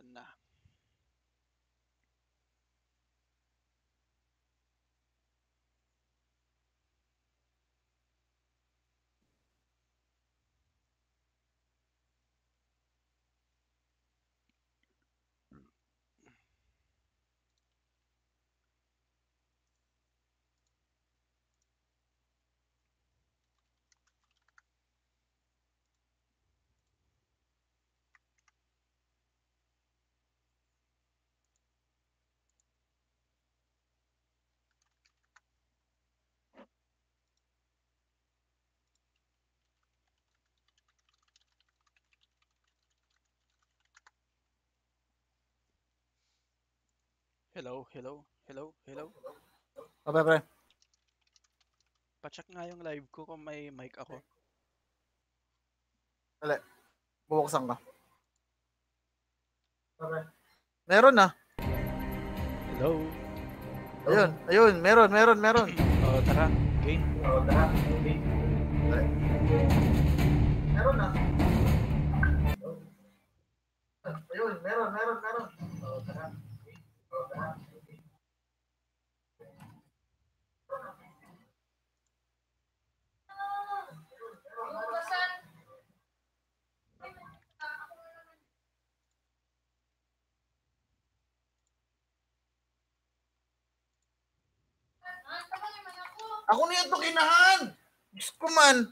Ayan na. Hello, hello, hello, hello. Okay, pre. Pacheck nga yung live ko kung may mic ako. Dali. Bubuksan ka. Okay. Meron na. Hello. Ayun. Meron. Tara. Game. Dali. Meron na. Ayun, meron. Tara. Ako na ito kinahan. Diyos ko man.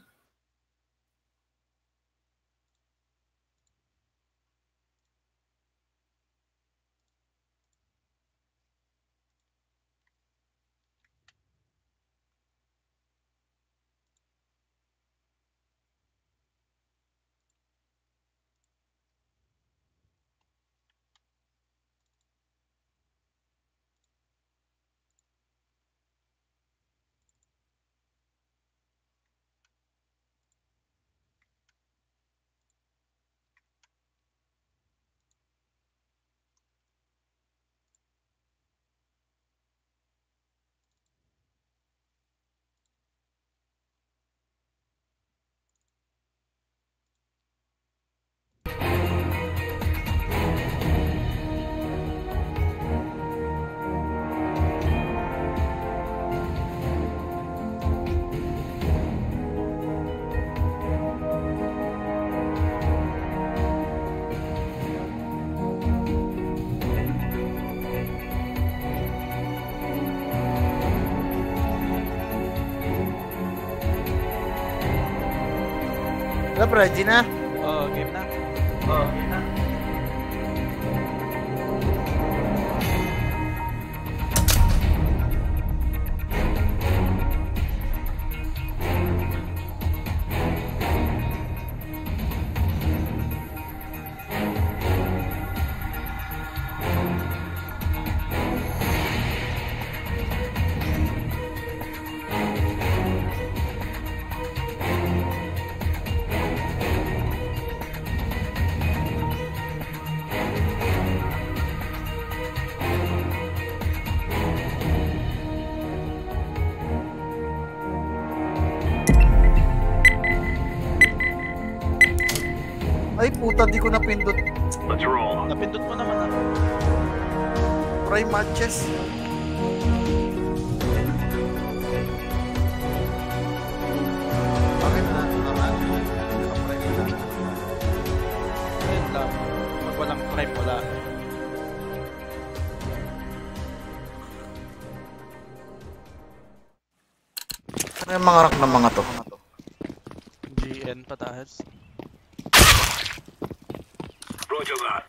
Wala, ready na? Game na. Ay, puta, di ko napindot. Let's roll. Napindot mo naman ako. Prime matches. Bakit na naman? Prime na. Ayun lang. Pag walang prime, wala. Ano yung mga rank ng mga to? GN patahas. Roger that.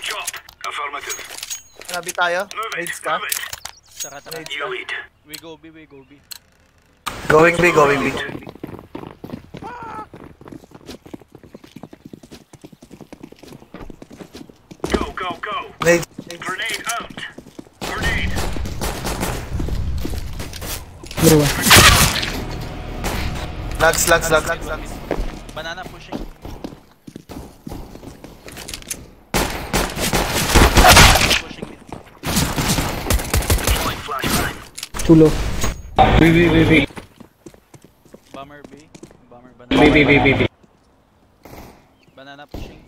chop. Affirmative. Nabi tayo? Move it. Raids ka? Move it. Tara, tara. Raids You ka? lead. We go B, we go B. Going B, going B. Go, go, go. Nades. Grenade out. Grenade. Dalawa. Lags. Banana pushing. Pushing mid. Deploying flashbang. Chulo. Bomber B. Bomber banana. B. Banana pushing.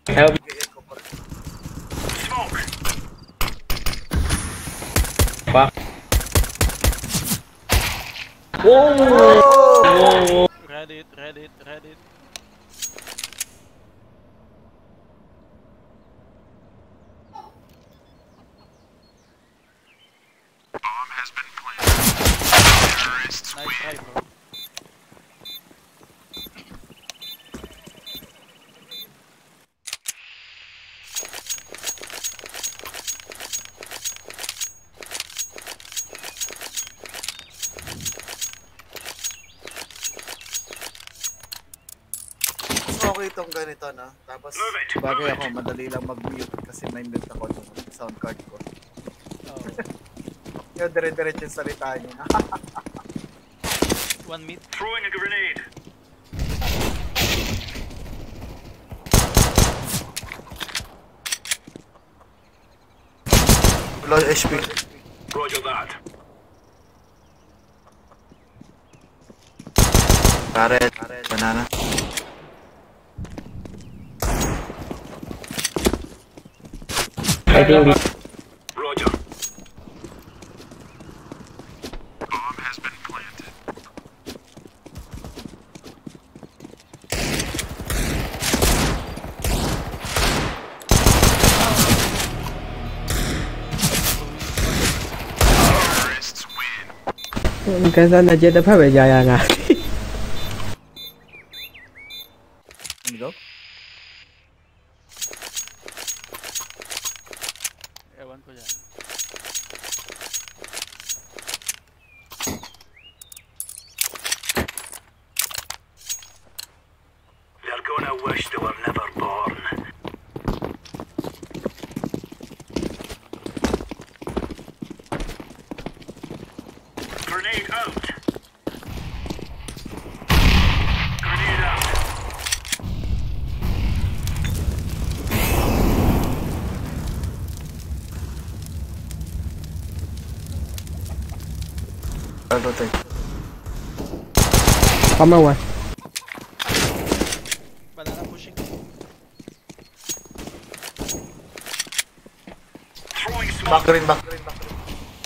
Help. Smoke. Fuck. Whoa. Reddit. Nice try, bro. Okay itong ganito, no? Tapos, Move it, bagay move ako, madali lang mag-mute kasi may mute ako ng sound card ko. Oh. Yung dire-diretso yung salita niyo. One mid. Throwing a grenade. Low HP. Roger that. Carrot. Banana. I think Roger. Kaysa na jet တစ်ဖက်ပဲကြာရငါ Ano daw? Ewan ko yan. They're gonna wish they were never born. Grenade out. Grenade out. I'll rotate. Come on. Banana pushing. Throwing smoke. Back rin.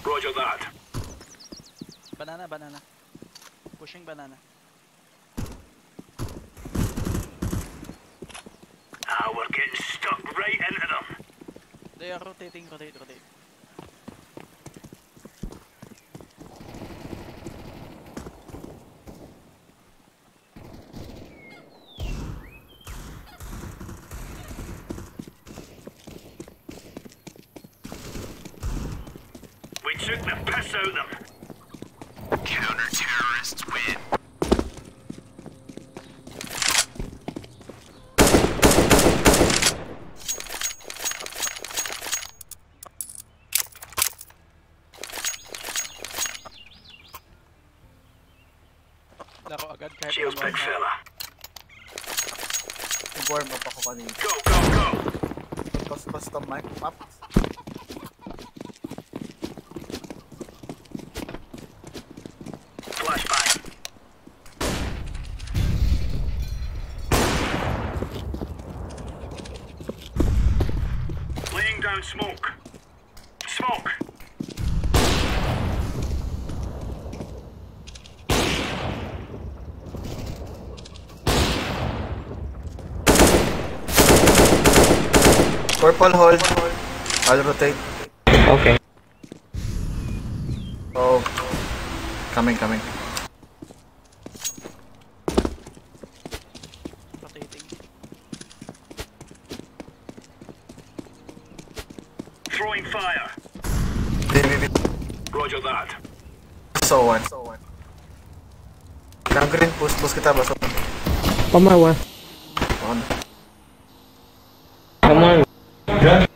Roger that. Banana. Pushing banana. We're getting stuck right into them. They are rotating. We took the piss out of them. Counter-terrorists win. Laro agad kahit Shield, ano. big fella. Warm up ako kanina. Go, go, go. Custom mic map. Flashbang. Laying down smoke. Smoke. Purple hold. I'll rotate. Okay. Oh. Coming. Rotating. So one. Nang green push kita ba? So Pamawa. on. Come on. Go.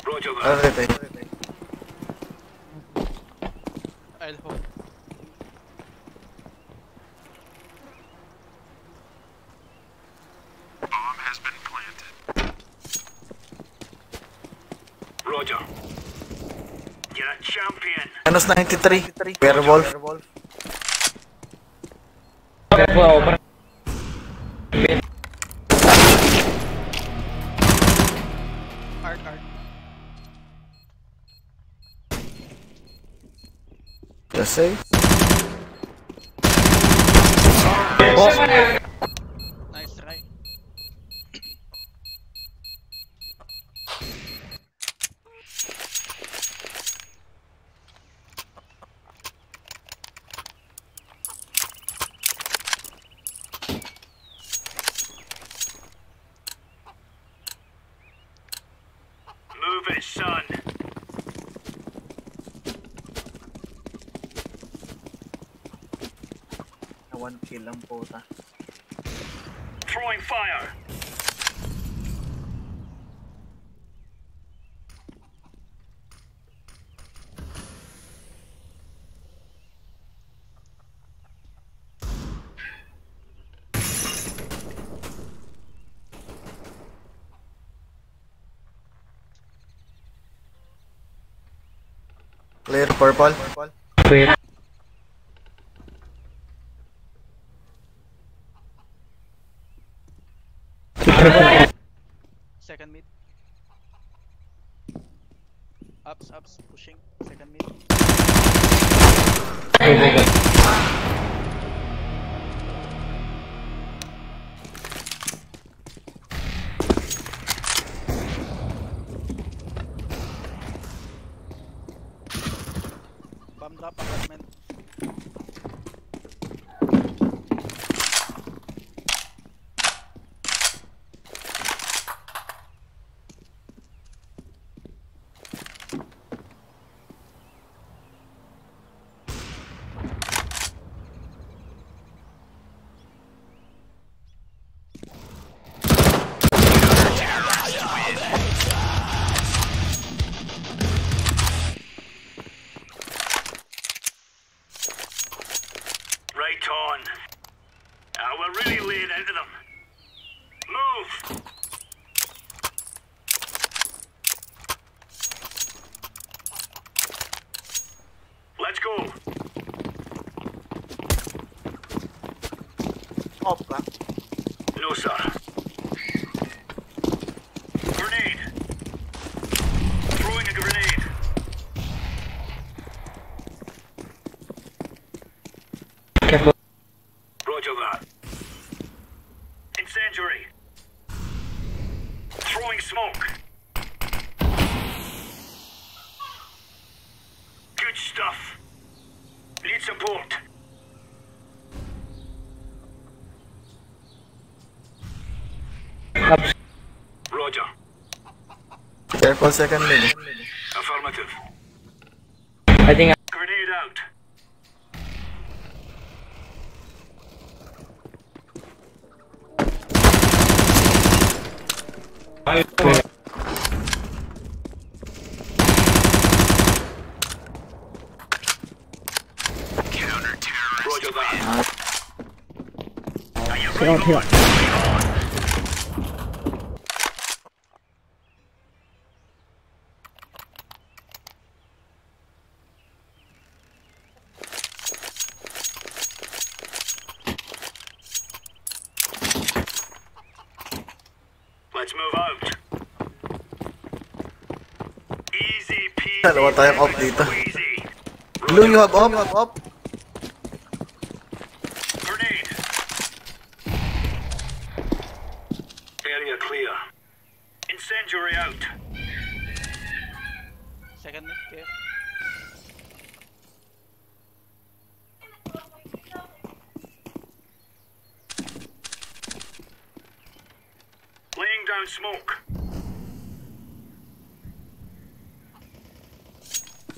Roger that. Alright. I'll hold. Bomb has been planted. Roger. You're a champion. Minus 93. Werewolf. Careful. Arc. Just say. Nice try. Move it, son. Na 1 kill lang po ta. Throwing fire. Clear purple. Wait. Second mid. Ups, pushing. Second mid. Bomb drop apartment. Right on. We're really laying into them. Move. Let's go. Off ka. No, sir. Grenade. Throwing a grenade. Careful. Roger that. Incendiary. Throwing smoke. Good stuff. Need support. Up. Roger. Careful second mid. Affirmative. I think Grenade out. Roger that. Are you ready? Here. Let's move out. Easy peasy. Dalawa tayong off dito. Easy. Blue, you have off. Grenade. Area clear. Incendiary out. Second mid, care. Laying down smoke.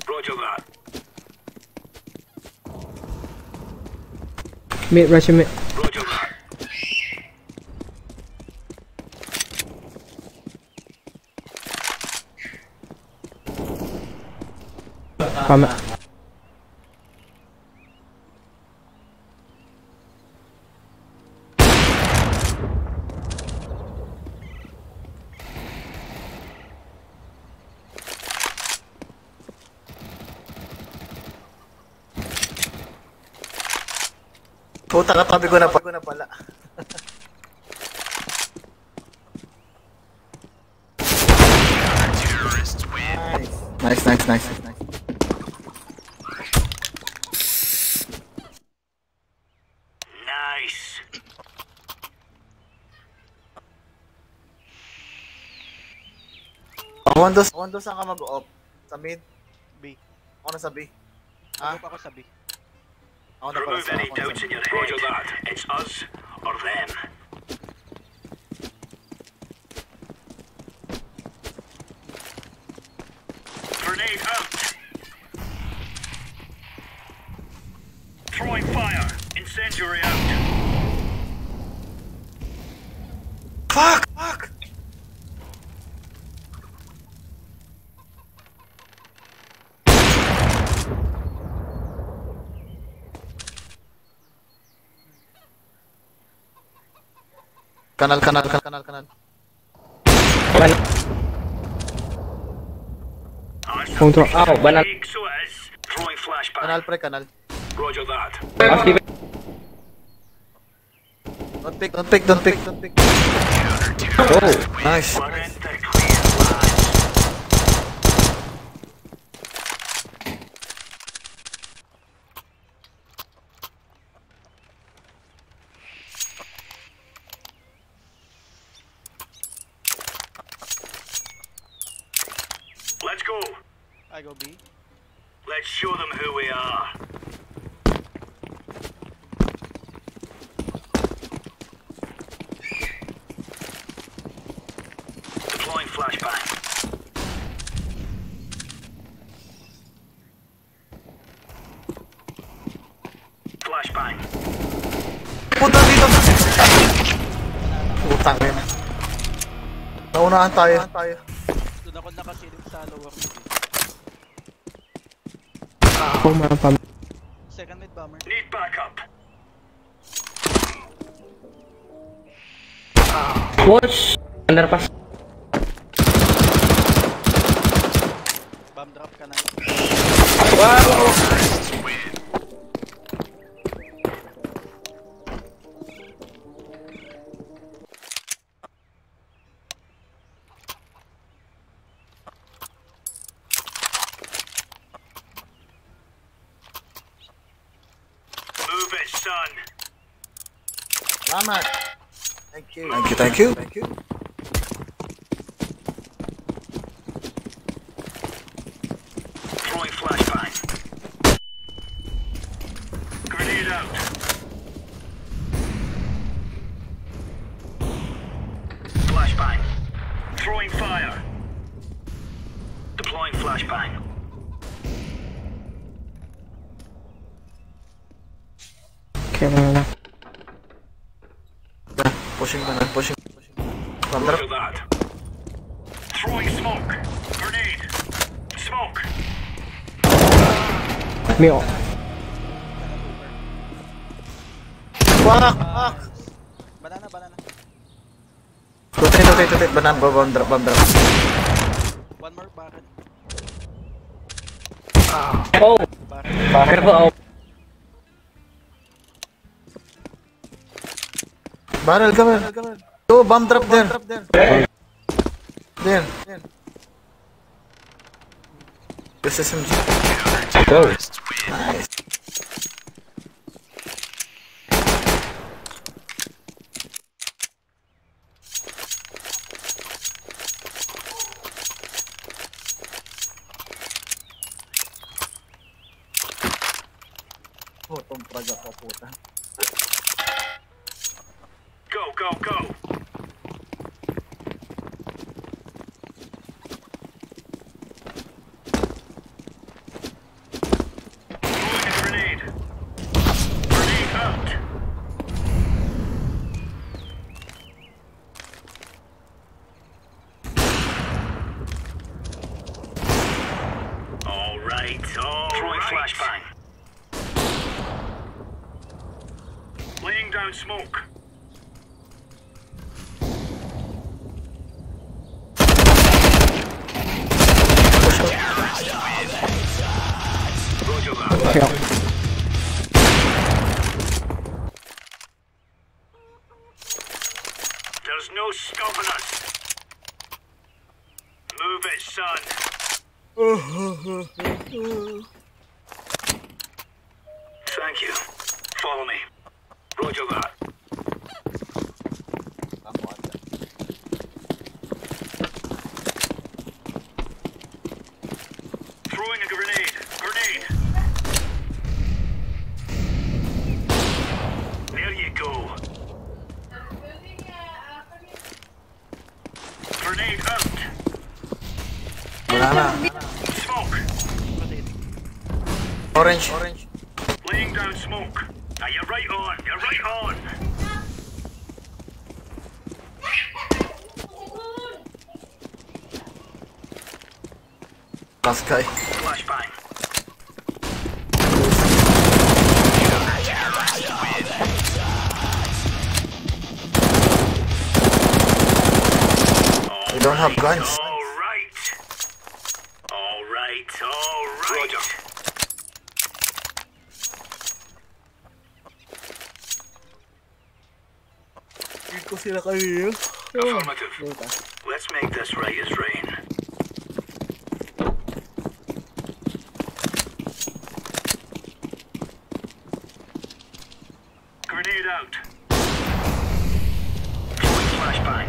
Roger that. Mid, rush mid. Roger that. Tama. Puta, katabi ko na pala. Nice. Nice. Wando saan ka mag-op? Sa mid? B. Ako na sa B. Ano pa ako sa B? Ako na pala Remove sa any doubts in your head. Roger that. It's us or them. Grenade out. Throwing fire. Incendiary out. Fuck! Kanal. Ban. Punto. Ow, banal. So it is. Throwing flashbang. Kanal. Roger that. Steven. Don't pick. Oh. Nice. Surrender clear, lads. Let's go. I go B. Let's show them who we are. Deploying flashbang. Flashbang. Puta dito! Putang ina. Naunahan tayo. Doon ako nakasilip sa lower mid. Oh, pam. Second mid bomber. Need backup. Watch. Underpass. Bomb drop ka na. Wow. Move it, son. Salamat. Thank you. Throwing flashbang. Grenade out. Flashbang. Throwing fire. Deploying flashbang. Okay, na. Pushing. Thunder. Roger that. Throwing smoke. Grenade. Smoke. Mio. Fuck! Banana. Rotate. Banana, bomb drop. One more bakit? Oh. Bakit? Careful. Oh. Barrel, come on. Oh, bomb drop there. There. This is SMG. Go. Nice. Oh, tong praga pa puta. Go. Throwing flashbang. Laying down smoke. Roger that. Okay. There's no stopping us. Move it, son. Thank you. Follow me. Roger that. Throwing a grenade. Grenade. There you go. Grenade out. Wala na. Smoke. Orange. Laying down smoke. Now you're right on. You're right on. Last guy. Flashbang. We don't have guns. All right. All right. All right. Roger. Hindi ko sila kayo. Affirmative. Let's make this right as rain. Grenade out. Throwing flashbang.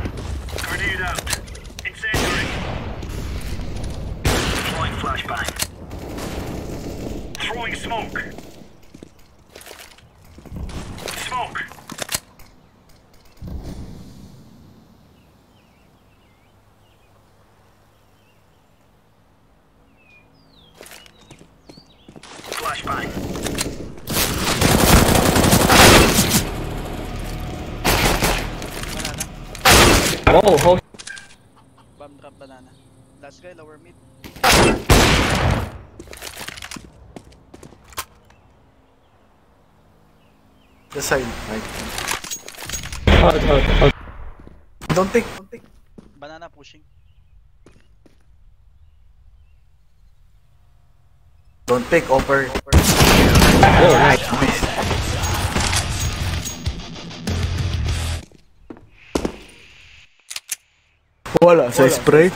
Grenade out. Incendiary. Deploying flashbang. Throwing smoke. Smoke. Flashbang. Banana. Whoa, hold. Bomb drop banana. Last guy, lower mid. The side. Right. Hold. Don't take. Banana pushing. Don't pick over. Oh, nice. Wala sa spray.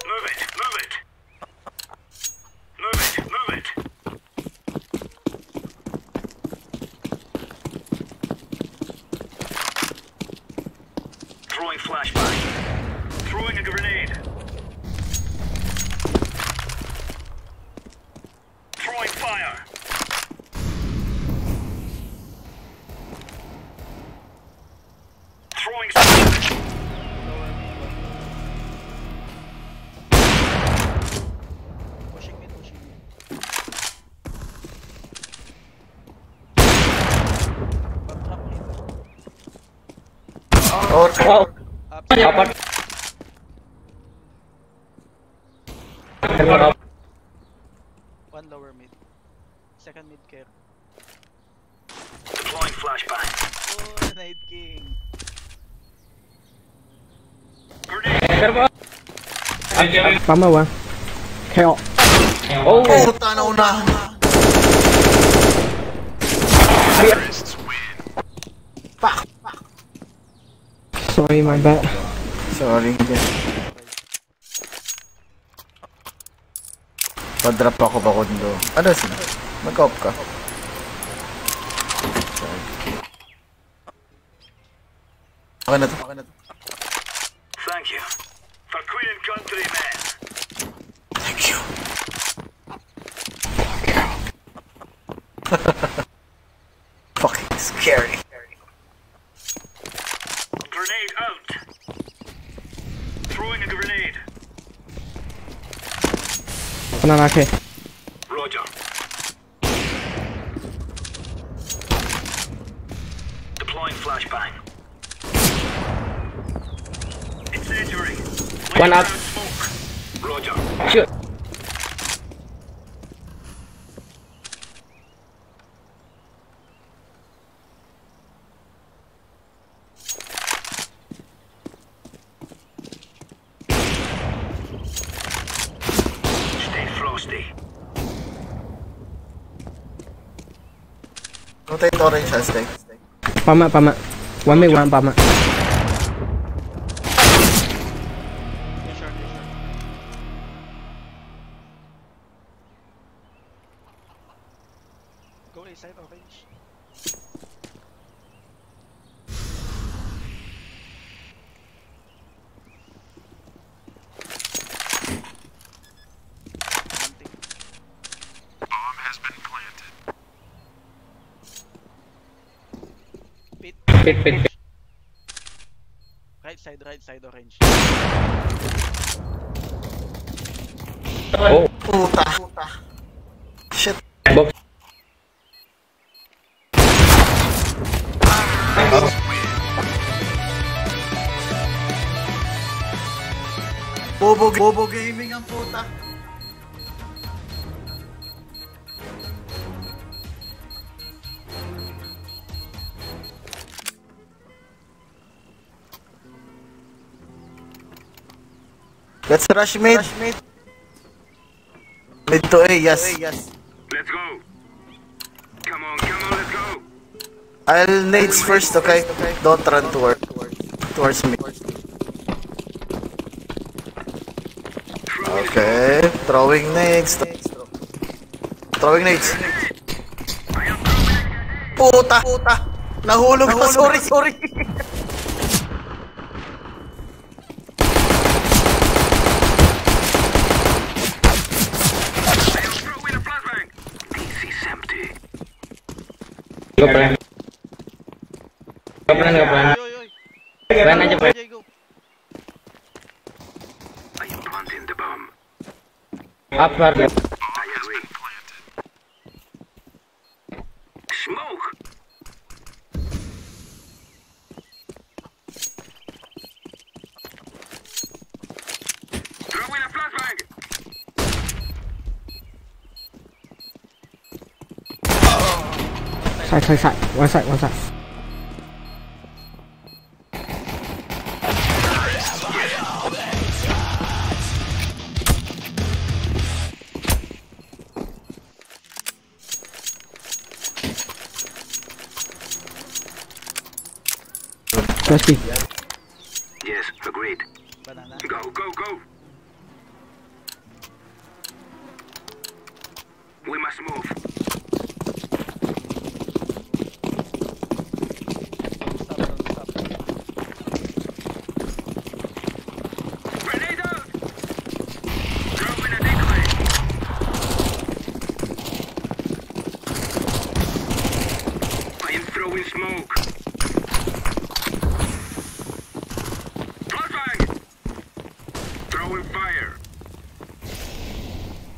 Move it. Move it. Move it. Move it. Throwing flashbang. Throwing a grenade. Throwing fire. Throwing smoke. Lower mid. Pushing mid, pushing mid. Bomb drop mid. Or. Wow. Up. Apat. One lower mid. Second mid care. Deploying flashbang. Oh, Night King. Grenade. Mama one. Help. Oh. Puta na una. Sorry, my bad. Sorry. Pa-drop ako ba kundo? Ano sila? Mag-op ka. Sorry. Okay na to. Thank you. For Queen and Country, man. Thank you. Fucking scary. Grenade out. Throwing a grenade. Banana K. Roger. Deploying Throwing flashbang. Incendiary. One up. Smoke. Roger. Shoot. Stay frosty. Rotate orange, I'll stay. Pama, pama. One mid, one pama. You're short, you're short. Go A side orange. Hunting. Bomb has been planted. Pit. Pit, pit, pit. Right side orange. Oh, Puta. Shit. box. Bobo gaming ang puta. Let's rush mid. Mid to A, yes. Let's go. Come on, let's go. I'll nades first, okay? Don't run towards me. Okay, throwing nades. Throwing nades. Puta! Nahulog ko, sorry. Throw in a flashbang. DC's empty. Go plan. Go plan. Oy. Plan aja, plan. Go. I am planting the bomb. Up, far. I agree. Smoke. Throw in a flashbang. Side. One side. Press B. Yes, agreed. Banana. Go. We must move. Stop. Grenade out! Throw in a decoy. I am throwing smoke. Flashbang! Throwing fire.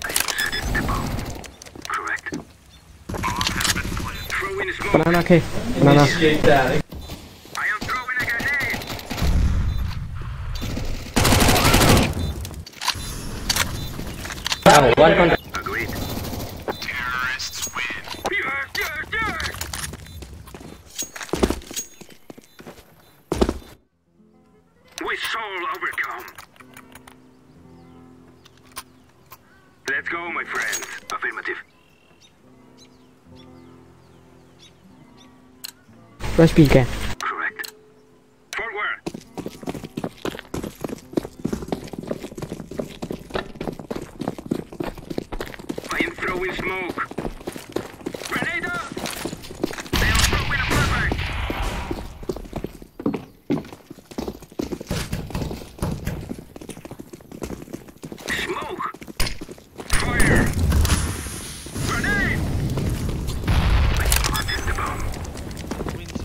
I am setting the bomb. Correct. Bomb has been planted. Throwing smoke. Banana, okay. Banana. I am throwing a grenade. Oh, one contact. Agreed. Terrorists win. Yes! We shall overcome. Let's go, my friends. Affirmative. Press B again. Correct. Forward. I am throwing smoke. Grenade out! I am throwing a flashbang. Smoke. Fire. Grenade. I planted the bomb. Wins.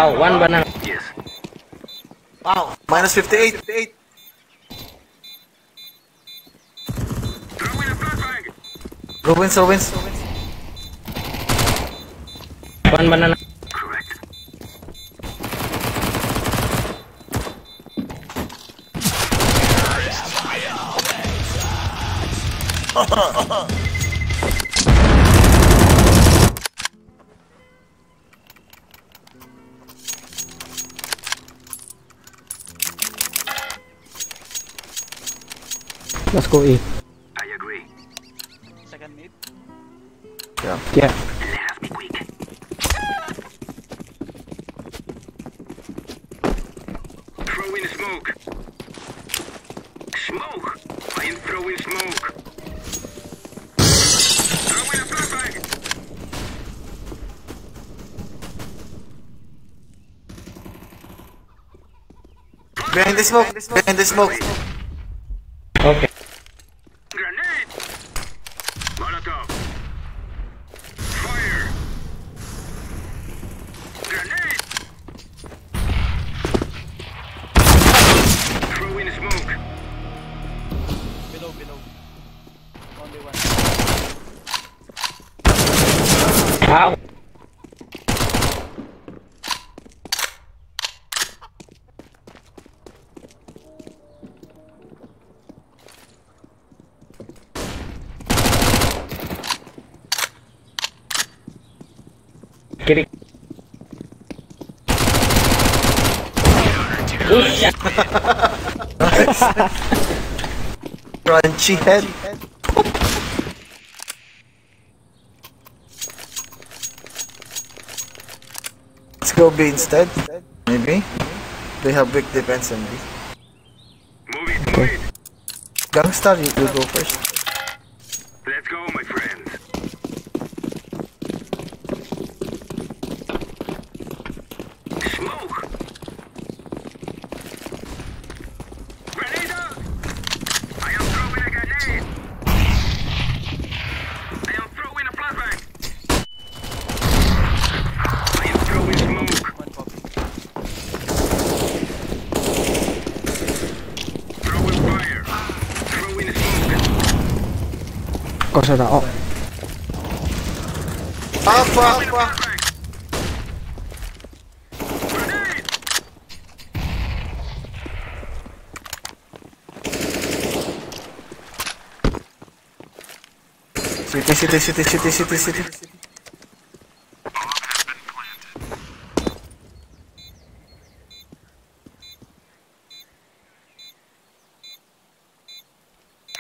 Wow, one banana. Yes. Wow. Minus 58. Throw in a flashbang. Ruins. One banana. Correct. Let's go A. I agree. Second mid. Yeah. Let us be quick. Throw in smoke. Smoke. I am throwing smoke. Throw in a flashbang. Behind the smoke. Okay. Grenade. Molotov. Fire. Grenade. Throw in smoke. Below. Only one. Ow. Kidding. Crunchy head. Let's go B instead. Maybe. They have big defense on B. Move it. Gangstar, you go first. Let's go, my friends. Smoke. Grenade out. I am throwing a grenade. I am throwing a flashbang. I am throwing smoke. One copy. Throwing fire. Throwing smoke. Cosa da? Oh. Up. Flashbang. Grenade. City.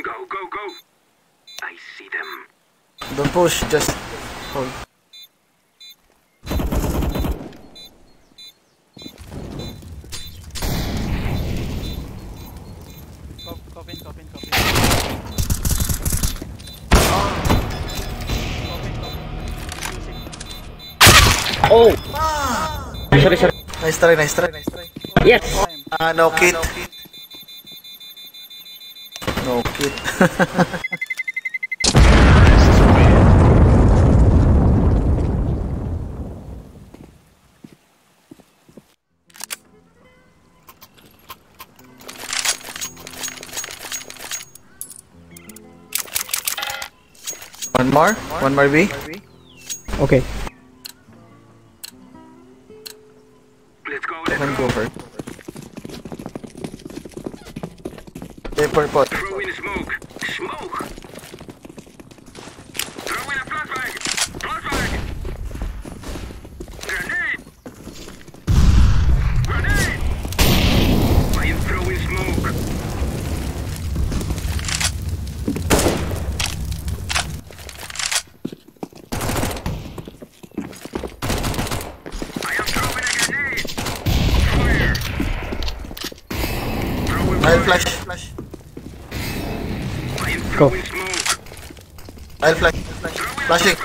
Go. I see them. Don't push, just hold. Copy. Copy. Oh. Sorry. Nice try. Yes. Time. No kit. No kit. One more B. Okay. Let's go. One go first. Paper pot. Throw in smoke. Smoke. Throw in a flashbang. Grenade. I am throwing smoke. I am throwing a grenade. Fire. Throwing I'll fire. flash. I am Go. throwing smoke. I'll flash. Flashing.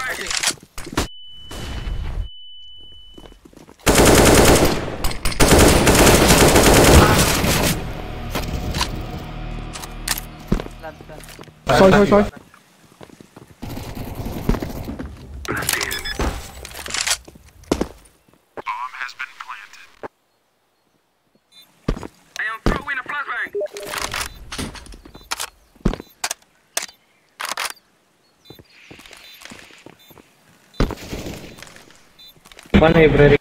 Plant. Sorry. One library.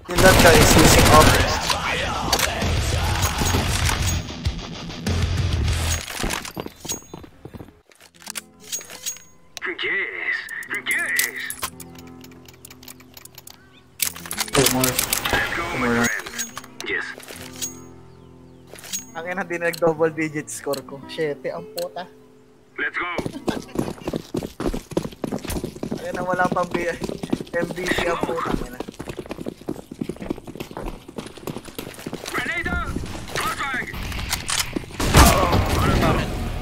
Kill that guy is using up. Yes, yes. More. Let's go, my friend. Yes. Ang ina, di nag-double digit score ko. 7 ang puta. Let's go. Ang ina, wala pang MVP ang puta. Ang ina. Grenade! Flashbang!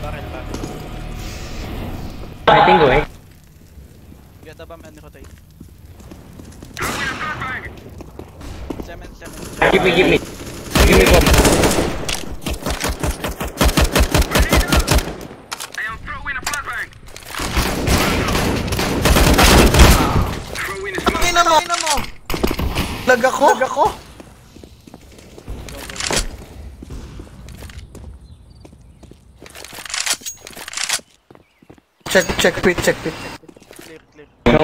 Bakit? I think way. Get the bomb and rotate. Throwing a flashbang! Cement. Give me. Give me bomb. I am throwing a flashbang! Throwing a Ang smoke! ina mo! Lag ako! Check pit. Clear. No.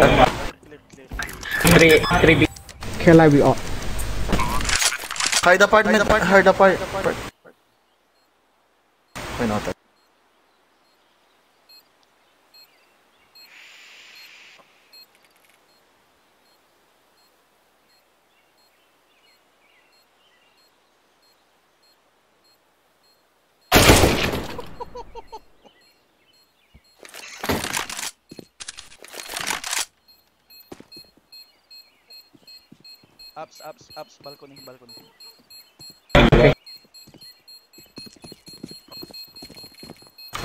Clear. 3 B. Okay, live we out. Hard apartment. Why not? Ups, balcony.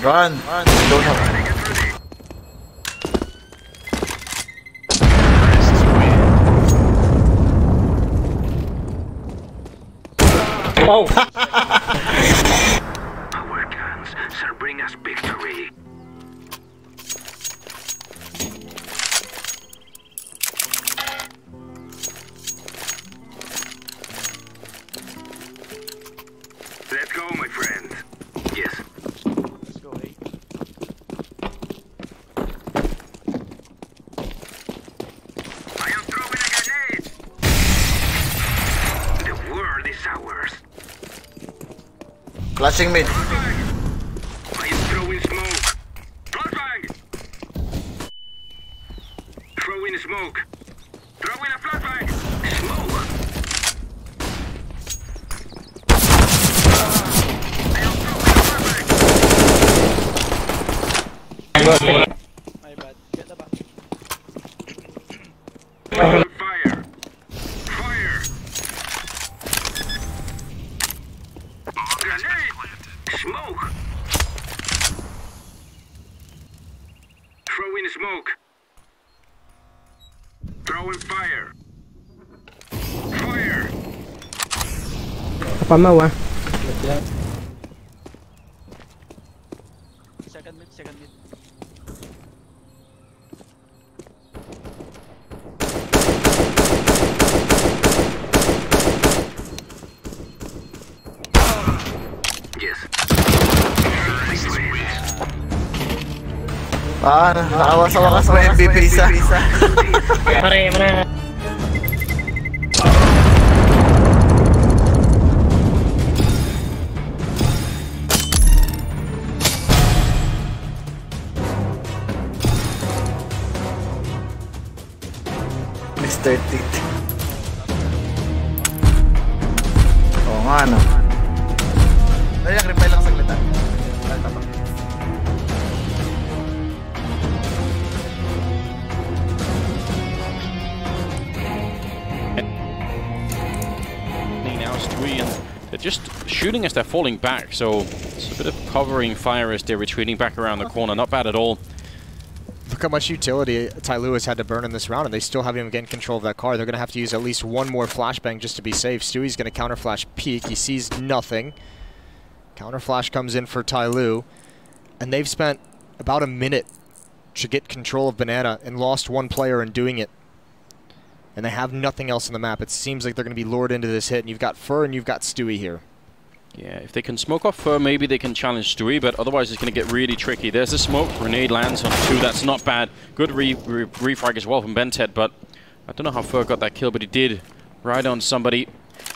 Run! Don't have. Oh. Our guns shall bring us victory. Let's go, my friend. Yes. Let's go, A. I am throwing a grenade! The world is ours. Flashing mid. Flashbang! I am throwing smoke. Flashbang! Throwing smoke. Throwing a flashbang! Smoke! I am throwing a flashbang! My bad. Get the bomb. Fire! Fire! Grenade! Smoke! Throwing smoke! Throwing fire! Fire! Apa mau ah? Second mid. Yes. Nakawa sa wakas mo MVP isa. Pare, mana? Mr. Tit. Oo nga, no. Dali lang, reply lang saglit. Now it's 3 and they're just shooting as they're falling back, so it's a bit of covering fire as they're retreating back around the corner. Not bad at all. Look how much utility Ty Lewis had to burn in this round, and they still haven't even gained control of that car. They're going to have to use at least one more flashbang just to be safe. Stewie's going to counter flash peek. He sees nothing. Counter flash comes in for Ty Lu, and they've spent about a minute to get control of Banana and lost one player in doing it. And they have nothing else on the map. It seems like they're going to be lured into this hit, and you've got Fur and you've got Stewie here. Yeah, if they can smoke off Fur, maybe they can challenge Stewie, but otherwise it's going to get really tricky. There's the smoke. Grenade lands on 2. That's not bad. Good refrag as well from Bentet, but I don't know how Fur got that kill, but he did right on somebody.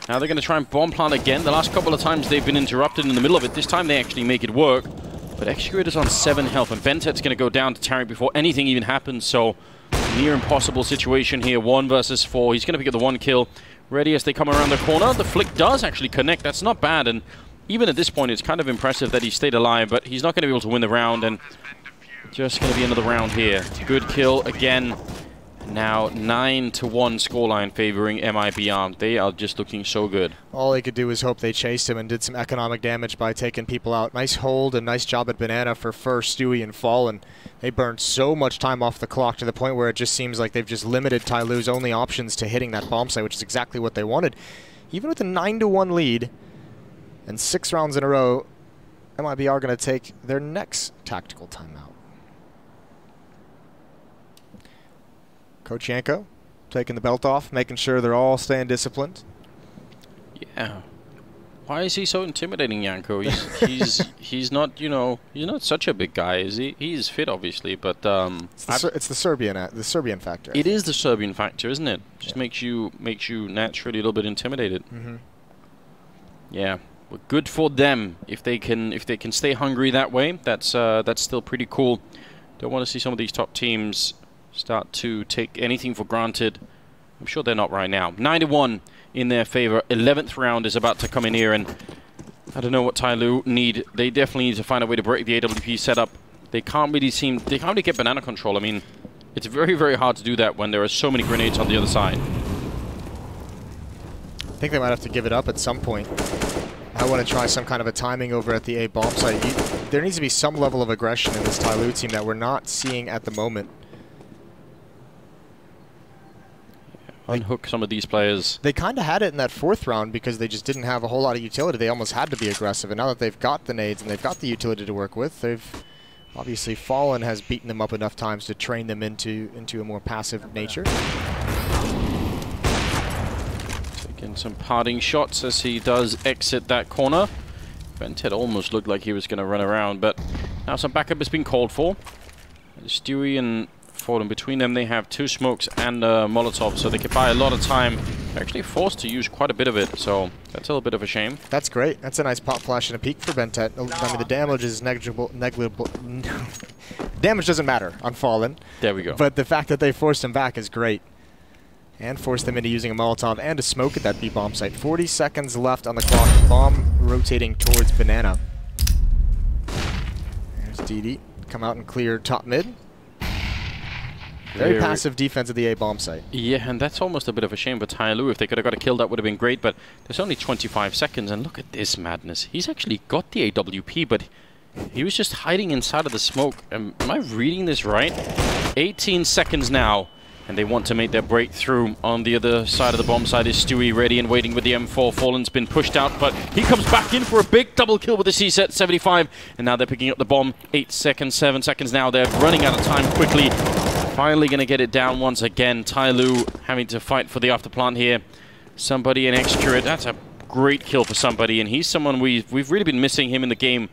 Now they're going to try and bomb plant again. The last couple of times they've been interrupted in the middle of it. This time they actually make it work. But Excavator's on 7 health, and Bentet's going to go down to Tarek before anything even happens, so near impossible situation here. 1 versus 4. He's going to pick up the 1 kill. Ready as they come around the corner. The flick does actually connect. That's not bad, and even at this point it's kind of impressive that he stayed alive, but he's not going to be able to win the round, and just going to be another round here. Good kill again. Now 9-1 scoreline favoring MIBR. They are just looking so good. All they could do was hope they chased him and did some economic damage by taking people out. Nice hold and nice job at Banana for first, Stewie, and Fallen. They burned so much time off the clock to the point where it just seems like they've just limited Tyloo's only options to hitting that bomb site, which is exactly what they wanted. Even with a 9-1 lead and 6 rounds in a row, MIBR are going to take their next tactical timeout. Coach Yanko taking the belt off, making sure they're all staying disciplined. Yeah. Why is he so intimidating, Yanko? He's not, you know, he's not such a big guy, is he? He's fit, obviously, but it's the Serbian factor. It is the Serbian factor, isn't it? Just makes you naturally a little bit intimidated. Yeah. Well, good for them if they can stay hungry that way. That's still pretty cool. Don't want to see some of these top teams start to take anything for granted. I'm sure they're not right now. 9-1 in their favor. 11th round is about to come in here, and I don't know what Tyloo need. They definitely need to find a way to break the AWP setup. They can't really get banana control. I mean, it's very, very hard to do that when there are so many grenades on the other side. I think they might have to give it up at some point. I want to try some kind of a timing over at the A bomb site. There needs to be some level of aggression in this Tyloo team that we're not seeing at the moment. Unhook some of these players. They kind of had it in that 4th round because they just didn't have a whole lot of utility. They almost had to be aggressive, and now that they've got the nades and they've got the utility to work with, they've obviously Fallen has beaten them up enough times to train them into a more passive nature. Taking some parting shots as he does exit that corner. Bentet almost looked like he was going to run around, but now some backup has been called for. Stewie and Fallen, between them they have 2 smokes and a Molotov, so they can buy a lot of time. They're actually forced to use quite a bit of it, so that's a little bit of a shame. That's great. That's a nice pop flash and a peek for Bentet. I mean, the damage is negligible. Damage doesn't matter on Fallen. There we go. But the fact that they forced him back is great. And forced them into using a Molotov and a smoke at that B bomb site. 40 seconds left on the clock. Bomb rotating towards Banana. There's DD. Come out and clear top mid. Very passive defense at the A bomb site. Yeah, and that's almost a bit of a shame for Tyloo. If they could have got a kill, that would have been great, but there's only 25 seconds, and look at this madness. He's actually got the AWP, but he was just hiding inside of the smoke. Am I reading this right? 18 seconds now, and they want to make their breakthrough. On the other side of the bomb site is Stewie, ready and waiting with the M4. Fallen's been pushed out, but he comes back in for a big double kill with the C-set, 75, and now they're picking up the bomb. 8 seconds, 7 seconds now. They're running out of time quickly. Finally going to get it down once again. Tyloo having to fight for the afterplant here. Somebody in Execute. That's a great kill for somebody, and he's someone we've really been missing him in the game.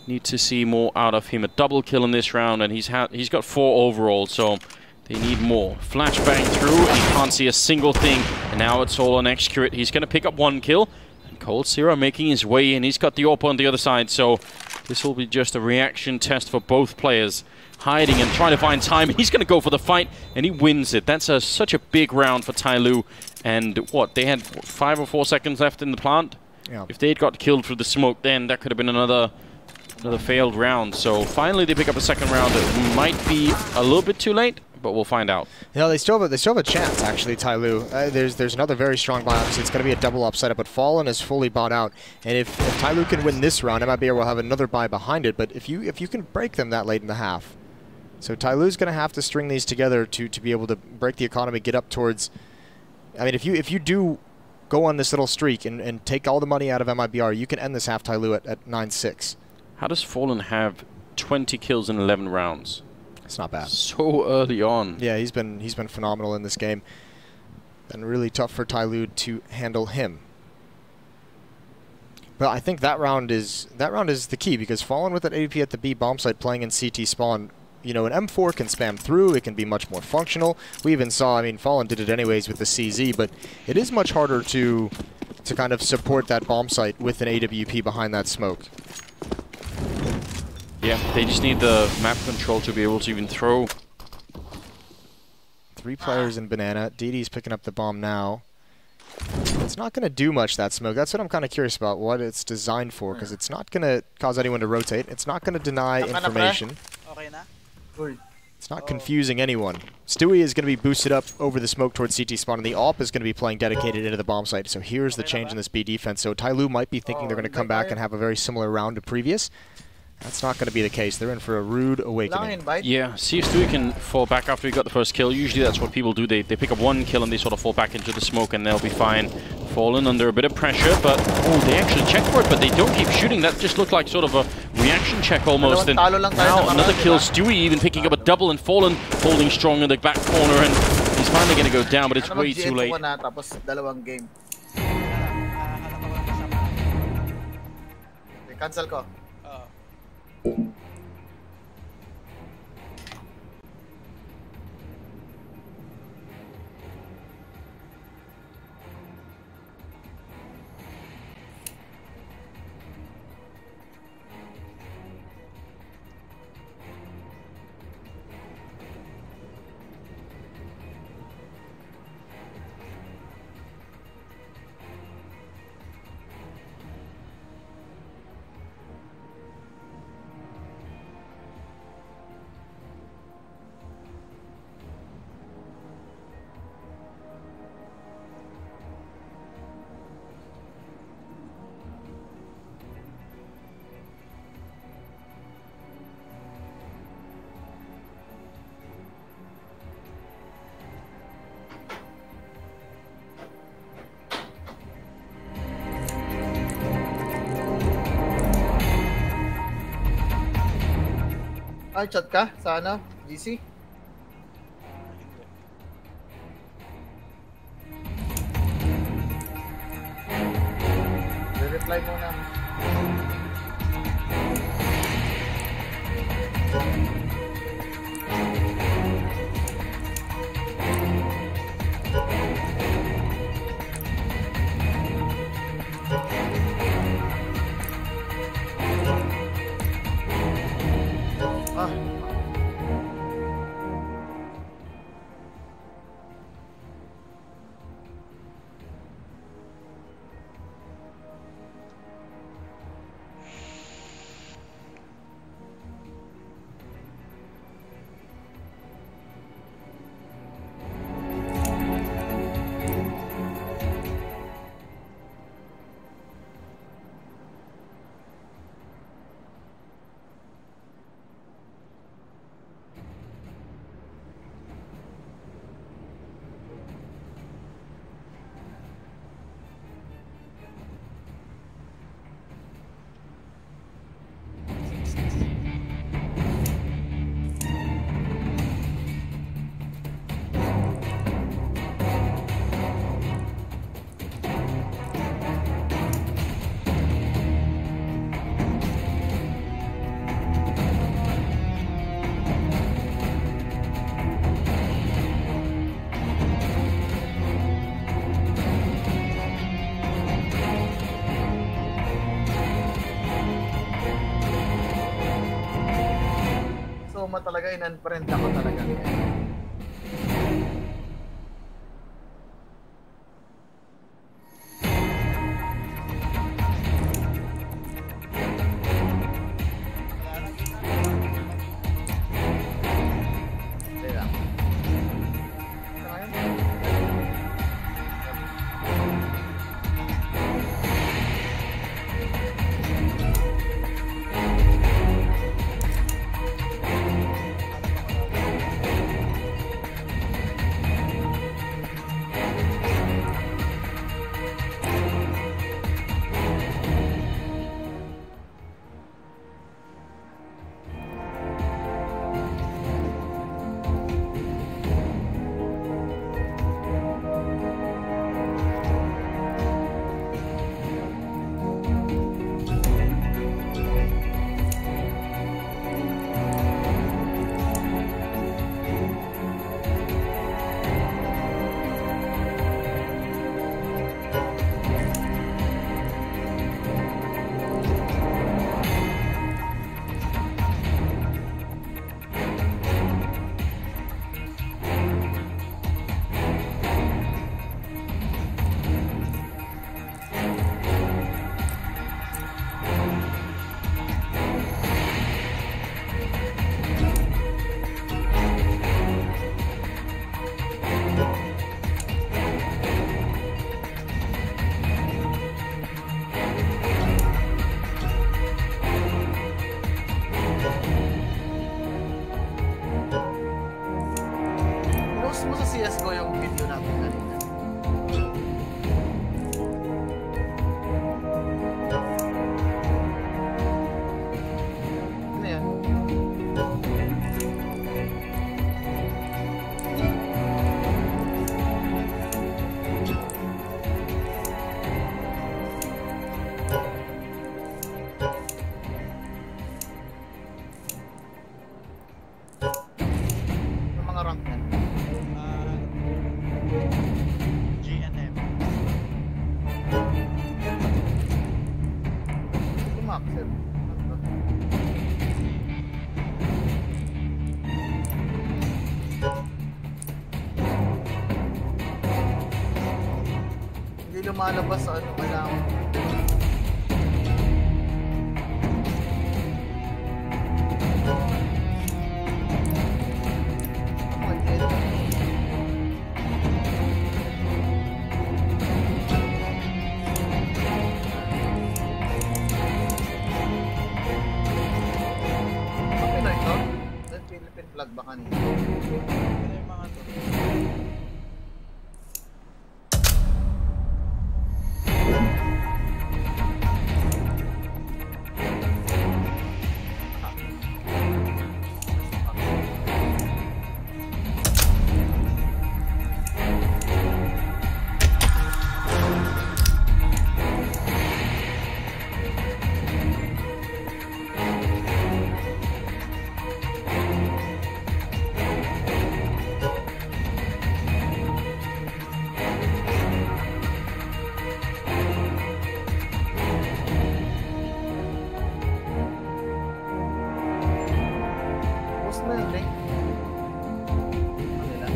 Need to see more out of him. A double kill in this round, and he's got 4 overall, so they need more. Flashbang through, and he can't see a single thing. And now it's all on Execute. He's going to pick up 1 kill. And Cold Zero making his way in. He's got the AWP on the other side, so this will be just a reaction test for both players. Hiding and trying to find time. He's going to go for the fight, and he wins it. That's such a big round for Tyloo. And what, they had 5 or 4 seconds left in the plant? Yeah. If they had got killed through the smoke, then that could have been another failed round. So finally they pick up a second round. It might be a little bit too late, but we'll find out. You know, they still have a chance, actually, Tyloo. There's another very strong buy. Obviously, it's going to be a double up setup, but Fallen is fully bought out. And if Tyloo can win this round, MIBR will have another buy behind it. But if you can break them that late in the half, so Tyloo's going to have to string these together to be able to break the economy, get up towards. I mean, if you do go on this little streak and take all the money out of MIBR, you can end this half Tyloo at 9-6. How does Fallen have 20 kills in 11 rounds? It's not bad. So early on. Yeah, he's been phenomenal in this game, and really tough for Tyloo to handle him. Well, I think that round is the key, because Fallen with that AWP at the B bomb site playing in CT spawn, you know, an M4 can spam through, it can be much more functional. We even saw, I mean, Fallen did it anyways with the CZ, but it is much harder to kind of support that bomb site with an AWP behind that smoke. Yeah, they just need the map control to be able to even throw. 3 players in Banana. DD's picking up the bomb now. It's not going to do much, that smoke. That's what I'm kind of curious about, what it's designed for, because it's not going to cause anyone to rotate. It's not going to deny information. Okay na? It's not confusing anyone. Stewie is going to be boosted up over the smoke towards CT spawn, and the AWP is going to be playing dedicated into the bomb site. So here's the change in this B defense. So Tyloo might be thinking they're going to come back and have a very similar round to previous. That's not going to be the case. They're in for a rude awakening. Yeah, see if Stewie can fall back after he got the first kill. Usually that's what people do. They pick up 1 kill and they sort of fall back into the smoke and they'll be fine. Fallen under a bit of pressure, but oh, they actually check for it, but they don't keep shooting. That just looked like sort of a reaction check almost. And now another kill. Stewie even picking up a double, and Fallen holding strong in the back corner, and he's finally going to go down, but it's way too late. Cancel ko. Ay, chat ka sa ano? GC? Reply muna. Talaga in-unfriend ako talaga. Post mo sa CSGO yung video natin kanina. Ano yan? Yung mga rank yan. GNM. Yung Maxer. Hindi lumalabas sa ano kailangan. Pinoy to? Philippine flag ba kanina? Ano yung mga to? Post na yung link. Ano nila?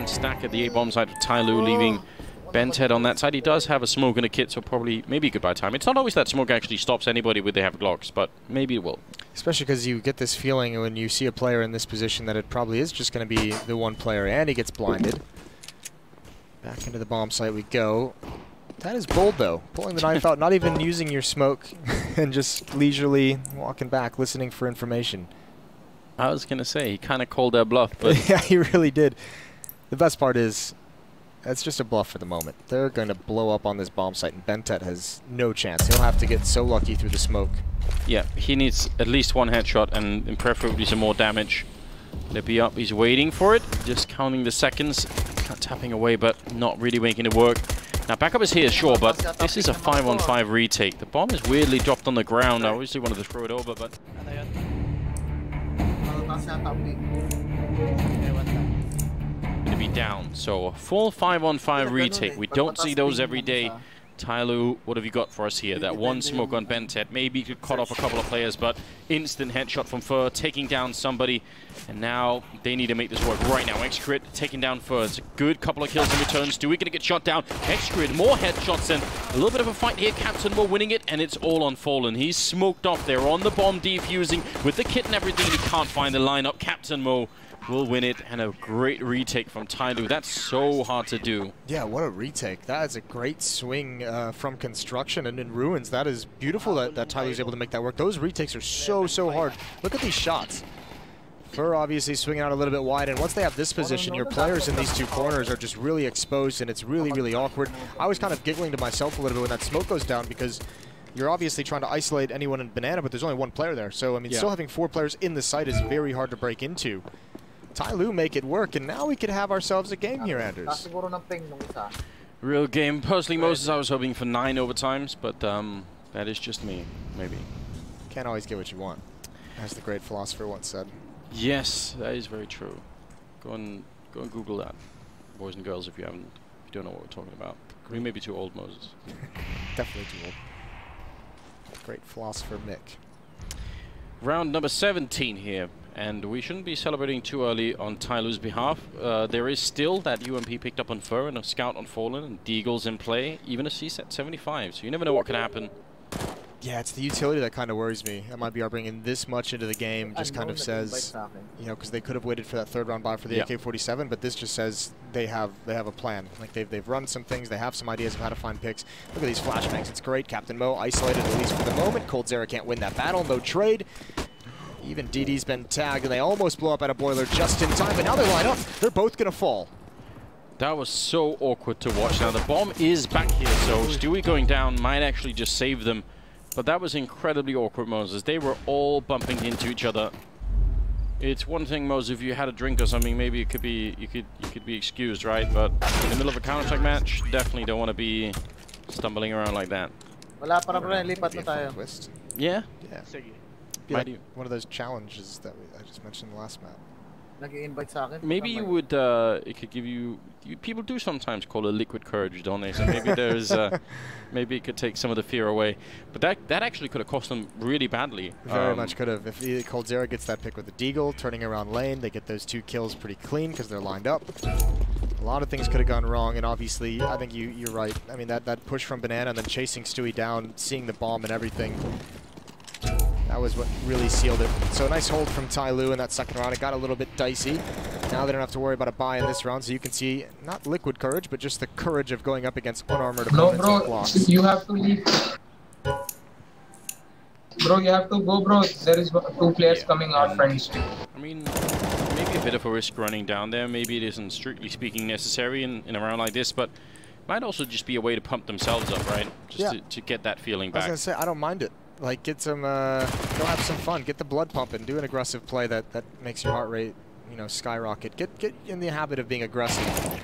Stack at the A-bomb side of Tyloo, leaving Benthead on that side. He does have a smoke and a kit, so probably, maybe goodbye time. It's not always that smoke actually stops anybody when they have Glocks, but maybe it will. Especially because you get this feeling when you see a player in this position that it probably is just going to be the one player, and he gets blinded. Back into the bomb site we go. That is bold, though. Pulling the knife out, not even using your smoke, and just leisurely walking back, listening for information. I was going to say, he kind of called their bluff, but... Yeah, he really did. The best part is, that's just a bluff for the moment. They're going to blow up on this bomb site, and Bentet has no chance. He'll have to get so lucky through the smoke. Yeah, he needs at least one headshot and preferably some more damage. Let be up, he's waiting for it, just counting the seconds. Tapping away, but not really making it work. Now, backup is here, sure, but this is a 5-on-5 retake. The bomb is weirdly dropped on the ground. I obviously wanted to throw it over, but... Ano yun? Malataas yata ang Ewan lang. to be down. So a full 5-on-5 retake. We don't see those every day. Tyloo, what have you got for us here? That one smoke on Bentet. Maybe he could cut off a couple of players, but instant headshot from Fur, taking down somebody. And now they need to make this work right now. X-Crit taking down Fur. It's a good couple of kills in return. Stewie gonna get shot down. X-Crit, more headshots, and a little bit of a fight here. Captain Mo winning it, and it's all on Fallen. He's smoked off there on the bomb defusing with the kit and everything. He can't find the lineup. Captain Mo will win it, and a great retake from Tyloo. That's so hard to do. Yeah, what a retake. That is a great swing from construction and in ruins. That is beautiful that Tyloo's able to make that work. Those retakes are so hard. Look at these shots. Fur obviously swinging out a little bit wide, and once they have this position, your players in these two corners are just really exposed, and it's really awkward. I was kind of giggling to myself a little bit when that smoke goes down, because you're obviously trying to isolate anyone in Banana, but there's only one player there. So, I mean, still having 4 players in the site is very hard to break into. Tyloo make it work, and now we could have ourselves a game here, Anders. Real game. Personally, Moses, I was hoping for 9 overtimes, but that is just me, maybe. Can't always get what you want, as the great philosopher once said. Yes, that is very true. Go and Google that, boys and girls, if you don't know what we're talking about. We may be too old, Moses. Definitely too old. Great philosopher Mick. Round number 17 here, and we shouldn't be celebrating too early on Tyloo's behalf. There is still that UMP picked up on Fur and a scout on Fallen, and Deagle's in play, even a CSAT 75, so you never know what could happen. Yeah, it's the utility that kind of worries me. MIBR bringing this much into the game just kind of says, you know, because they could have waited for that 3rd round buy for the AK-47, but this just says they have a plan. Like they've run some things, they have some ideas of how to find picks. Look at these flashbangs, it's great. Captain Mo isolated at least for the moment. Coldzera can't win that battle, no trade. Even DD's been tagged, and they almost blow up at a boiler just in time, but now they line up. They're both gonna fall. That was so awkward to watch. Now the bomb is back here, so Stewie going down might actually just save them. But that was incredibly awkward, Moses. They were all bumping into each other. It's one thing, Moses, if you had a drink or something, maybe it could be you could be excused, right? But in the middle of a Counter-Strike match, definitely don't want to be stumbling around like that. Twist. Yeah? Yeah. Like one of those challenges that I just mentioned in the last map. Maybe you would, it could give you, people do sometimes call it liquid courage, don't they? So maybe there's, maybe it could take some of the fear away. But that actually could have cost them really badly. Very much could have. If Coldzera gets that pick with the Deagle, turning around lane, they get those 2 kills pretty clean because they're lined up. A lot of things could have gone wrong, and obviously, I think you're right. I mean, that push from Banana and then chasing Stewie down, seeing the bomb and everything, that was what really sealed it. So a nice hold from Tyloo in that 2nd round. It got a little bit dicey. Now they don't have to worry about a buy in this round, so you can see not liquid courage, but just the courage of going up against unarmored opponents with blocks. You have to leave. Bro, you have to go, bro. There is 2 players coming out, friends. I mean, maybe a bit of a risk running down there. Maybe it isn't strictly speaking necessary in a round like this, but might also just be a way to pump themselves up, right? Just to get that feeling back. I was gonna say, I don't mind it. Like, get some, go have some fun. Get the blood pumping. Do an aggressive play that makes your heart rate, you know, skyrocket. Get in the habit of being aggressive.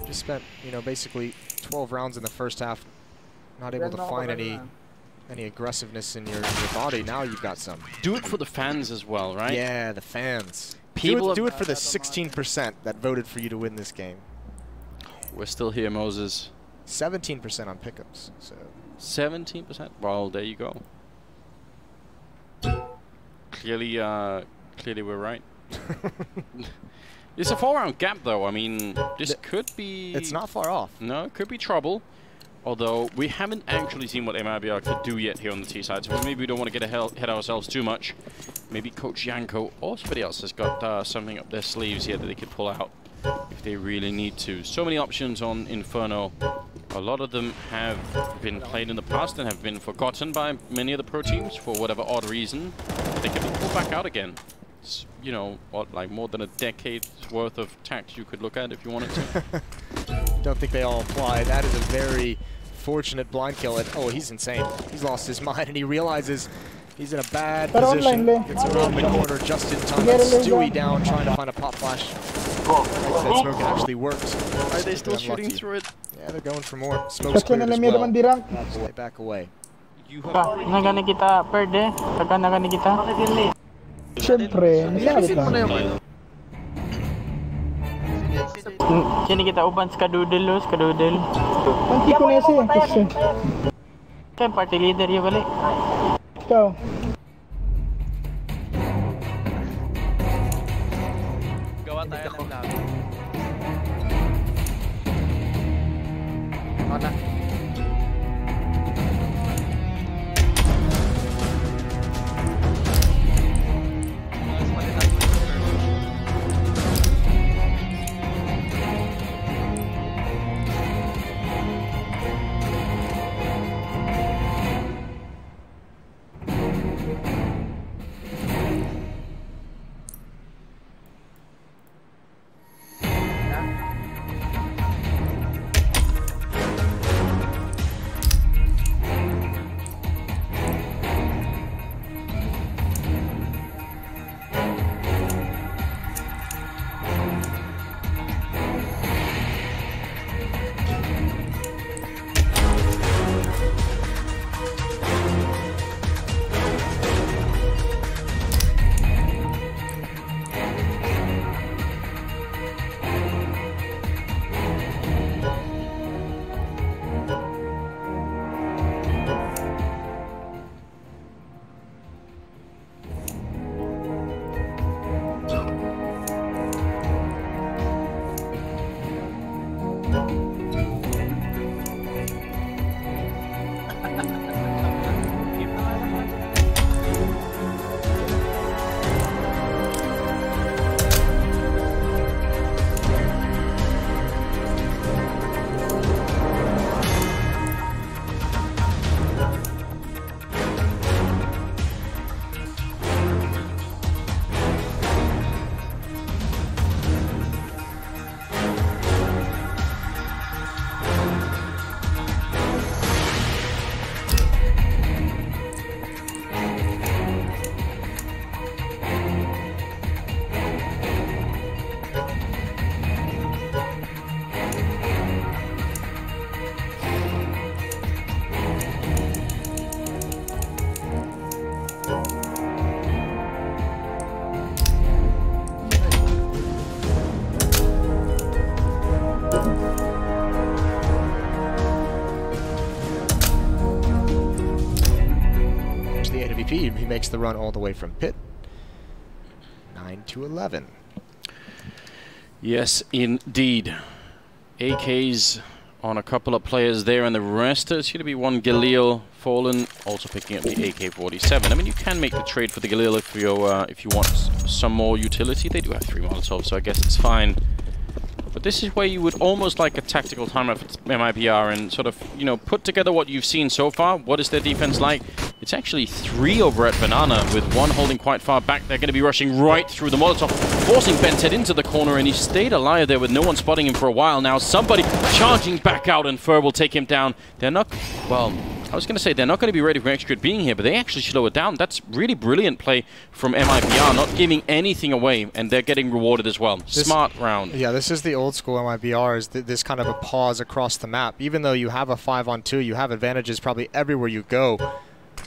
Just spent, you know, basically 12 rounds in the first half, not able to find any aggressiveness in your body. Now you've got some. Do it for the fans as well, right? Yeah, the fans. People do it for the 16% that voted for you to win this game. We're still here, Moses. 17% on pickups. So 17%. Well, there you go. Clearly we're right. It's a 4-round gap, though. I mean, this could be... It's not far off. No, it could be trouble. Although, we haven't actually seen what MIBR could do yet here on the T side, so maybe we don't want to get ahead ourselves too much. Maybe Coach Yanko or somebody else has got something up their sleeves here that they could pull out if they really need to. So many options on Inferno. A lot of them have been played in the past and have been forgotten by many of the pro teams for whatever odd reason. But they can be pulled back out again. It's, you know, what, like more than a decade's worth of tactics you could look at if you wanted to. Don't think they all apply. That is a very fortunate blind kill. And, oh, he's insane. He's lost his mind, and he realizes he's in a bad position. Gets around mid-corner just in time. Stewie down, trying to find a pop flash. That smoke actually works. Are they still shooting through it? Yeah, they're going for more. Smoke's cleared as well. Stay back away. Nagana kita per day. Nagana kita. Siyempre, nasalit lang. Sini kita uban skadudel. Nanti ko na siya. Kasi. Kan party leader yun balik. Ikaw. Gawa tayo ng lobby. Mana? The AWP, he makes the run all the way from pit. 9-11. Yes, indeed. AKs on a couple of players there, and the rest is going to be one Galil Fallen, also picking up the AK-47. I mean, you can make the trade for the Galil if you want some more utility. They do have 3 Molotovs, so I guess it's fine. But this is where you would almost like a tactical timer for MIBR and sort of, you know, put together what you've seen so far. What is their defense like? It's actually 3 over at Banana, with 1 holding quite far back. They're going to be rushing right through the Molotov, forcing Bented into the corner, and he stayed alive there with no one spotting him for a while now. Somebody charging back out, and Fur will take him down. They're not, well, I was going to say they're not going to be ready for Execute being here, but they actually slow it down. That's really brilliant play from MIBR, not giving anything away, and they're getting rewarded as well. Smart round. Yeah, this is the old school MIBR, is this kind of a pause across the map. Even though you have a 5-on-2, you have advantages probably everywhere you go.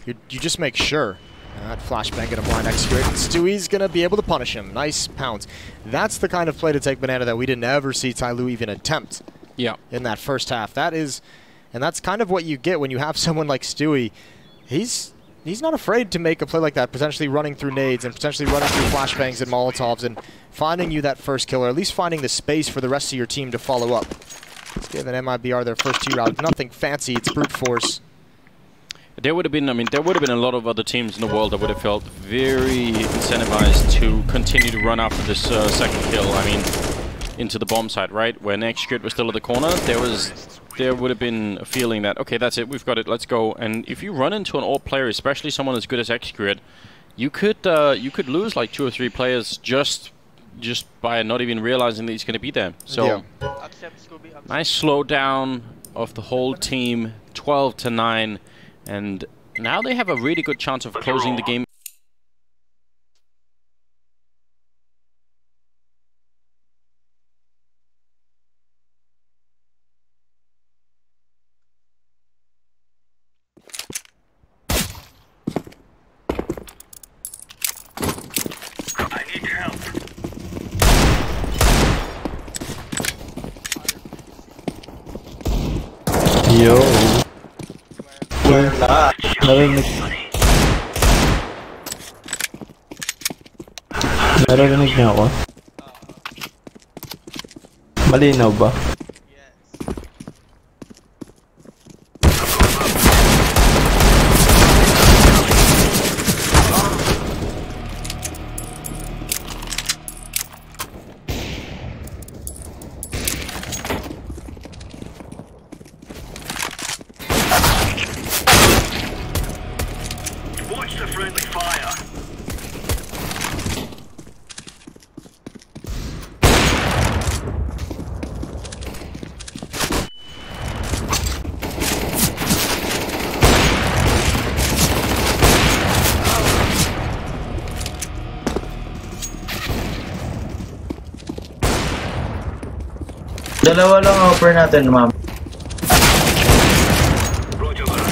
You just make sure. That flashbang get a blind Execute. Stewie's going to be able to punish him. Nice pounce. That's the kind of play to take Banana that we didn't ever see Tyloo even attempt in that first half. That is... And that's kind of what you get when you have someone like Stewie. He's not afraid to make a play like that, potentially running through nades and potentially running through flashbangs and Molotovs and finding you that first kill, or at least finding the space for the rest of your team to follow up. Let's give an MIBR their first 2 rounds. Nothing fancy, it's brute force. There would have been, I mean, there would have been a lot of other teams in the world that would have felt very incentivized to continue to run after this second kill. I mean, into the bomb site, right? When Execute was still at the corner, there would have been a feeling that, okay, that's it, we've got it, let's go. And if you run into an AWP player, especially someone as good as Execute, you could lose like 2 or 3 players just by not even realizing that he's going to be there. So, nice slowdown of the whole team, 12-9, and now they have a really good chance of closing the game. Yo. Narinig. Narinig niyo ako? Malinaw ba? Watch the friendly fire. Dalawa lang offer natin, ma'am. Roger that.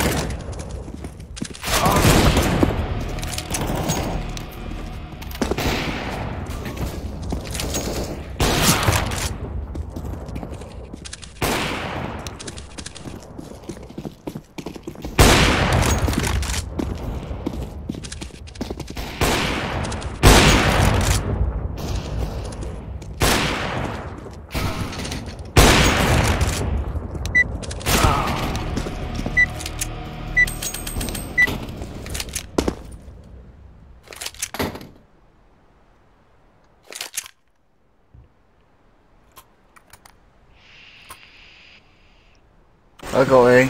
I'll go A.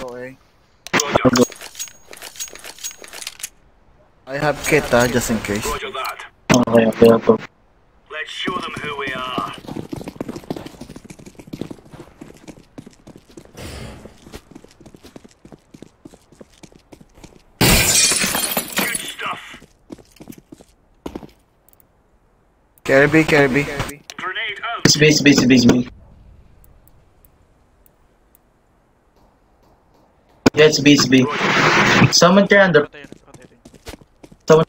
I have kit just in case. Roger that. Okay. Let's show them who we are. Good stuff. Carry B. Grenade out. It's B. Yeah, it's B. Someone turn under. Rotating. Someone.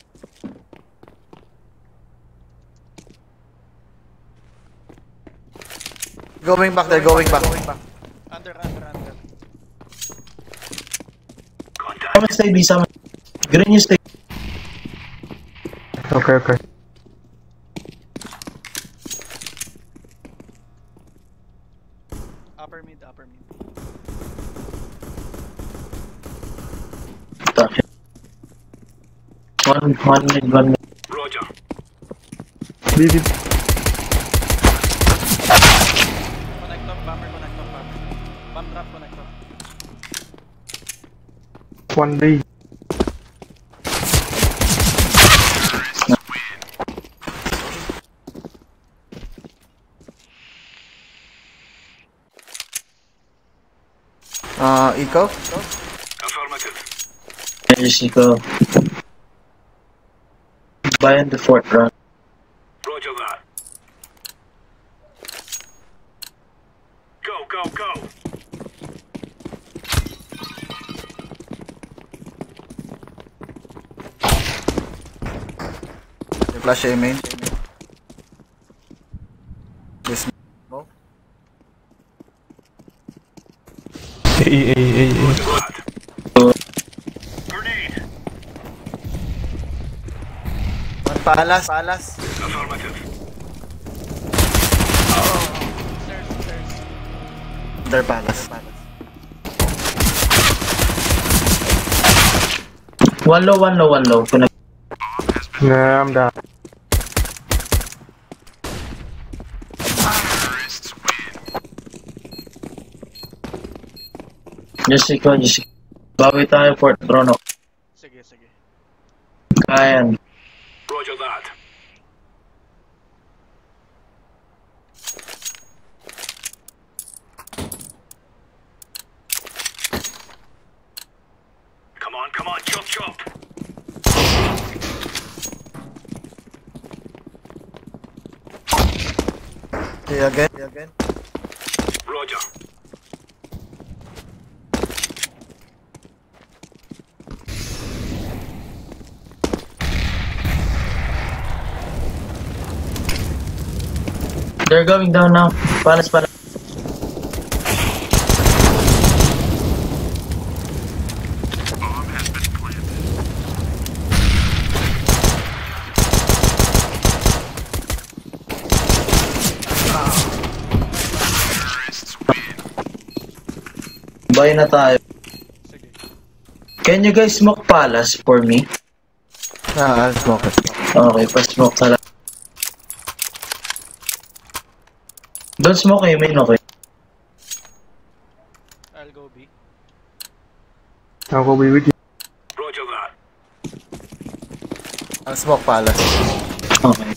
going back, they're going back. Under. Sama stay B, sama. Green you stay. Okay. Upper mid. One mid. Roger. BB. Connect up, bomber. Bomb drop, connect up. 1B. Eco? Affirmative. Just go. Buy in the fort run. Roger that. Go. They flash A main. This smoke. A. Roger that. Grenade. One palas. Affirmative. Stairs. They're palas. One low. Connect. Nah, I'm down. Just go. Bawi tayo fort drone. Sige. Kaya. Roger that. Come on, chop. Okay, again. Roger. They're going down now. Palas. Buy na tayo. Sige. Can you guys smoke palas for me? I'll smoke it. Okay, pa-smoke ka lang. Don't smoke kayo, main, okay? I'll go B. I'll go be with you. Roger that. I'll smoke palas. Okay.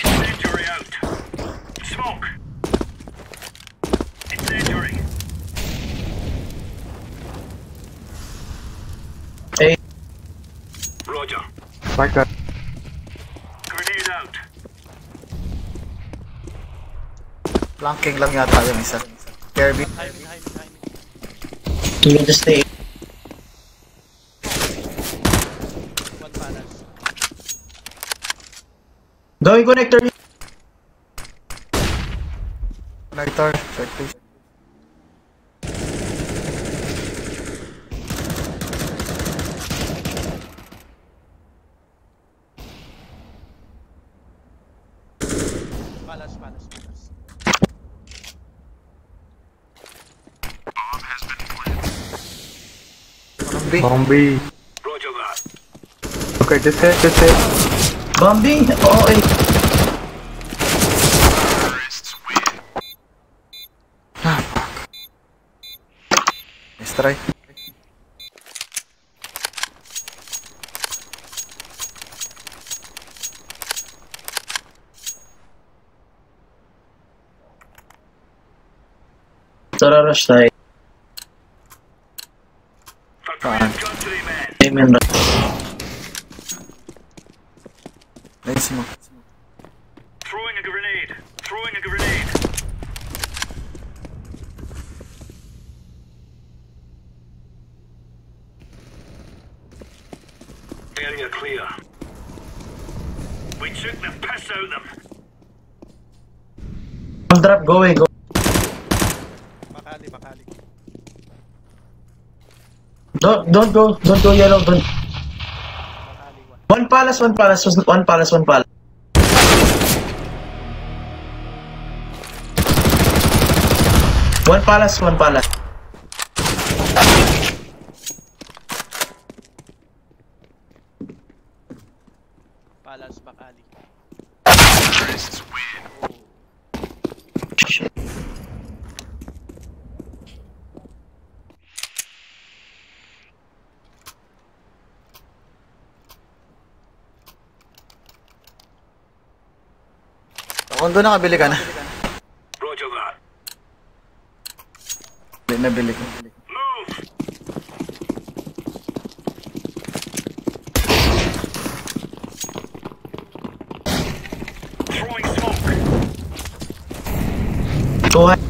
Incendiary out. Smoke. Incendiary. Hey. Roger. Like that. Grenade out. Flanking lang yata yung isa. Kirby. High mid. You can just stay. One palas. Going connector. Connector. Check please. Palas. B. Bomb B. Roger that. Okay, just hit. Bombing? Oh, eh. Nice try. Tara, rush tayo. Factory and countryman. Amen. Nice smoke. Throwing a grenade. Area clear. We took the piss out of them. Drop, go away, go. Bakali, bakali. Don't go yellow, don't. Bakali, one. One palace, one palace, one palace, one palace. One palace, one palace. Palas, bakali. Kung doon nakabili ka na. Roger that. Nabili ko. Move. Throwing smoke. Go ahead.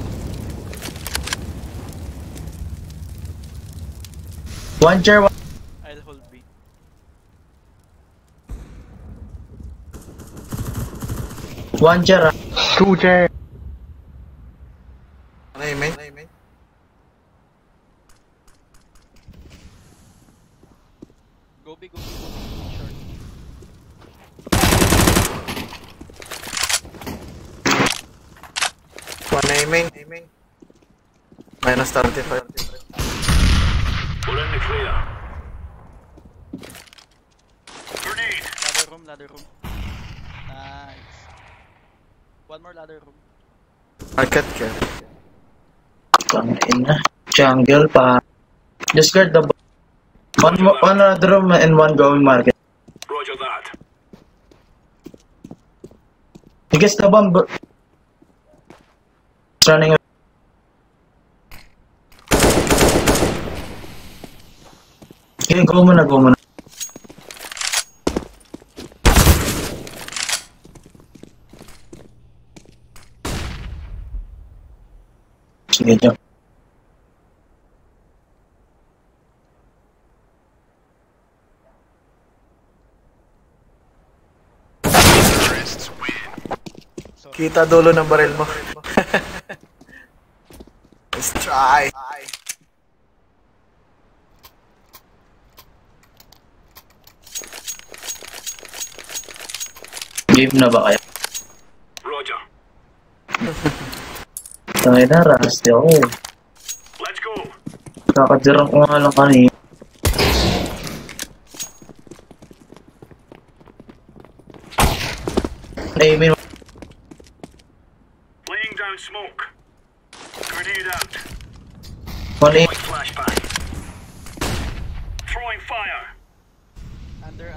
One chair, one. I'll hold B. One chair. Two chair. Ano yung main? Go B, go B, go B. Short. One na yung main. Minus 35. We're in the clear. Grenade. Ladder room. Nice. One more ladder room. Market ka. Tangin na. Jungle pa. Just guard the one other room and one going market. Roger that. I guess the bomb. It's running away. Okay, go muna. Sige, jump. Kita dulo ng baril mo. Let's try. Game na ba kaya? Roger. Tangin na, rusty ako. Let's go. Kakadirang ko nga lang kanina. Aiming. Laying down smoke. Grenade out. One aim. Flashbang. Throwing fire. Under.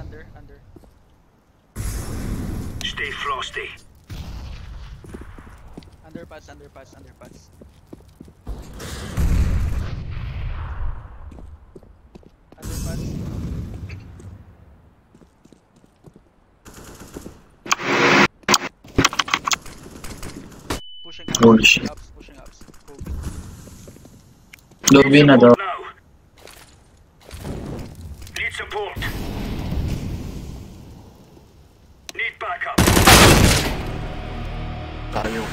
Stay frosty. Underpass. Pushing up. Bullshit. Pushing up. Lobby na daw. Now. Need support. Need backup. Tayo.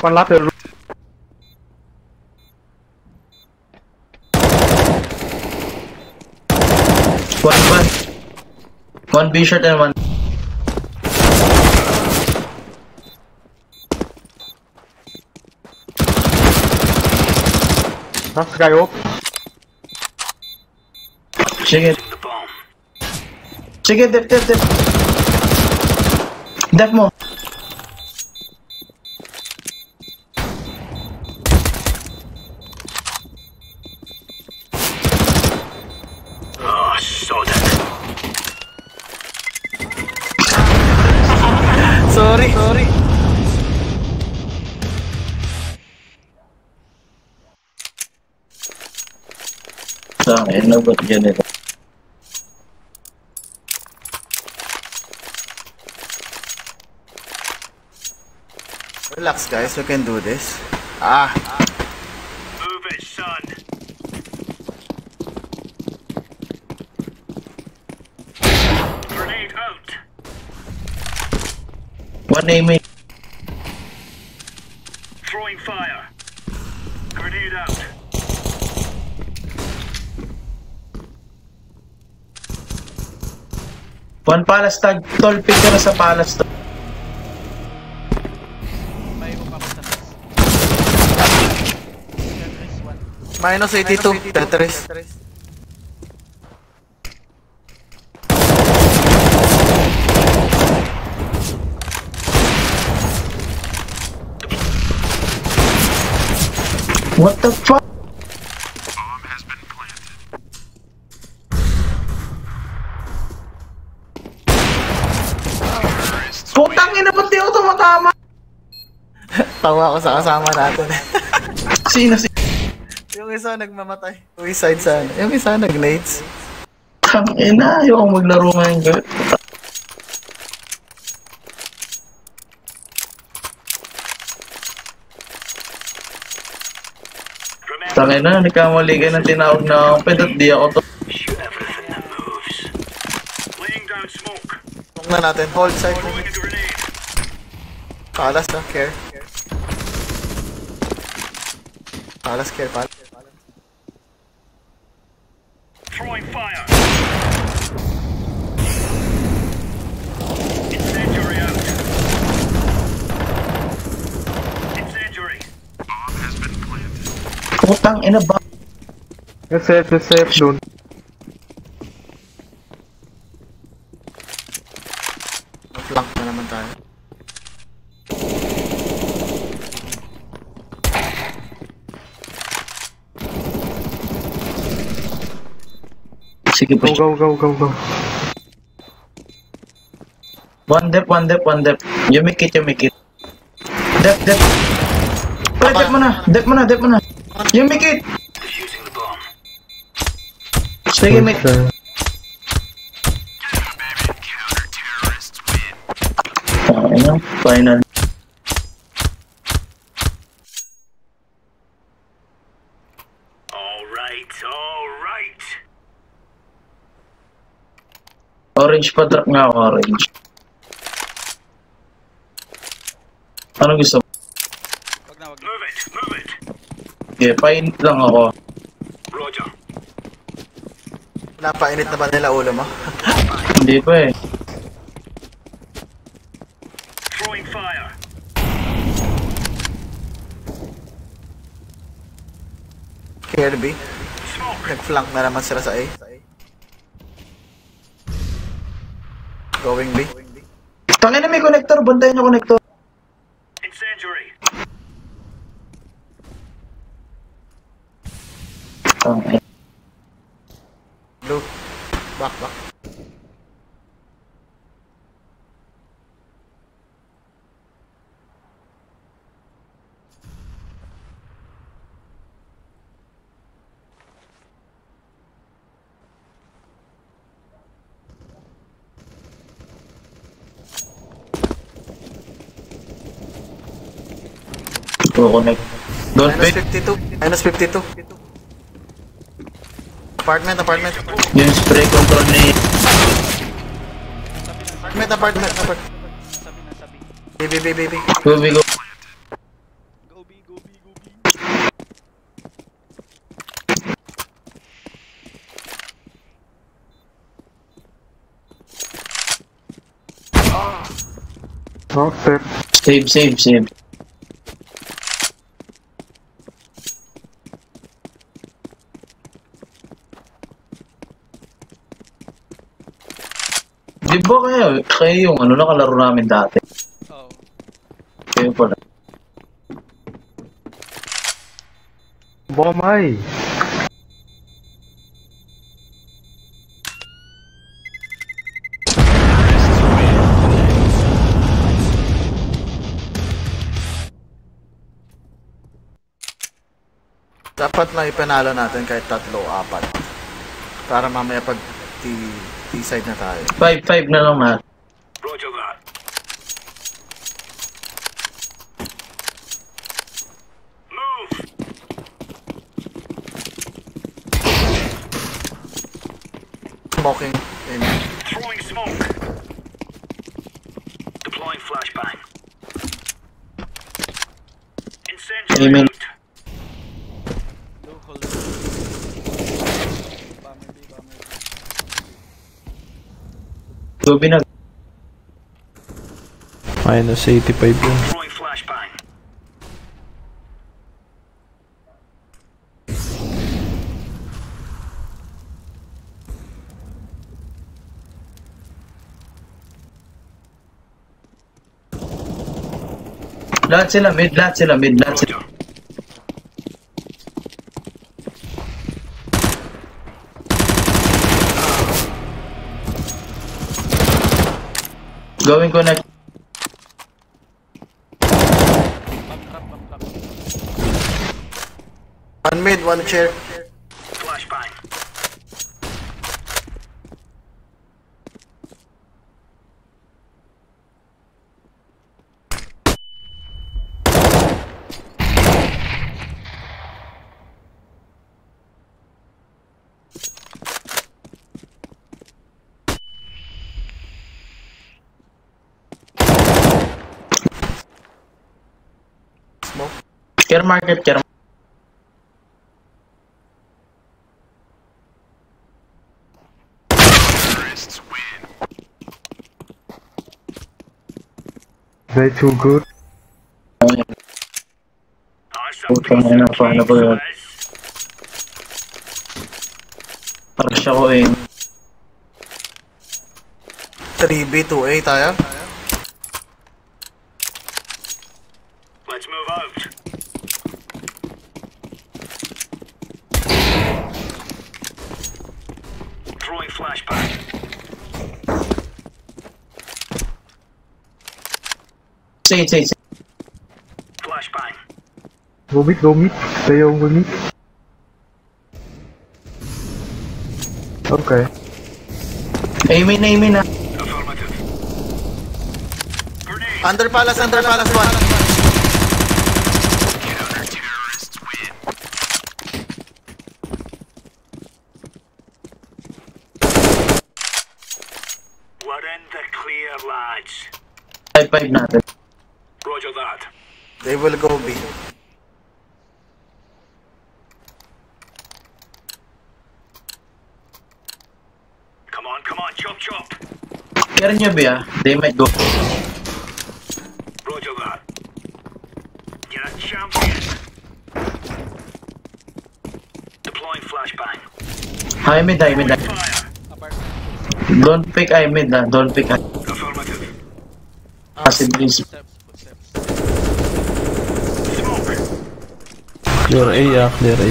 One lateral. One B short and one. Last guy up. Sige. The bomb. Sige, dip. Dip mo. Oh, soda. Sorry. Tangin na, ba't ganito? Relax guys, we can do this. Move it, son. Grenade One aim in. Throwing fire. Grenade out. One palace tag. Tol, pick ka na sa palace to. May iba pa ako sa taas. Tetris 1. Minus 82. Tetris. What the fuck? Putang ina, ba't di ako tumatama? Tawa ko sa kasama natin. Sino? Yung isa nagmamatay. Suicide sana. Yung isa nag-nades. Tang ina, ayoko maglaro ngayon. Tangin na, nagkamali ka ng tinawag na ako. Pero di ako to. Shoot everything that moves. Laying down smoke. Huwag na natin. Hold side. Throwing a grenade. Palas na. Care. Palas care. Palas. Throwing fire. Incendiary out. Incendiary. Bomb has been planted. Putang ina ba? Let's safe dun. Flank na naman tayo. Sige po. Go. One dep. You make it. Dep. Pre, dep mo na. You make it. Defusing the bomb. Sige, mate. Ano? Final. All right. Orange pa, drop nga ako, orange. Ano gusto mo? Wag na. Move it. Okay, painit lang ako. Roger. Napainit na ba nila ulo mo? Hindi pa eh. Throwing fire. Kirby. Smoke. Nag-flank na naman sila sa A. Going B. Tangin na may connector, bantayan yung connector. Incendiary. Tangin. Blue. Back. Connect. Don't Minus pick. 52. Minus 52. Apartment. Yung spray control ni... Apartment. Sabi. B. Go. Go B. Oh, safe. Save. Di ba kayo yung ano nakalaro namin dati? Oh. Kayo pala. Bomay. Dapat lang ipanalo natin kahit 3 o 4. Para mamaya pag T-side na tayo. 5-5 na lang natin. Roger that. Move. Smoking in. Throwing smoke. Deploying flashbang. Amen. Blue hole. Bomber B, bomber B. Go binag. Minus 85 yun. Throwing flashbang. Lahat sila mid, lahat sila mid, lahat sila. Roger. Going connect. One mid, one chair. Flashbang. Care market, care. They too good. Putang ina, paano ba yun? Rush ako eh. 3B, 2A tayo. Let's move out. Throwing flashbang. Say. Flashbang. Go mid, go mid. Stay on with mid. Okay. Amen na. Affirmative. Grenade. Under palace, one. Counter-terrorists win. We're in the clear, lads. 5-5 natin. Roger that. They will go B. Come on, chop. Care nyo ba? They might go. Roger that. You're a champion. Deploying flashbang. High mid. Fire. Don't pick I mid na. Don't pick I. Affirmative. Kasi please. Footsteps. Smoke. Clear A, clear A.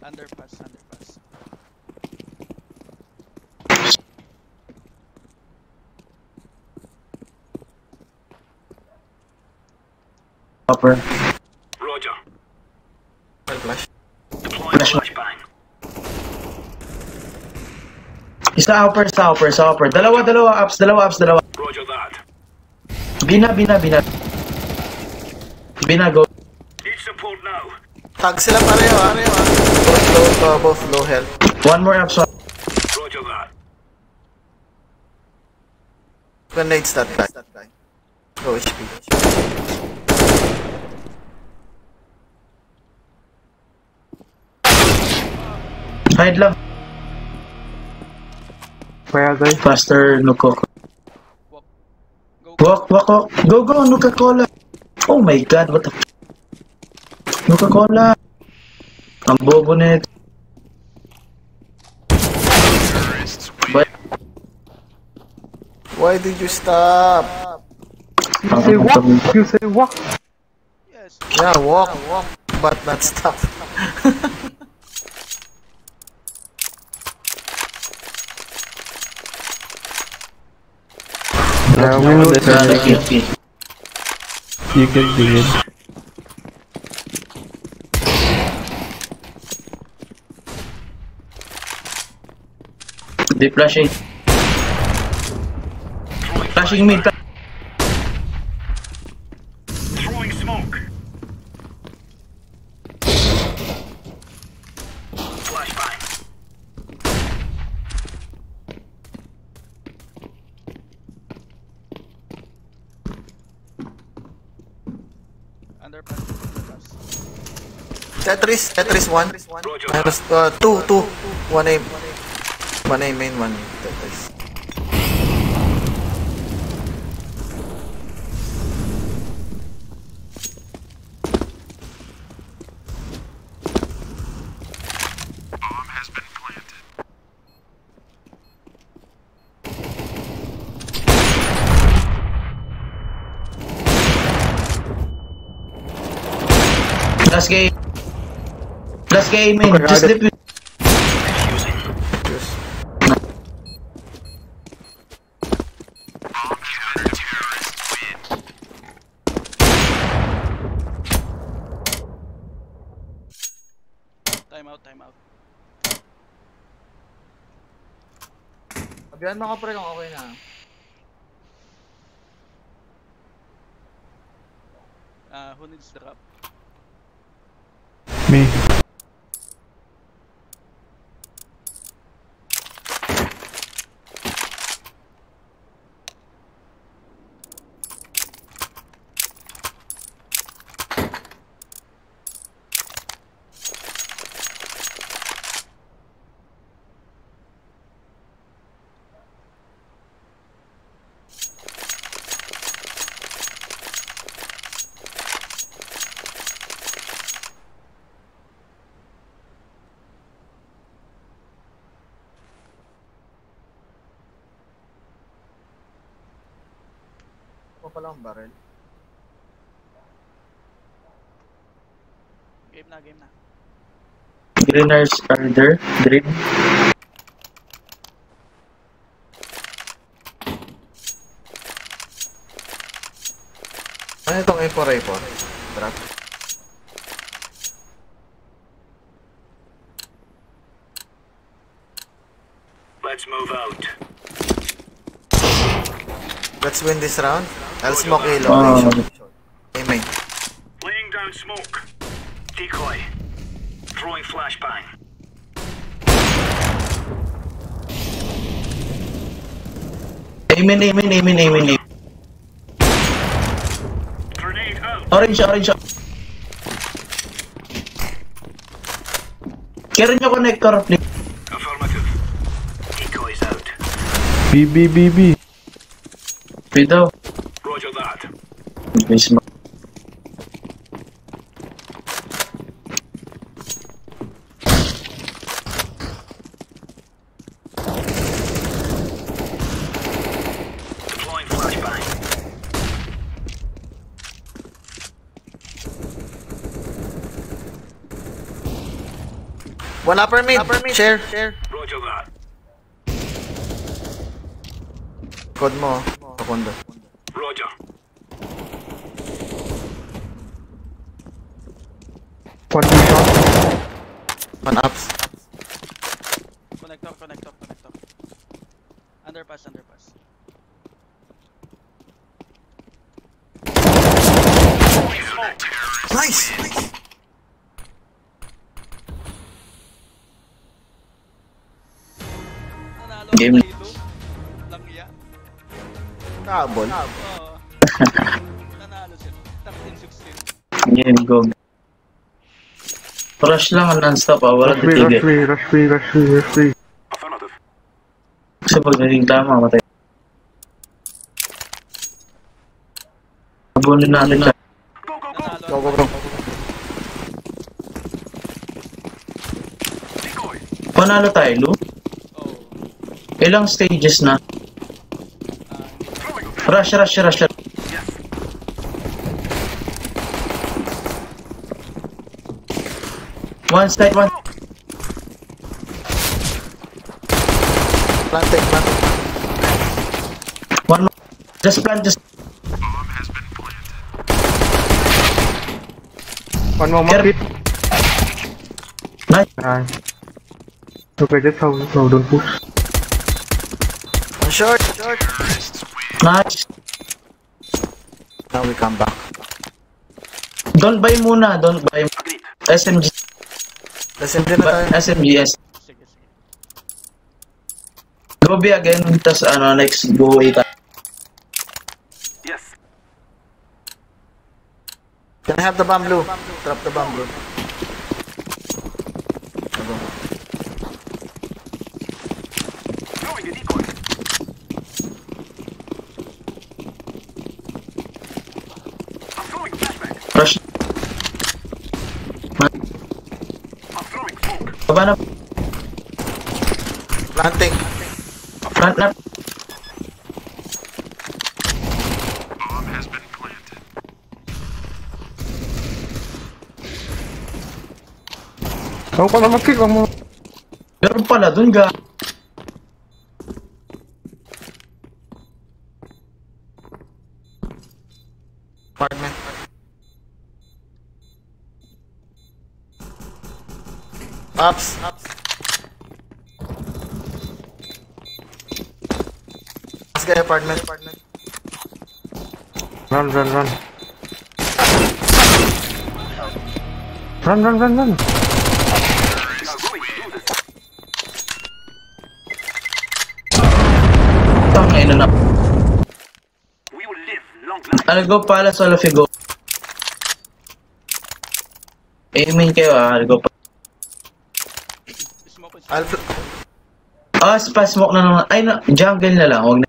Underpass. Upper. Roger. Flash. Deploying flashbang. Isa upper. Dalawa ups. Roger that. Bina. Bina, go. Need support now. Tag sila pareho. Both low health. One more ups. Roger that. Grenades that guy. Low HP. Hide lang. Where are they? Faster, Nuko. Go. Walk. Go, Nuka-Cola. Oh my god, what the f. Nuka-Cola. Ang bobo nito. But, Why did you stop? You say walk. Yes. Yeah, walk, but not stop. Yeah, we will You can do it. They flashing. Flashing mid. Throwing smoke. Flashbang. Underpass. Underpass. Tetris 1. Minus 2. 1 aim. 1 aim main, 1 Tetris. Last game. Last game, man. Just live with. Time out, time out. Sabihan mo ako pre kung okay na. Who needs the cup? Me. Ako pala ang barrel. Game na, game na. Greeners are there. Green. Ano itong A4? Drop. Let's move out. Let's win this round. I'll smoke A location. Aiming. Laying down smoke. Decoy. Throwing flashbang. Amen. Grenade out. Orange. Carry nyo connector, please. Affirmative. Decoys out. B. Wait daw. Roger that. Please, Deploying flashbang. One upper mid. Share. Roger that. Code mo. Sekondo. Roger. One shot. One ups. Connector. Underpass. Nice! Nanalo Game. tayo. Lang yan. Kabol. Oo. Nanalo sila. 13-16. Game, go. Rush lang non-stop, walang titigil. Rush me. Affirmative. Kasi pag naging tama, matay. Abunin natin na. Nanalo. Go. Decoy. Panalo tayo, Lu? Oh. Ilang stages na? Rush. One side, one. Planting. One more. Just plant. One more Get- hit. Nice. Nice. Okay, just how don't push. One short. Nice. Now we come back. Don't buy muna, don't buy. SMG. SMG na tayo. SMGS. Sige. Go B again, tas next go A tayo. Yes. Can I have the bomb, Blue? Drop the bomb, Blue. Throwing a decoy. I'm throwing a flashback. Rush. I'm throwing smoke. Baba na. Planting. Front na. Bomb has been planted. Ako pa na mag-kick mo. Meron pala dun ga. Apartment. Ups. Last guy apartment. Run. Run. Tangay na na. We will live long life. I'll go pala solo if you go. Aiming kayo I'll go pa. Smoke is Smoke na naman. Ay na, jungle na lang. Huwag na.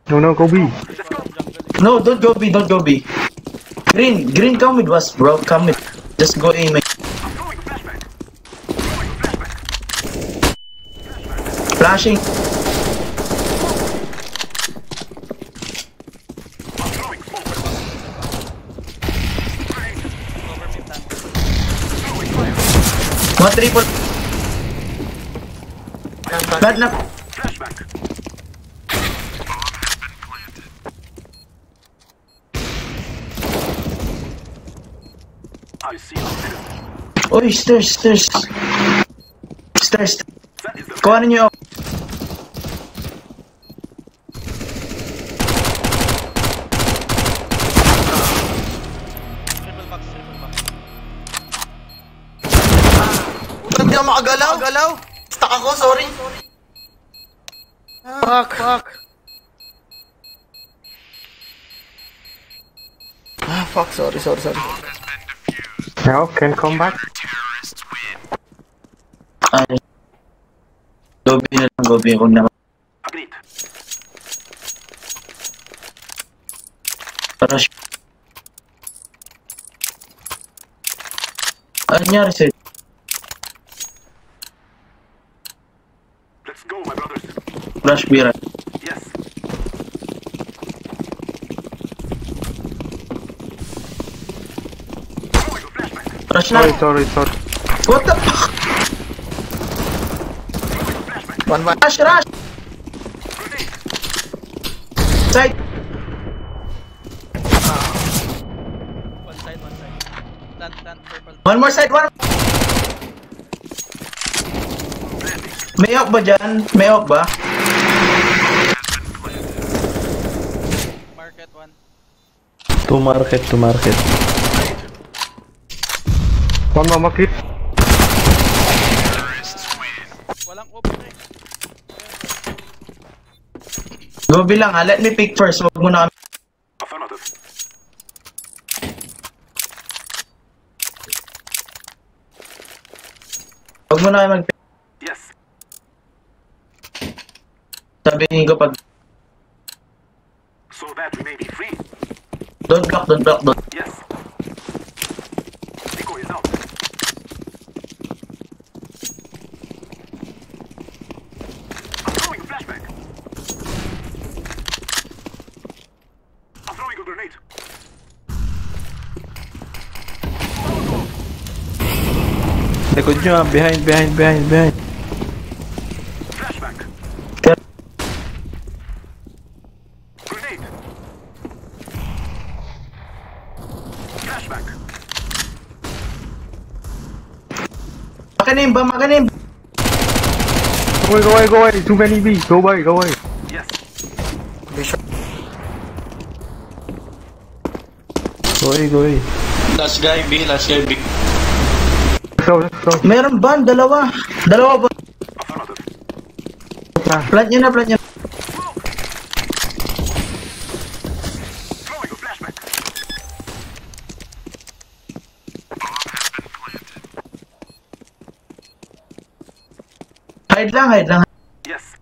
No, go B. No, don't go B, don't go B. Green come with us, bro. Come with. Just go aiming. I'm throwing a flashback. Throwing a flashback. Flashing. I'm throwing smoke. over mid tank. Throwing fire. Mga triple. Bad na. Flashback. I see a enemy. Uy, stairs. Stairs. That is the Kuhanin nyo. Triple box. Hindi ako makagalaw. Stuck ako, sorry. Fuck. Fuck, sorry. Now, can come back. Ay. Gobi na lang, gobi. Huwag na. Agreed. Rush. Ano nangyari sa'yo? Let's go, my brothers. Rush bira. Yes. Throwing a flashback. Rush na. Sorry. What the fuck? One. Rush! Grenade. Side. One side. Plant purple. One more side, one. May off ba dyan? May off ba? Market one. To market. One mama kit. Walang open eh. Gobi lang ha. Let me pick first. Huwag mo na kami. Affirmative. Huwag mo na kami mag-pick. Yes. Sabihin ko pag... So that we may be free. Don't block. Yes. Decoy is out. I'm throwing a flashback. I'm throwing a grenade. Likod nyo, behind. Flashback. Grenade. Flashback. Makanim ba? Go away. Too many B. Go away. Yes. Go away. Last guy B. So. Meron ba? Dalawa ba? Affirmative. Plant nyo na. Throwing a flashback. Hide lang, hide lang. Yes.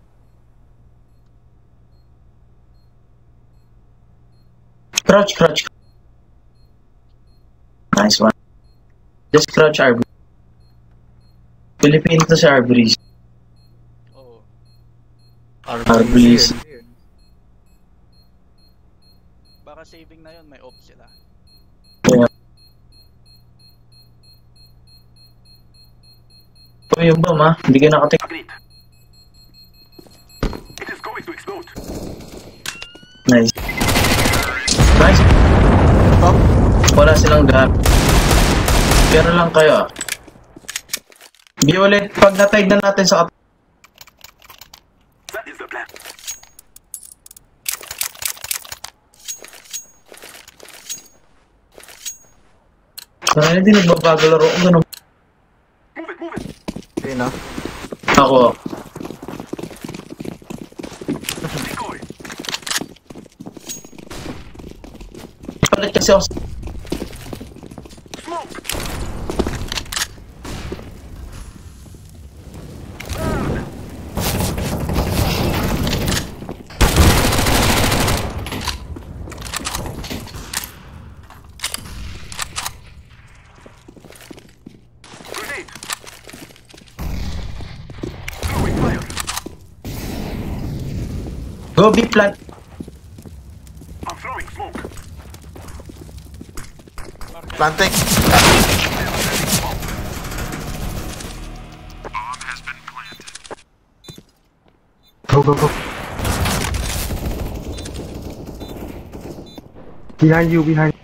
Crouch, crouch. Nice one. Just crouch RB. Philippines to sa RBs. Oo. RBs. Baka saving na yun, may off sila. Yeah. Ito yung bomb ha, hindi ka nakatik. Agreed. It is going to explode. Nice. Nice. Oh, wala silang gap. Pero lang kayo. Di ulit, pag natag na natin sa That is the plan. Sana hindi nagbabago laro ko ganun. Move it, move it. Okay na. Ako. Decoy. Palit kasi ako. Smoke. Grenade. Throwing fire. Go B plant. I'm throwing smoke. Planting. Bomb has been planted. Go, go, go. Behind you, behind.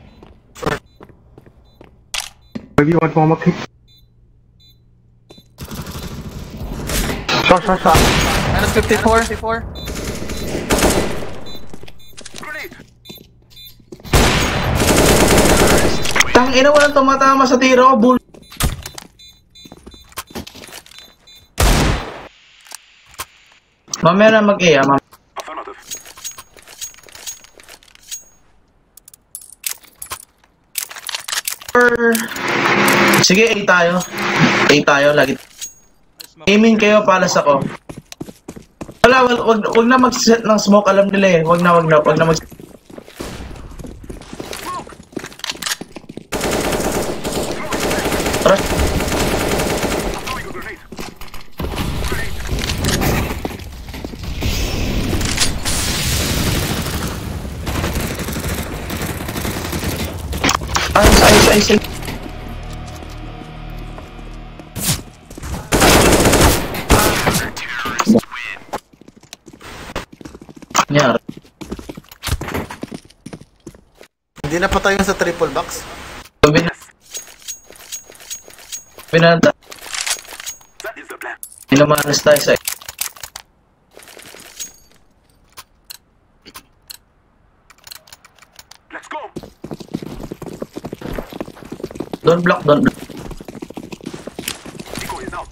Maybe one more kick. Shot, shot, shot. Minus 54. Grenade. Tang ina, walang tumatama sa tiro ko, bull. Mamaya na mag-A, mamaya. Affirmative. Sige, A tayo. A tayo, lagi. Aiming kayo, palas ako. Wala, wag na mag-set ng smoke, alam nila eh. Wag na mag... Rush. I'm throwing a grenade. Grenade. Ayos. Nyari. Hindi na patay yung sa triple box. Binanta. That is the plan. Inamanas tayo sa... Let's go. Don't block. Decoy is out.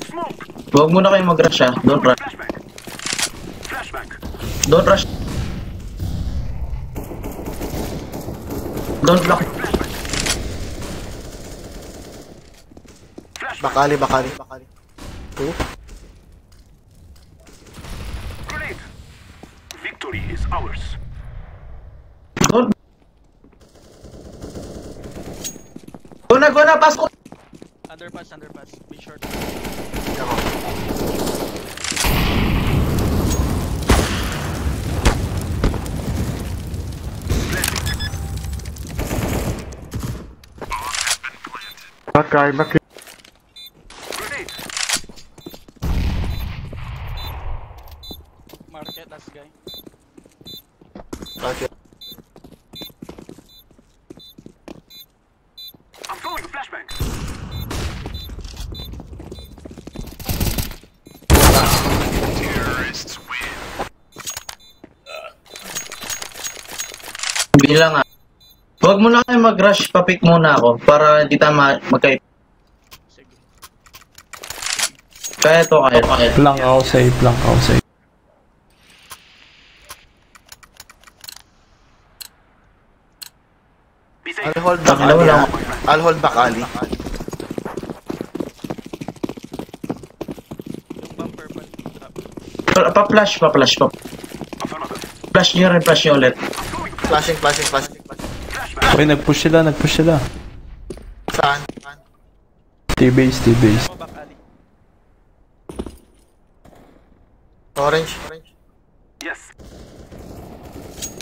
Smoke. Huwag muna kayong mag-rush ha. Don't rush. Flashback. Flashback. Don't rush. Don't block. Bakali. Two. Grenade. Victory is ours. Don't. Go na, pass ko. Underpass. Be short. Back guy, back. Grenade. Market, last guy. Okay. I'm throwing a flashbang. Terrorists win. Bilang nga. Huwag muna kayo mag-rush, papick muna ako para hindi tayo magkait. Sige. Kaya to. Lang ako safe. Be safe. I'll hold back Ali. I'll hold back Ali. Pa-flash. Flash nyo ulit. Flashing. Uy, nag-push sila. Saan? T-base. Back alley. Orange. Yes.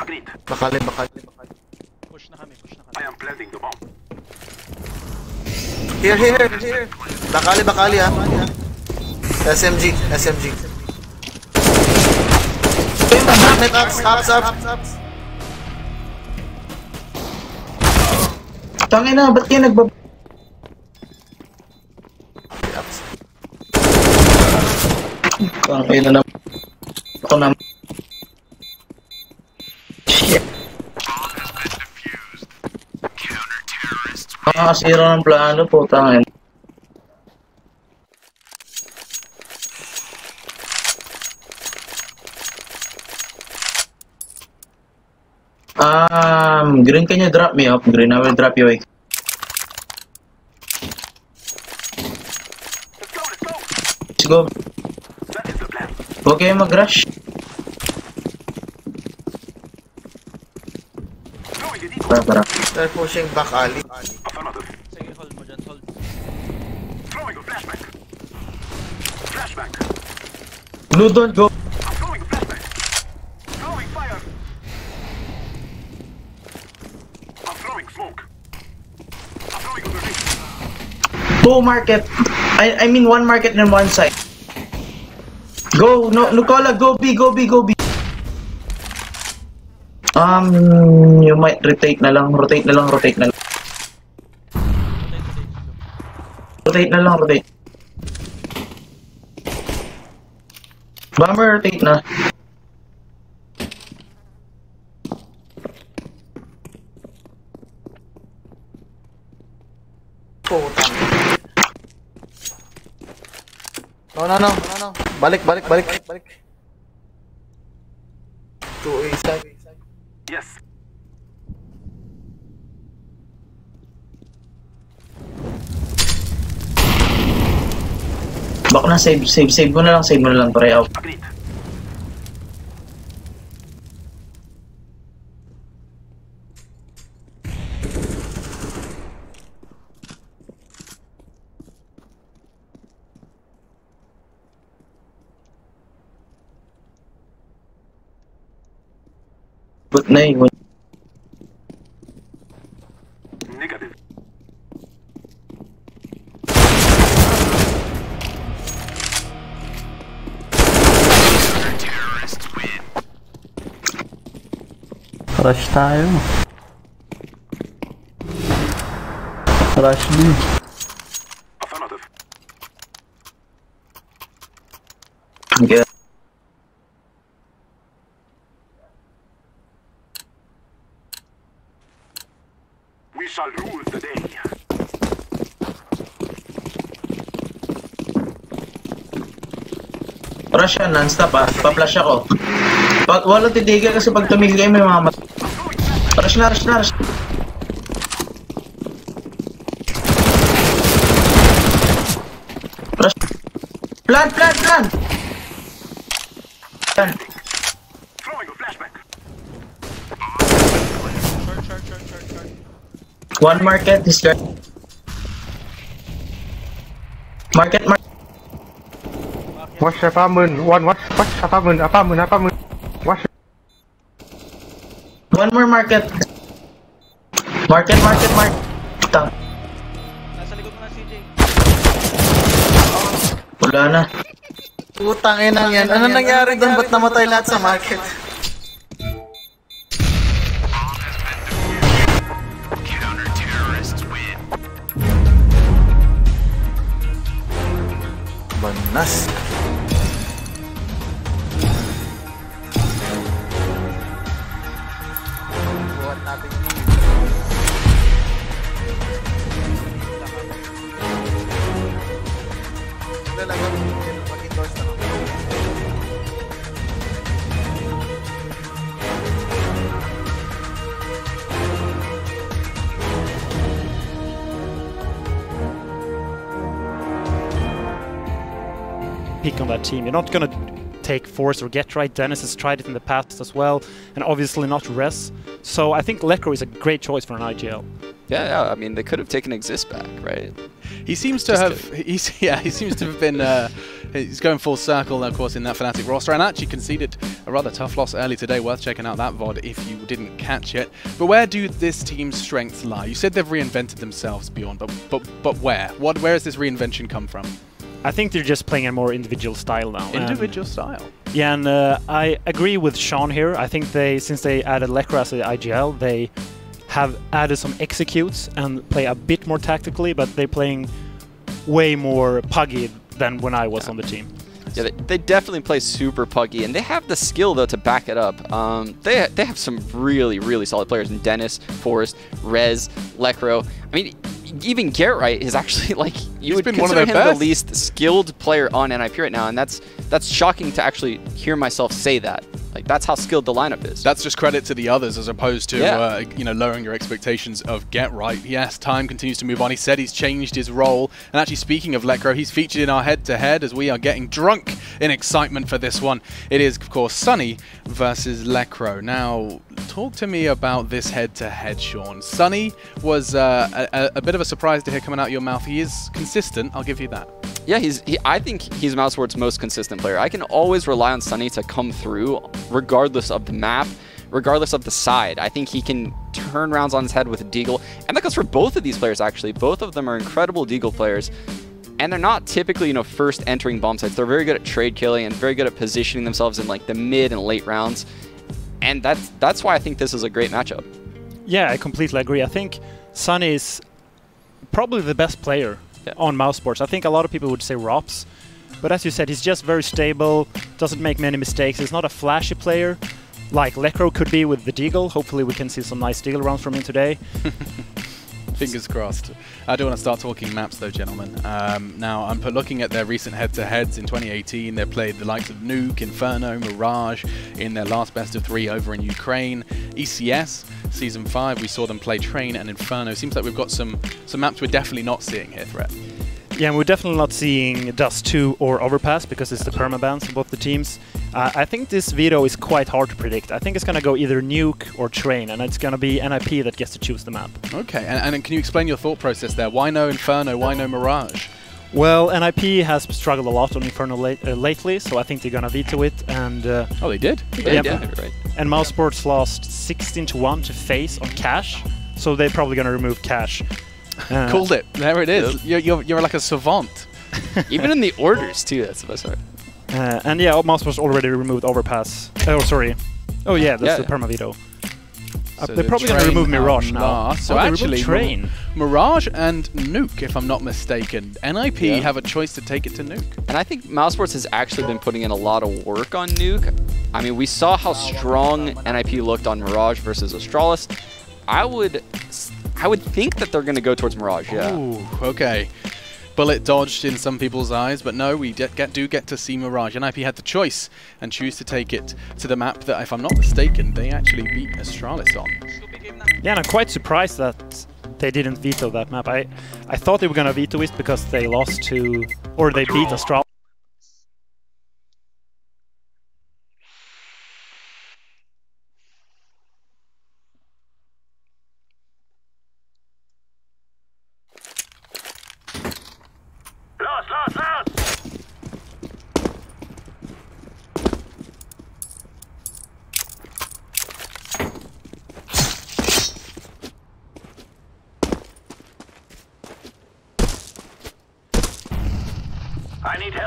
Agreed. Bakali. Push na kami. I am planting the bomb. Here. Bakali ha. SMG. Ups. Tangin na, ba't kayo nagbab... Ups. Tangin na naman. Ako naman. Shit. Nakakasira ng plano po, tangin. Green, can you drop me off? Green, I will drop you away. Let's go. Huwag kayo mag-rush. Para. They're pushing back alley. Sige, hold mo dyan. Hold. Throwing a flashback. Blue, don't go. I'm throwing a flashback. Throwing fire. I'm throwing smoke. I'm throwing a grenade. Two market. I mean one market and one side. Go, no, Nukola, go B. You might rotate na lang. Rotate. Bomber, rotate na. No. Balik. 2A side. Yes. Bak na, save mo na lang, try out. Agreed. But na yun. Negative. Rush tayo. Rush B. Affirmative. Okay. We shall rule the day. Rush yan, non-stop ah. Pa-flash ako. Walang titigil kasi pag tumigil kayo may mamat. Rush na. Rush. Plan! Plan. Throwing a flashback. Short. One market, this guy. Market. Watch apartment. Watch apartment. Watch. One more market. Market. Tang. Nasa likod mo na, CJ. Wala na. Putang ina yan. Ano nangyari doon? Ba't namatay lahat sa market? Banas. Buhat natin yun. Mag-indoors na ako. Pick on that team. You're not gonna take Force or Get Right. Dennis has tried it in the past as well, and obviously not Res. So I think Lekro is a great choice for an IGL. Yeah, I mean, they could have taken Exist back, right? He seems to have, he seems to have been, he's going full circle, of course, in that Fnatic roster, and actually conceded a rather tough loss early today. Worth checking out that VOD if you didn't catch it. But where do this team's strengths lie? You said they've reinvented themselves, Bjorn, but where? Where has this reinvention come from? I think they're just playing a more individual style now. Individual style? Yeah, and I agree with Sean here. I think since they added Lekra as the IGL, they have added some executes and play a bit more tactically, but they're playing way more puggy than when I was on the team. Yeah, they definitely play super puggy, and they have the skill, though, to back it up. They have some really, really solid players in Dennis, Forrest, Rez, Lekro. I mean, even Get Right is actually, like, you would consider him the least skilled player on NIP right now, and that's shocking to actually hear myself say that. Like, that's how skilled the lineup is. That's just credit to the others as opposed to, you know, lowering your expectations of Get Right. Yes, time continues to move on. He said he's changed his role. And actually, speaking of Lekro, he's featured in our head-to-head as we are getting drunk in excitement for this one. It is, of course, Sunny versus Lekro. Now, talk to me about this head-to-head, Sean. Sunny was a bit of a surprise to hear coming out of your mouth. He is consistent, I'll give you that. Yeah, I think he's Mousesport's most consistent player. I can always rely on Sunny to come through regardless of the map, regardless of the side. I think he can turn rounds on his head with a Deagle. And that goes for both of these players, actually. Both of them are incredible Deagle players. And they're not typically, you know, first entering bomb sites. They're very good at trade killing and very good at positioning themselves in, like, the mid and late rounds. And that's why I think this is a great matchup. Yeah, I completely agree. I think Sunny is probably the best player on Mousesports. I think a lot of people would say Rops, but as you said, he's just very stable, doesn't make many mistakes. He's not a flashy player like Lekro could be with the Deagle. Hopefully we can see some nice Deagle rounds from him today. Fingers crossed. I do want to start talking maps though, gentlemen. Now, I'm looking at their recent head-to-heads in 2018. They played the likes of Nuke, Inferno, Mirage in their last best of 3 over in Ukraine. ECS, Season 5, we saw them play Train and Inferno. Seems like we've got some maps we're definitely not seeing here, Threat. Yeah, and we're definitely not seeing Dust 2 or Overpass because it's the permabans for both the teams. I think this veto is quite hard to predict. I think it's going to go either Nuke or Train, and it's going to be NIP that gets to choose the map. Okay, and can you explain your thought process there? Why no Inferno? Why no Mirage? Well, NIP has struggled a lot on Inferno lately, so I think they're going to veto it. And oh, they did? Yeah, right. And Mousesports lost 16-1 to FaZe on Cash, so they're probably going to remove Cash. Called it. There it is. Yep. You're like a savant. Even in the orders, too. That's the best part. And yeah, Mousesports already removed Overpass. Oh, sorry. Oh, yeah, that's the perma veto. So they're probably going to remove Mirage now. So actually, Train. Mirage and Nuke, if I'm not mistaken. NIP have a choice to take it to Nuke. And I think Mousesports has actually been putting in a lot of work on Nuke. I mean, we saw how strong NIP looked on Mirage versus Astralis. I would think that they're going to go towards Mirage, yeah. Ooh, okay. Bullet dodged in some people's eyes, but no, we do get to see Mirage. NIP had the choice and choose to take it to the map that, if I'm not mistaken, they actually beat Astralis on. Yeah, and I'm quite surprised that they didn't veto that map. I thought they were going to veto it because they lost to, or they beat Astralis. I need help.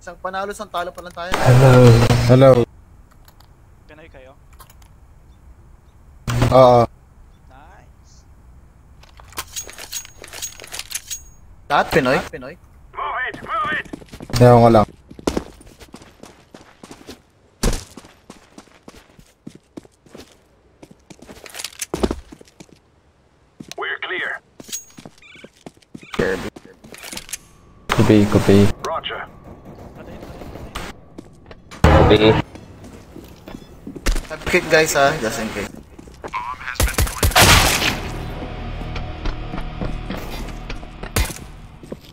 Isang panalo, isang talo pa lang tayo. Hello. Hello. Pinoy kayo? Nice. Lahat Pinoy? Move it! Move it! Ewan ko lang. We're clear. Could be. Roger. Have kick guys just in case.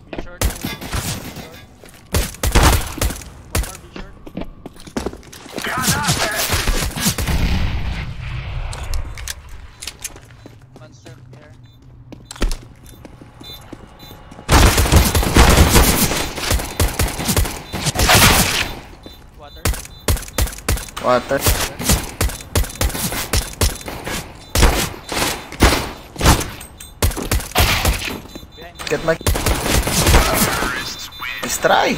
Be short. Be short. One more be short. Monster here. Water. Water. Get my... Let's try.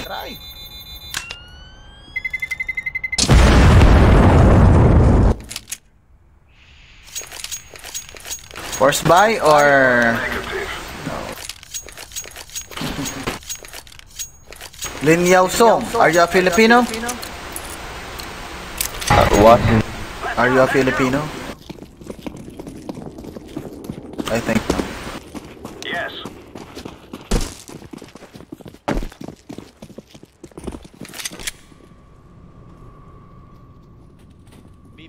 Force buy or... Lin Yao Song, are you a Filipino? What? Are you a Filipino? I think no. Yes. B.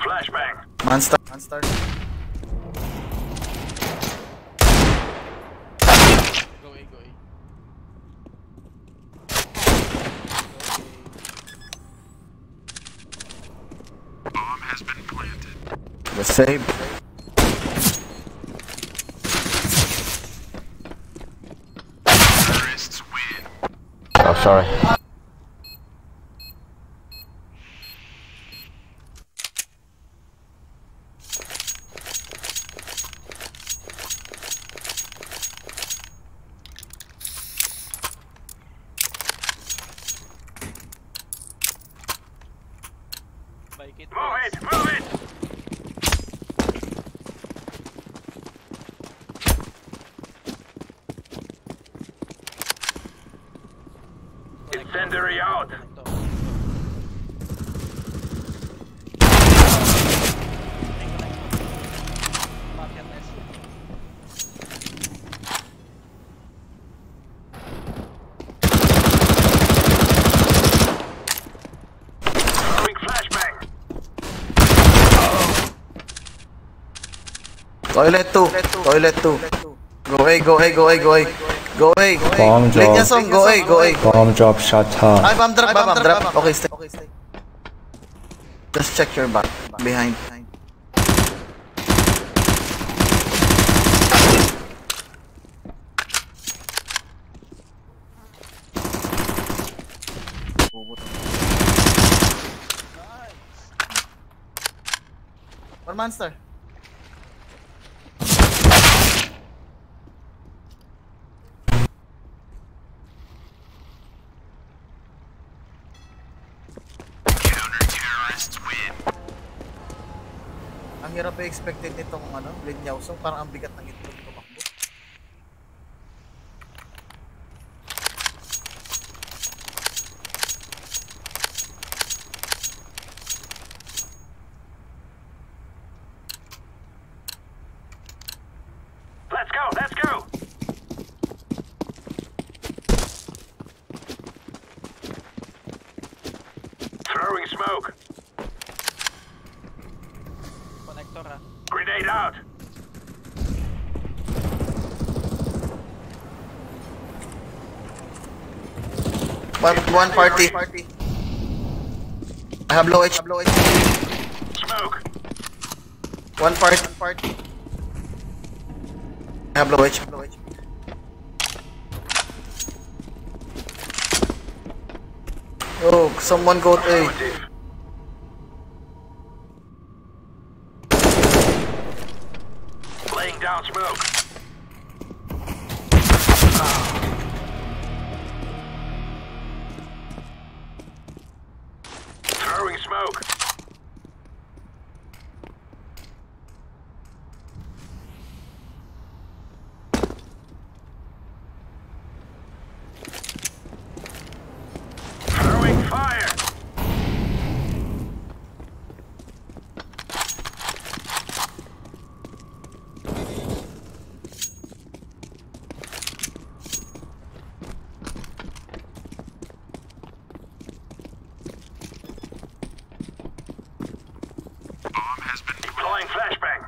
Flashbang. Monster. Go A. Bomb has been planted. The save. Terrorists win. Oh, sorry. Bike it. Move it! Move it! Incendiary out! Quick flashbang! Toilet 2. Go A. Bomb drop. Linya Song, go A. Bomb drop shot hard. Ay, bomb drop. Okay, stay. Just check your back. Behind. One monster. Counter-terrorists win. Ang hirap i-expected nitong Lin Yao Song, parang ang bigat ng itlog tumakbo. Let's go! Throwing smoke. Connector Grenade out. One party. I have low H. Smoke. One party. I have low H. Oh, someone go to A. Laying down smoke. Throwing smoke. Throwing fire. Deploying flashbang.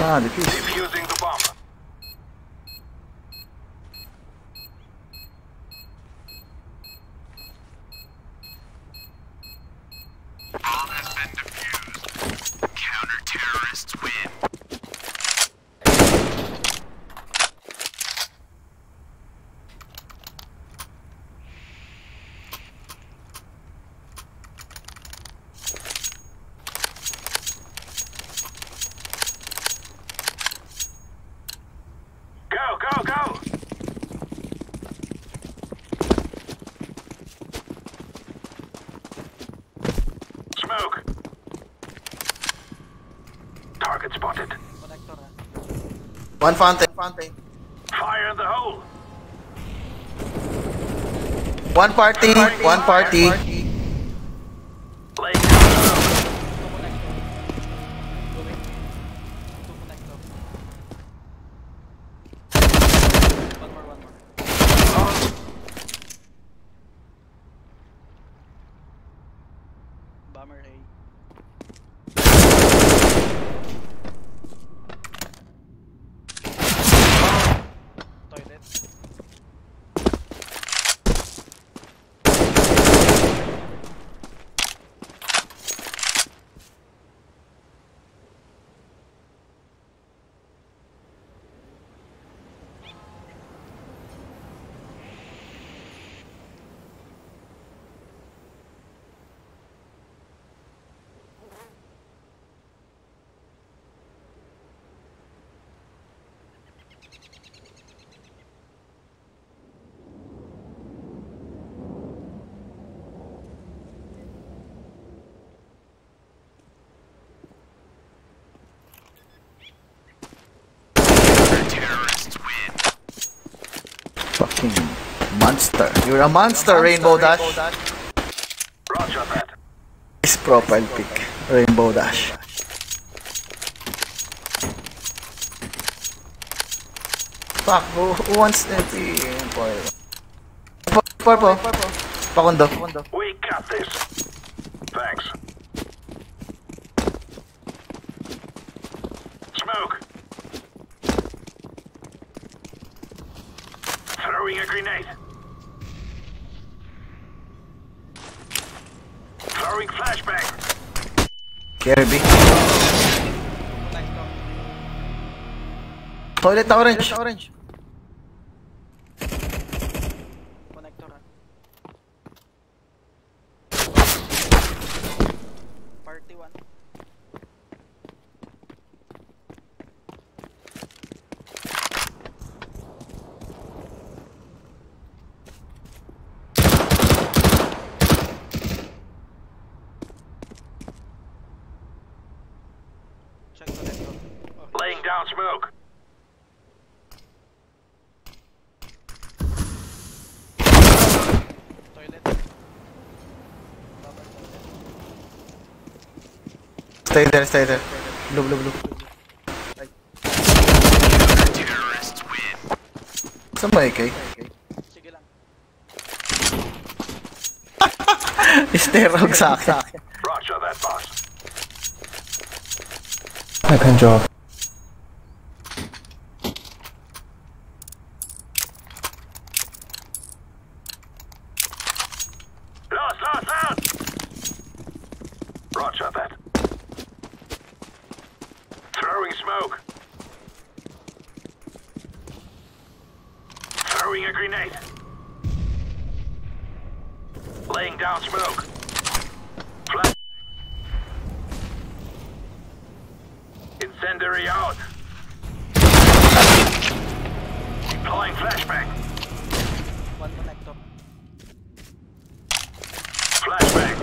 Ah, defuse. Defusing the bomb. Bomb has been defused. Counter-terrorists win. Go, go, go! Smoke. Target spotted. One fountain. Fire in the hole. One party. One party. Laying down smoke. Bomber A. Toilet. Fucking monster. You're a monster, Rainbow Dash. Roger that. His profile pic, Rainbow Dash. Fuck, who wants the purple? Pakundo. We got this. Thanks. Smoke. Throwing a grenade. Throwing flashbang. Kirby. Toilet na orange. Connector. Party 1. Check connector. Laying down smoke. Toilet. Stay there. Blue. Terrorists win. Saan ba AK? Sige lang. Isterog sa akin. Roger that, boss. I can drop. Lost. Roger that. Battery out. Deploying flashbang. One connector. Flashbang.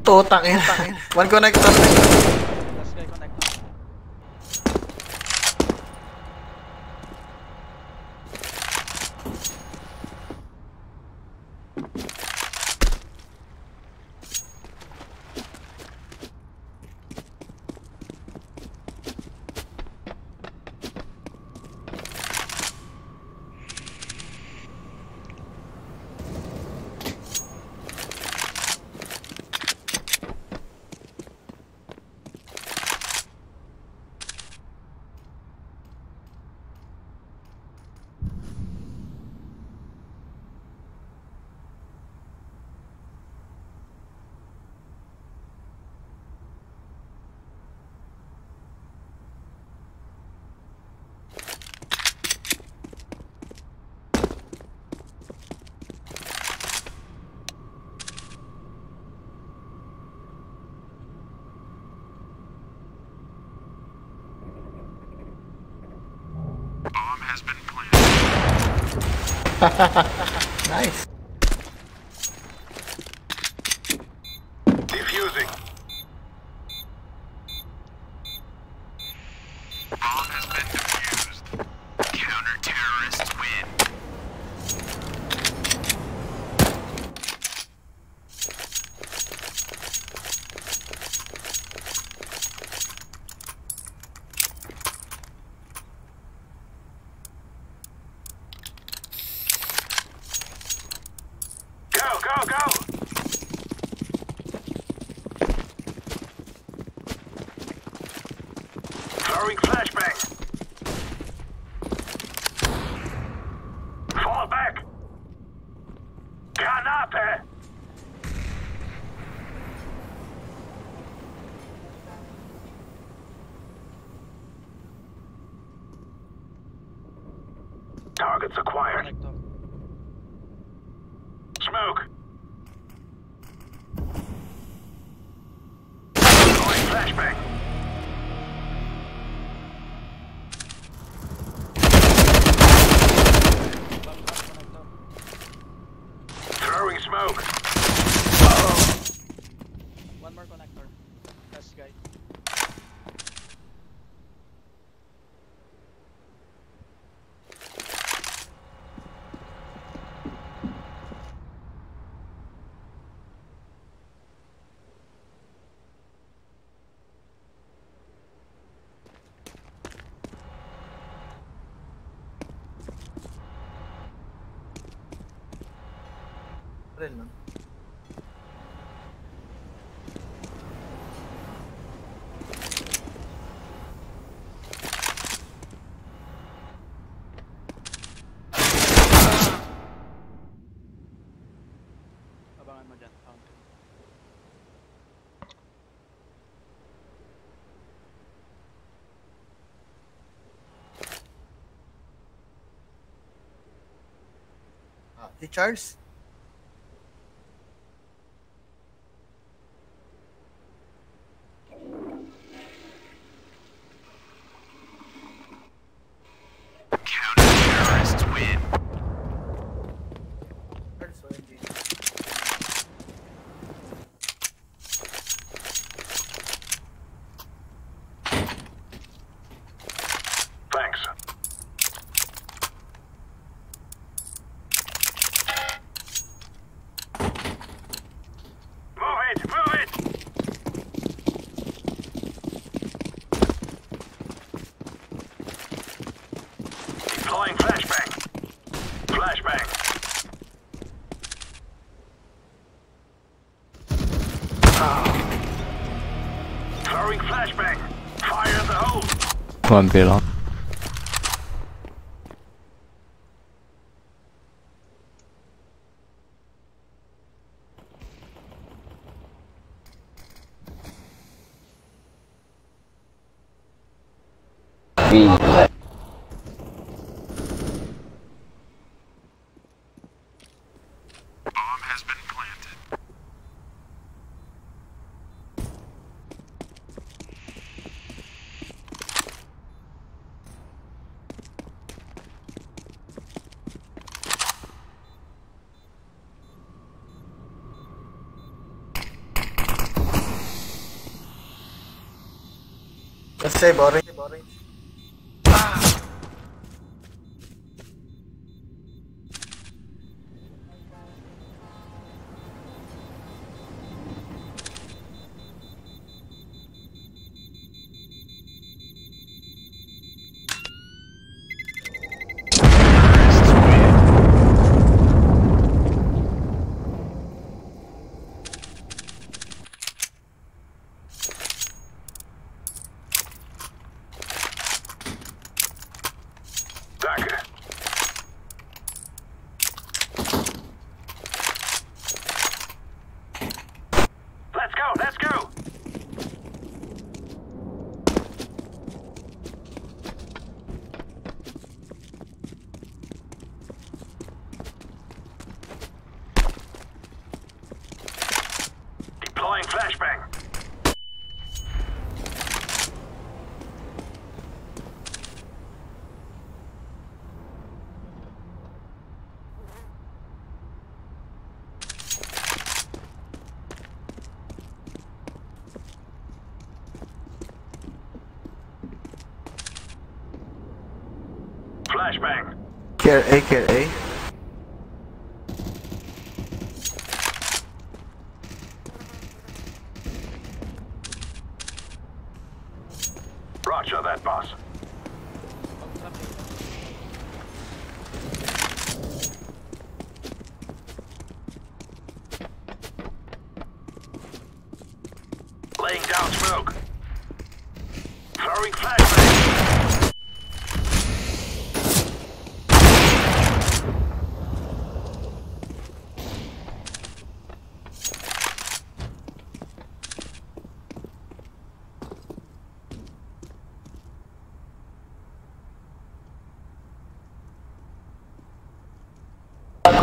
Tutang ina. One connector. Last guy connector. Bomb has been planted. Nice. Defusing. Bomb has been defused. Counter-terrorists win. Go, go, go! Throwing flashbang. Fall back. Canapé. Targets acquired. Connector. Smoke. Throwing flashbang. Throwing smoke. One more connector. Last guy. Abangan mo dyan. Fountain. Si Charles? Counter-terrorists win. Thanks. Move it! Move it! Deploying flashbang. Flashbang. Throwing flashbang. Fire in the hole. One below. Let's say boring. Let's go! Deploying flashbang. Flashbang. Care A, care A. Roger that, boss. Laying down smoke. Throwing flashbang.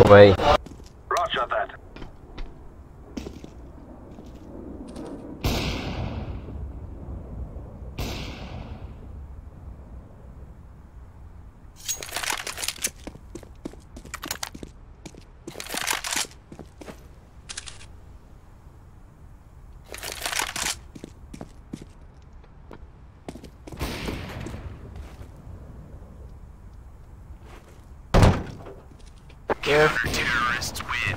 Away. Roger that. Care. Terrorists win.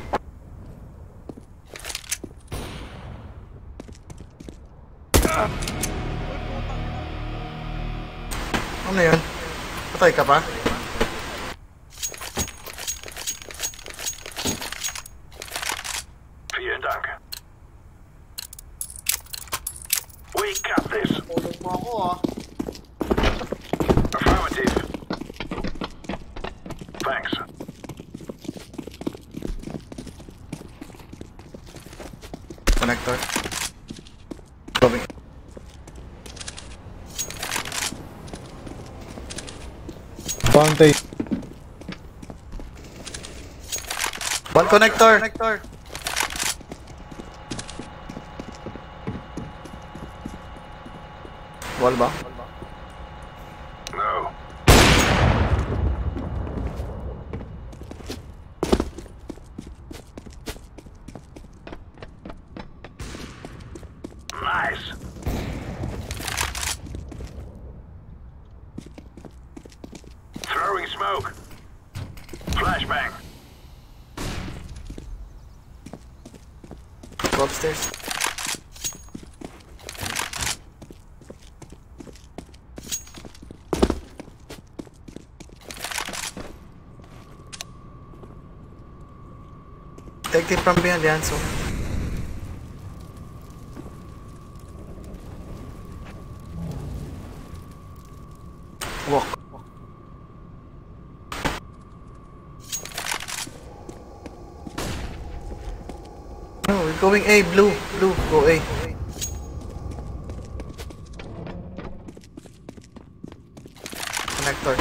Ano yun? Patay ka pa? Vielen Dank. We got this. Affirmative. Thanks. Connector. Coming. Bounty. One connector. Wall ba? No. Nice. Throwing smoke. Flashbang. Go upstairs. Take it from behind the answer. Walk. No, we're going A, blue, go A. Connector.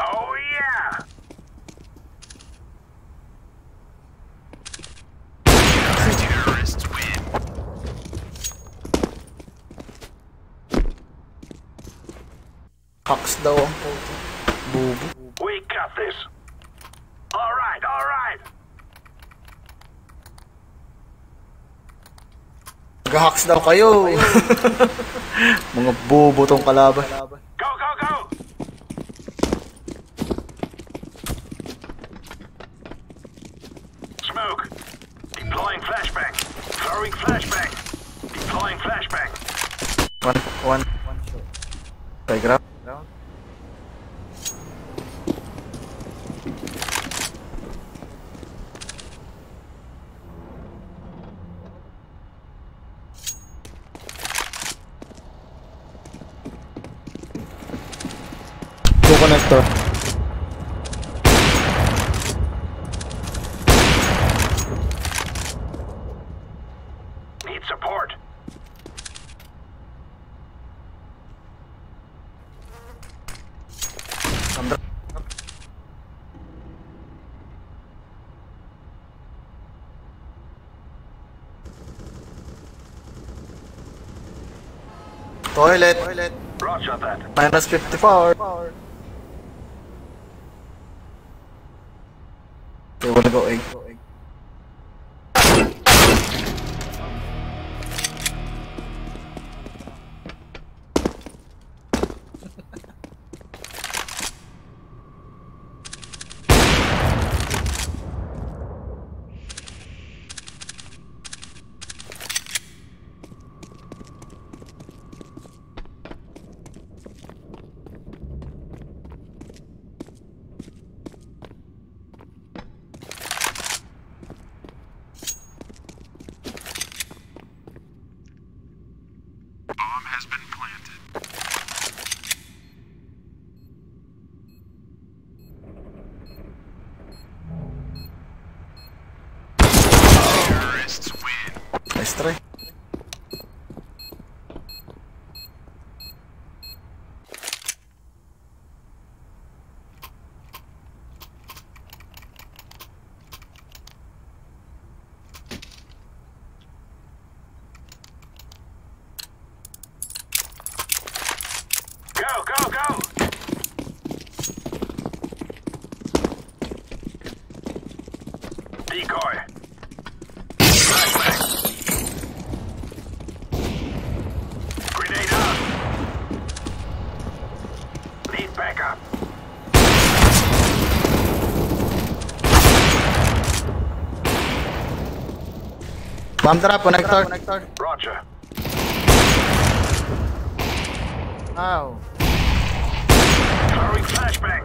Oh yeah. Terrorists win. Hawks daw ang bubo. We got this. All right, all right. Nag-hacks daw kayo. Mga bobo tong kalaban. Go, go, go! Smoke. Deploying flashbang. Throwing flashbang. Deploying flashbang. One shot. Okay, grab. Two connector. Need support. Toilet. Roger that. Minus 54. Okay, wanna go egg. Bomb has been planted. Terrorists win. Nice try. Go, go, go! Decoy. Flashbang. Grenade out. Lead backup. Bomb trap, connector. Roger. Ow. Throwing flashbang.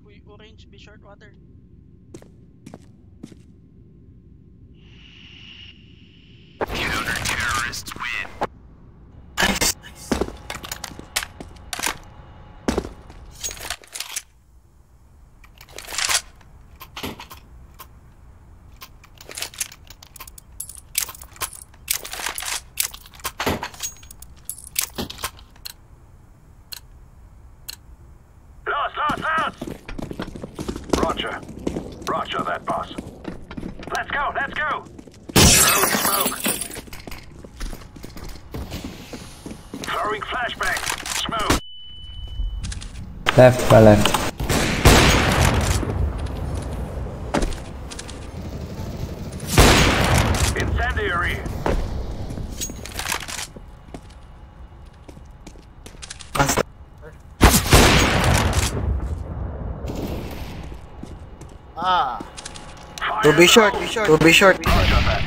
Uy, orange, be short water. Counter-terrorists win. Lost! Roger. Roger that, boss. Let's go! Throwing smoke. Throwing flashbang. Smoke. Left, by left. Incendiary. Ah. To be short. Roger that.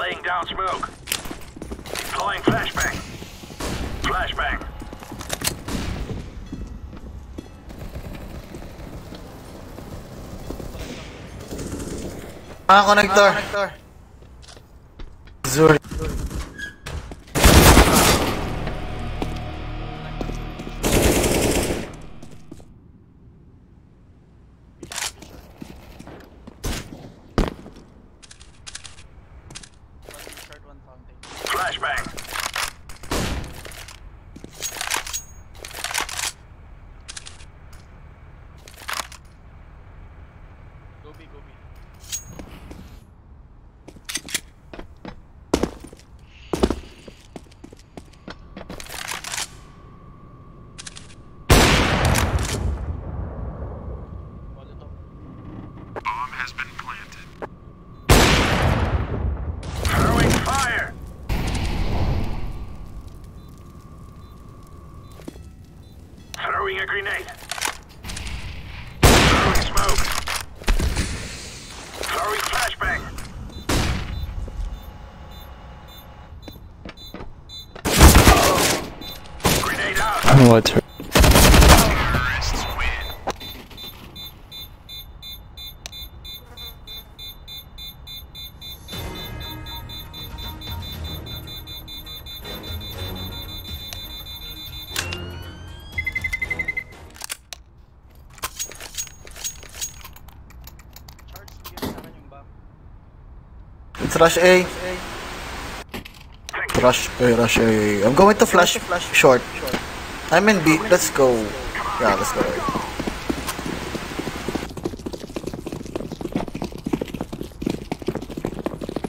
Laying down smoke. Deploying flashbang. Flashbang. Connector. Zuri. Flashbang. Go B. Bomb has been planted. Throwing fire. Throwing a grenade. Throwing smoke. Throwing flashbang. Grenade out. What? Terrorists win. It's rush A. Rush A. I'm going to flash short. I'm in B. Let's go. Yeah, let's go.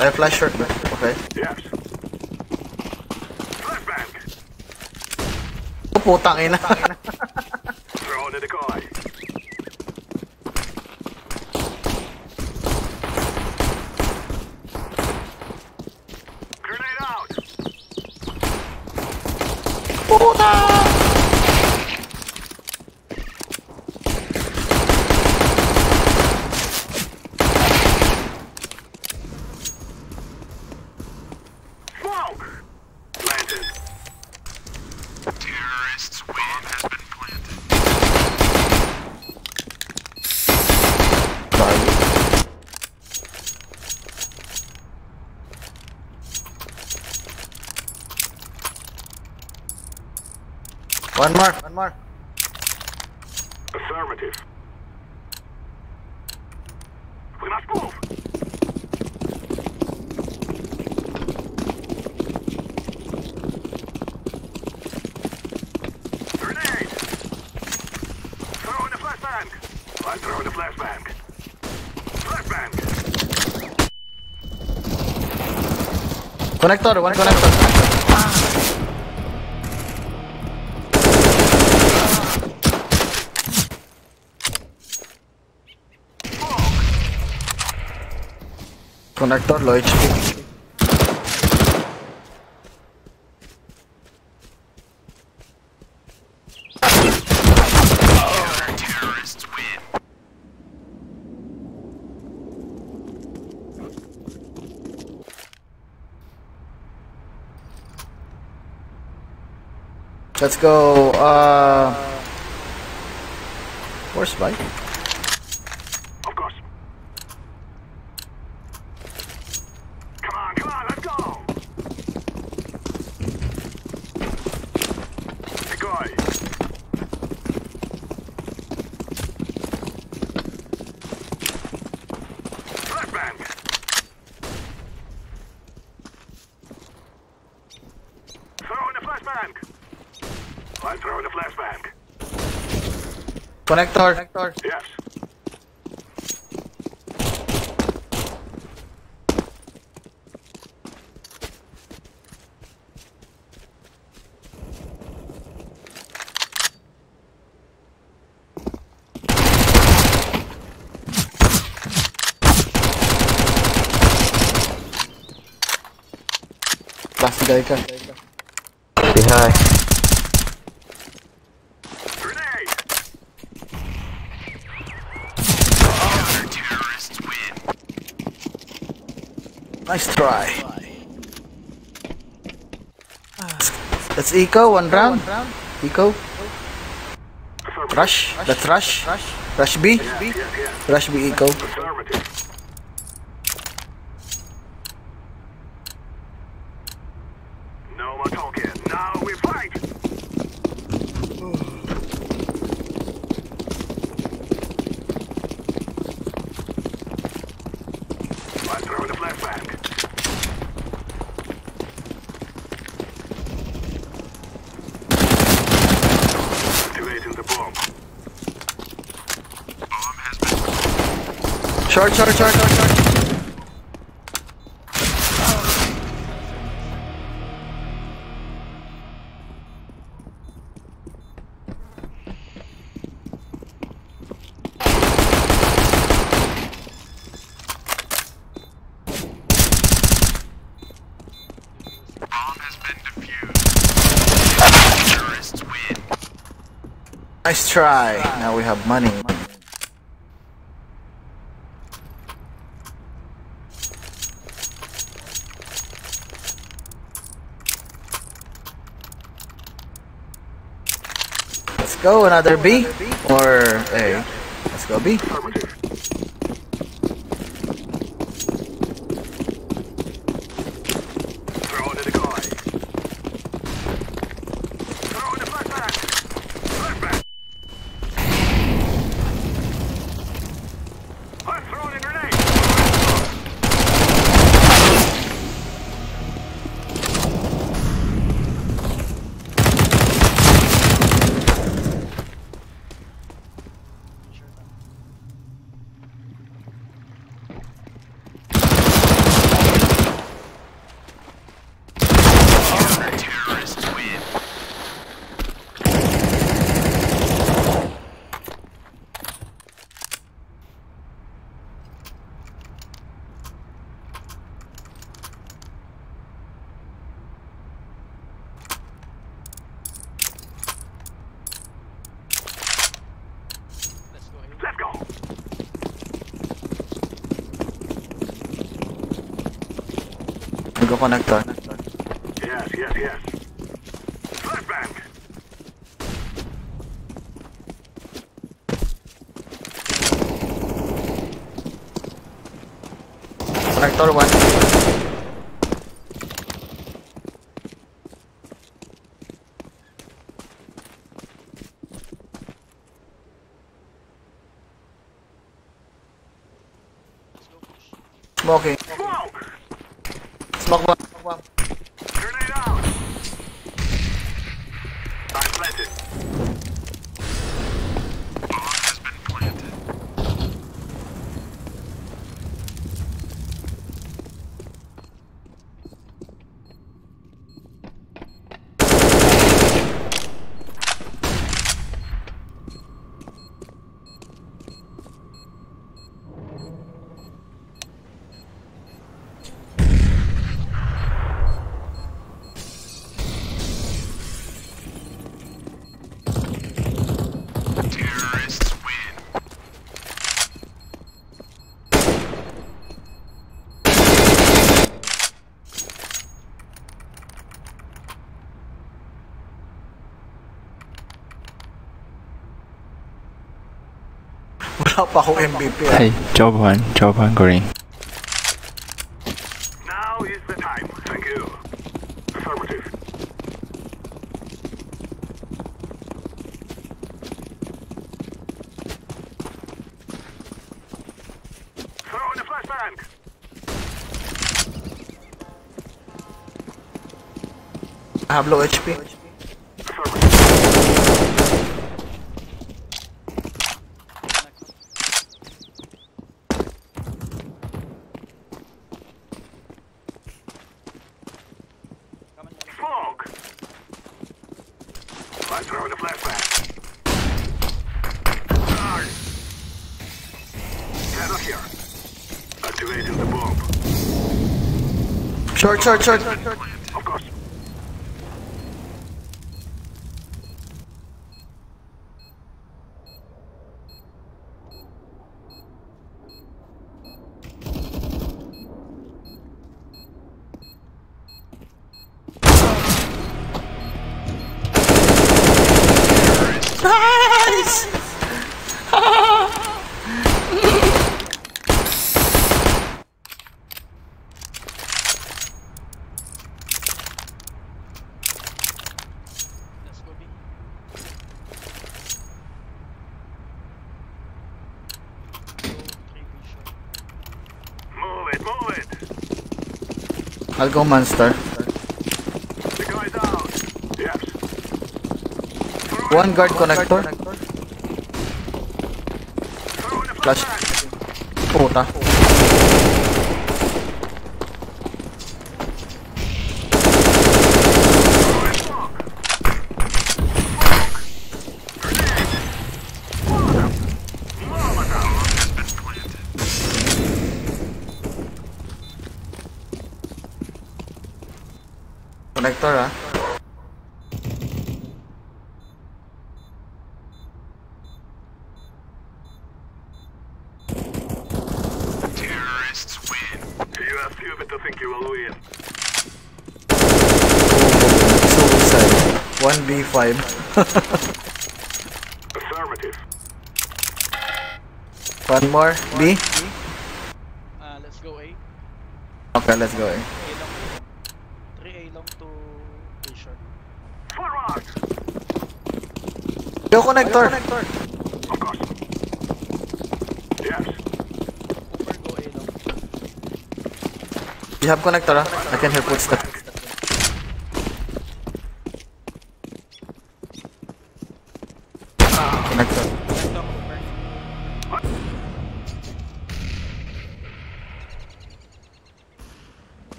I flash short. Okay. Yes. Flashbang. Oh, putang ina. Throw in the decoy. Grenade out. Smoke. Planted. Terrorists' bomb has been planted. One more. Affirmative. We must move. Grenade. Throw in the flashbang. I'm throwing the flashbang. Flashbang. Connector, one connector. Connector, low HP. Terrorists win. Let's go. Where's Spike? Of course. Come on, let's go. Decoy. Flashbang. Throw in the flashbang. I'm throwing the flashbang. Connector. Yes. Last guy ka. Behind. Grenade. Terrorists win. Nice try. Let's eco, one round. Eco. Rush. Let's rush. Rush B. Rush B eco. No more talking. Now we fight. Let's throw in the flashbang. Activating the bomb. Bomb has been. Short. Nice try. Now we have money. Let's go, another B or A. Let's go B. Throw in the decoy. Throw in the flashbang. Flashbang. I'm throwing a grenade. Let's go. We go connector. Yes. Flashbang. Connector 1. Smoking. Smoke 1. Grenade out. I'm planted. Bomb has been planted. Terrorists win. Wala pa akong MVP. Hey, job one green. Now is the time. Thank you. Affirmative. Throw in the flashbang. I have low HP. Fog. I'm throwing the flashbang. Guard. Get up here. Activating the bomb. Short. Of course. Get moving. I'll go monster. The guy's out. Yes. One guard connector. Flash. Puta. Connector, ah. Terrorists win. You are stupid to think you will win. Suicide. 1v5. Affirmative. One more. B. Let's go A. Okay, let's go. A long. 3A long to A short. Forward. Go connector. Of course. Yes. Over go A long. You have connector, ah? I can hear footsteps. Connector.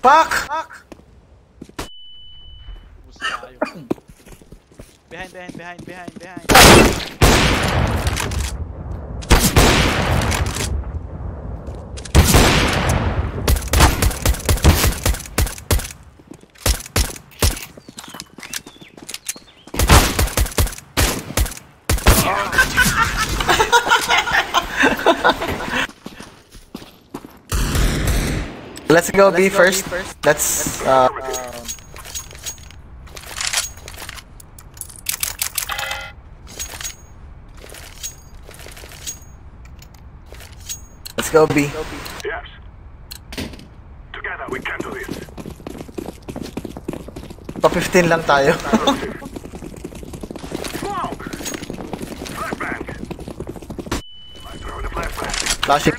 Fuck! Behind. Let's go B first. Let's let's go B. Yes. Together we can do this. Top 15 lang tayo. Smoke. Flashbang. I throw the flashbang. Flashing.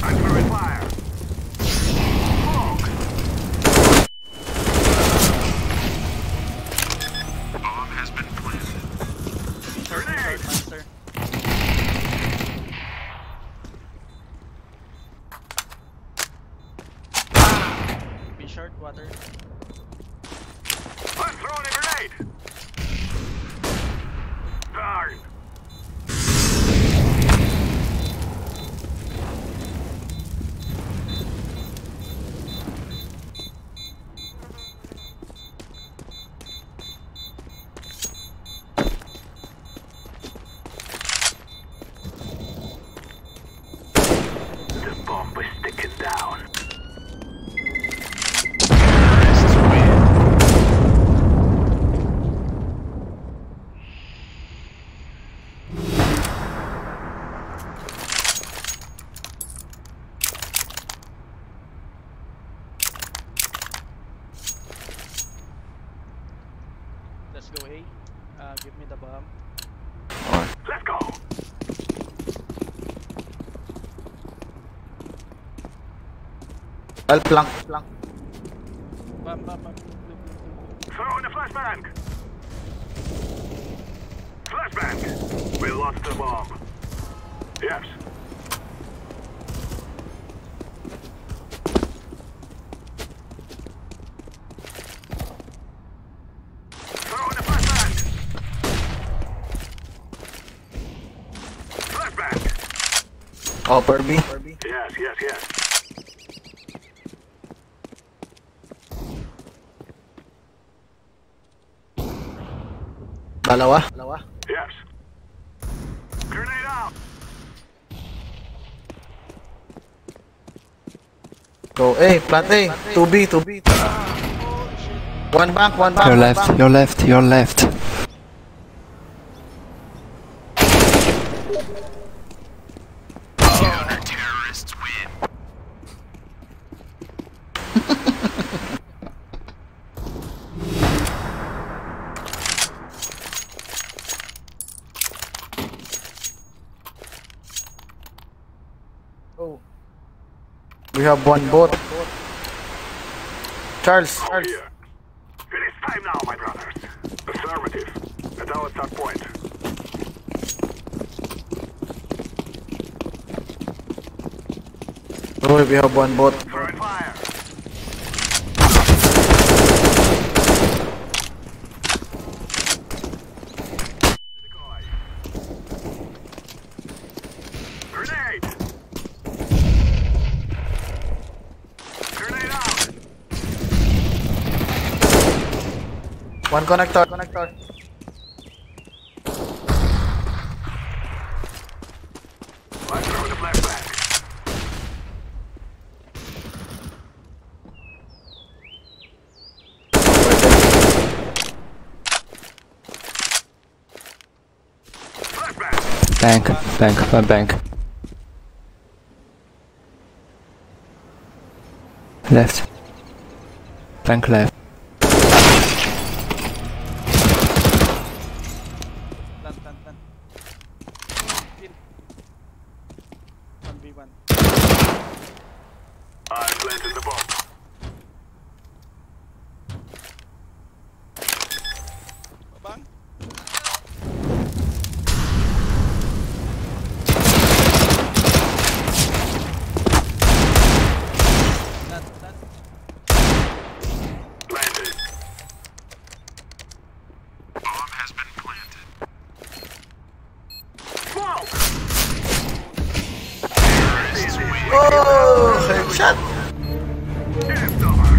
I'm throwing fire. Smoke. Bomb has been planted. Grenade. Monster. Be short water. I'm throwing a grenade. Darn. The bomb is sticking down. Terrorists win. Let's go A. Give me the bomb. Let's go. I'll plank. Bomb. Throw in the flashbang. Flashbang. We lost the bomb. Yes. Throw in the flashbang. Flashbang. Upper B. Yes. Dalawa. Yes. Grenade out. Go A. Plant A. 2B. One bank. Your left. Your left. Counter-terrorists win. We have one boat. Charles. Hold here. It is time now, my brothers. Affirmative. At our start point. Oh, we have one boat. Throwing fire. Grenade. Grenade out. One connector. I'm throwing a flashback. Bank. One bank. Left. Bank left. Plant. Kill. 1v1. I planted the bomb. Bang. Planted. Bomb has been planted. Smoke! Oh, headshot. Game over.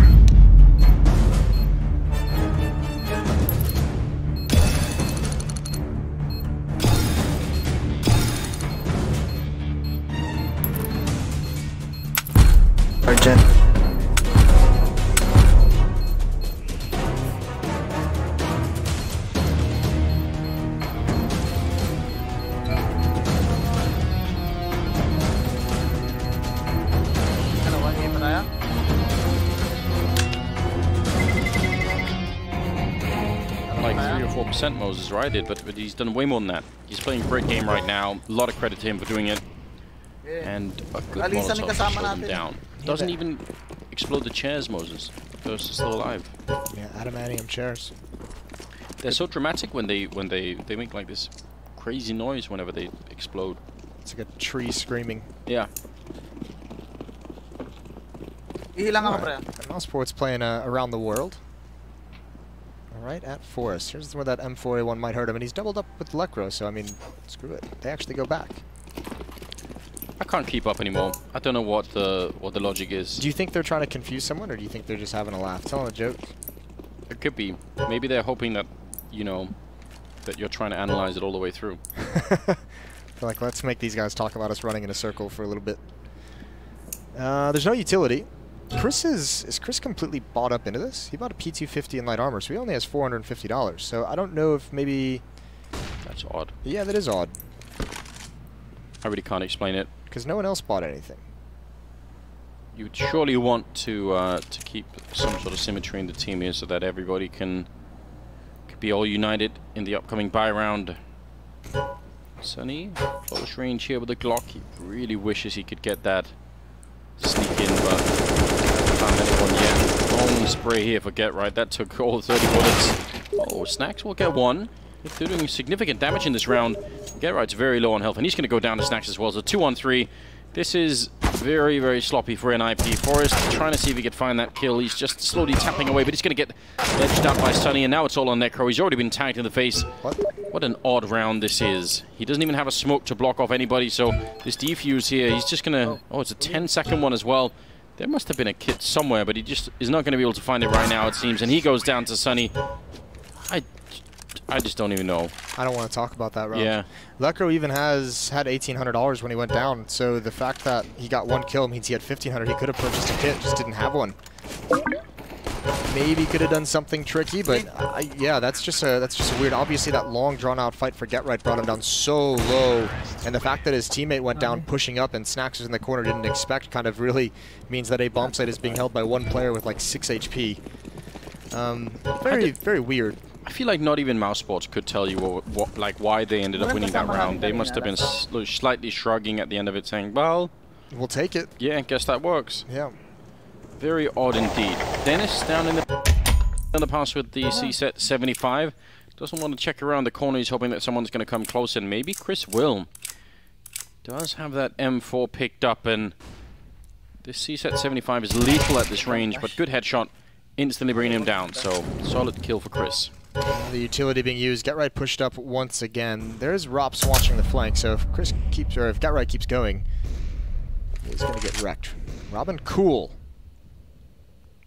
Urgent. Like 3 or 4% Moses, right? But he's done way more than that. He's playing a great game right now. A lot of credit to him for doing it. And a good Molotov to slow him down. Doesn't even explode the chairs, Moses. Ghost is still alive. Yeah, adamantium chairs. They're so dramatic when they make like this crazy noise whenever they explode. It's like a tree screaming. Yeah. Mouseport's playing around the world. Alright, at Forest. Here's where that M4A1 might hurt him, and he's doubled up with Lecro, so I mean, screw it. They actually go back. I can't keep up anymore. I don't know what the logic is. Do you think they're trying to confuse someone, or do you think they're just having a laugh? Telling a joke? It could be. Maybe they're hoping that, you know, that you're trying to analyze it all the way through. They're like, let's make these guys talk about us running in a circle for a little bit. There's no utility. Chris is Chris completely bought up into this? He bought a P250 in light armor, so he only has $450. So I don't know if maybe... That's odd. Yeah, that is odd. I really can't explain it. Because no one else bought anything. You would surely want to keep some sort of symmetry in the team here so that everybody can be all united in the upcoming buy round. Sunny, close range here with the Glock. He really wishes he could get that sneak in, but hasn't found anyone yet. Only spray here for Get Right. That took all 30 bullets. Oh, Snacks will get one. If they're doing significant damage in this round, Get Right's very low on health, and he's going to go down to Snacks as well. So 2-on-3. This is very, very sloppy for NIP. Forrest trying to see if he could find that kill. He's just slowly tapping away, but he's going to get edged out by Sunny, and now it's all on Necro. He's already been tagged in the face. What an odd round this is. He doesn't even have a smoke to block off anybody, so this defuse here, he's just going to... Oh, it's a 10-second one as well. There must have been a kit somewhere, but he just is not going to be able to find it right now, it seems. And he goes down to Sunny. I just don't even know. I don't want to talk about that round. Yeah. Lecro even had $1,800 when he went down, so the fact that he got one kill means he had $1,500. He could have purchased a kit, just didn't have one. Maybe could have done something tricky, but yeah, that's just a weird. Obviously, that long drawn-out fight for Get Right brought him down so low, and the fact that his teammate went down pushing up and Snacks was in the corner didn't expect kind of really means that a bomb site is being held by one player with like 6 HP. Very weird. I feel like not even Mouse Sports could tell you why they ended up winning that round. They must have been slightly shrugging at the end of it, saying, "Well, We'll take it. Yeah, I guess that works. Yeah. Very odd indeed. Dennis down in the pass with the C-set 75. Doesn't want to check around the corner. He's hoping that someone's going to come close, and maybe Chris will. Does have that M4 picked up, and this C-set 75 is lethal at this range, but good headshot. Instantly bringing him down, so solid kill for Chris. The utility being used. Get Right pushed up once again. There's Rops watching the flank, so if Chris keeps, or if Get Right keeps going, he's going to get wrecked. Robin Cool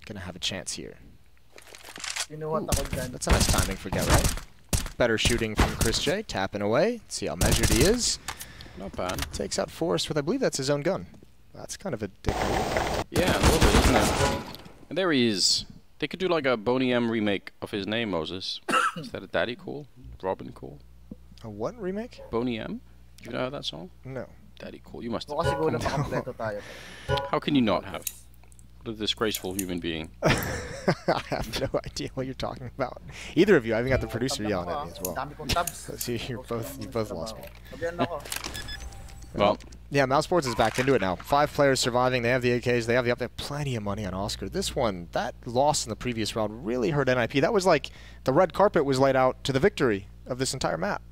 gonna have a chance here. Ooh, that's a nice timing for Get Right. Better shooting from Chris J, tapping away. See how measured he is. Not bad. Takes out Forrest with, I believe that's his own gun. That's kind of a dick move. Yeah, a little bit, isn't it? And there he is. They could do like a Boney M remake of his name, Moses. Is that a Daddy Cool? Robin Cool? A what remake? Boney M? You know that song? No. Daddy Cool. You must have. How can you not have? What a disgraceful human being. I have no idea what you're talking about. Either of you. I even got the producer yelling at me as well. So you both lost me. Well, yeah, Mousesports is back into it now. 5 players surviving. They have the AKs. They have plenty of money on Oscar. This one, that loss in the previous round really hurt NIP. That was like the red carpet was laid out to the victory of this entire map.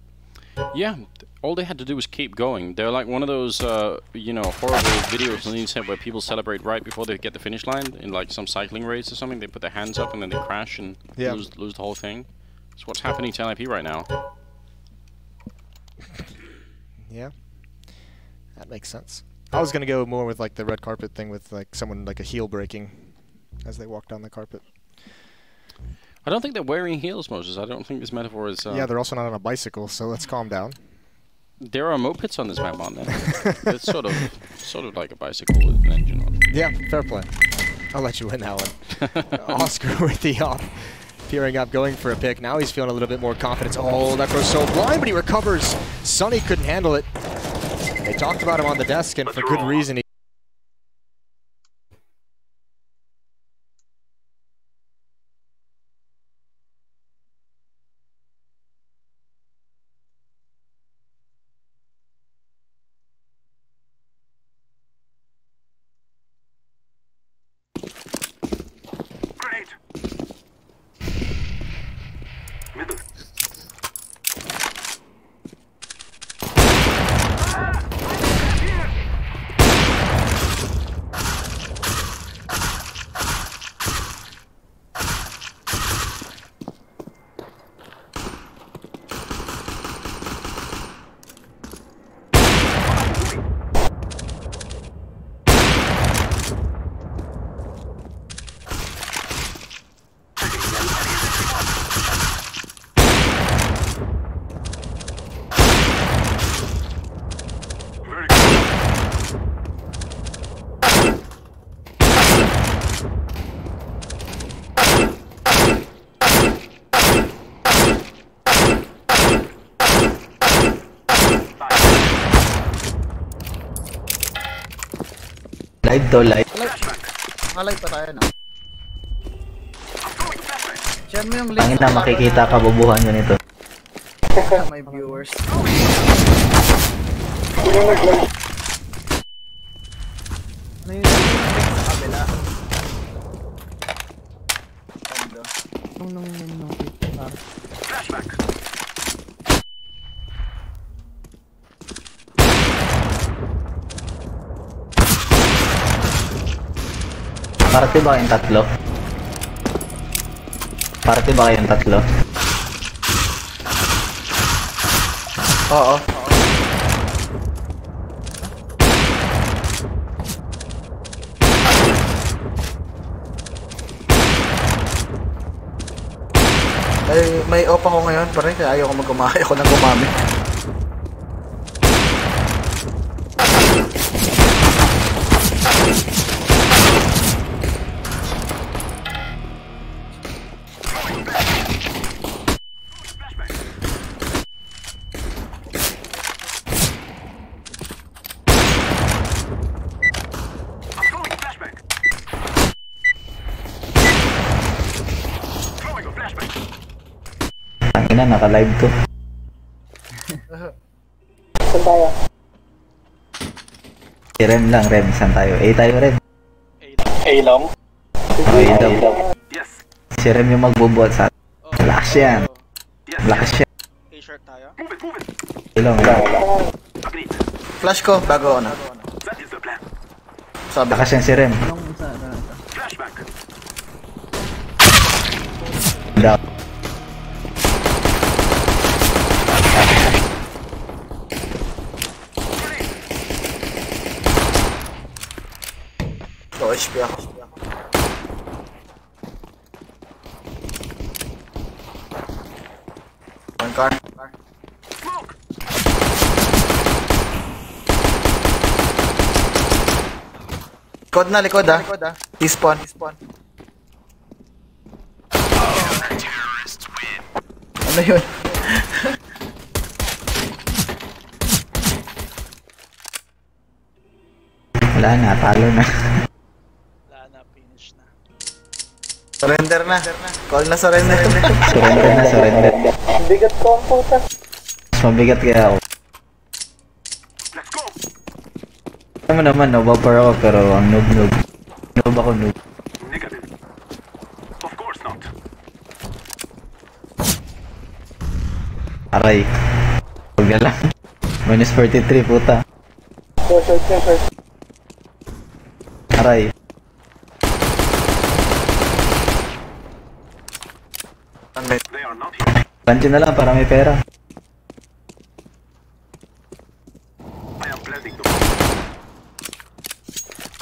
Yeah, all they had to do was keep going. They're like one of those, you know, horrible videos on the internet where people celebrate right before they get the finish line in like some cycling race or something. They put their hands up and then they crash and lose the whole thing. That's what's happening to NIP right now. Yeah. That makes sense. I was gonna go more with like the red carpet thing with like someone like a heel breaking as they walk down the carpet. I don't think they're wearing heels, Moses. I don't think this metaphor is... yeah, they're also not on a bicycle, so let's calm down. There are mopeds on this map, aren't there? It's sort of like a bicycle with an engine on it. Yeah, fair play. I'll let you win that one. Oscar with the peering up, going for a pick. Now he's feeling a little bit more confidence. Oh, that goes so blind, but he recovers. Sonny couldn't handle it. They talked about him on the desk, and for good reason. Live daw, live. Live pa tayo, no? Share mo yung link. Tangin na makikita kabubuhan nyo nito. My viewers. May link sa kabila. Flashback. Party ba kayong tatlo? Party ba kayong tatlo? Oo. May off ako ngayon pa rin, kaya ayoko nang gumamit. Tangina, naka-live to. Rem lang, Rem. Saan tayo? A tayo, Rem. A lang. A daw. Si Rem yung magbubuhat sa atin. Lakas yan. Lakas yan. A-short tayo. A lang, A lang. Flash ko, bago ako na. Sabi. Lakas yan si Rem. Down. Low HP ako. One car. Likod ah. Despawn. Ano yun? Wala na, talo na. Wala na, finish na. Surrender na. Call na surrender. Surrender. Bigat ko ang puta. Mas mabigat kaya ako. Alam mo naman, no-bumper ako pero ang noob. Noob ako, noob. Aray. Huwag na lang. Minus 43, puta. Short. Aray. Plancho na lang para may pera.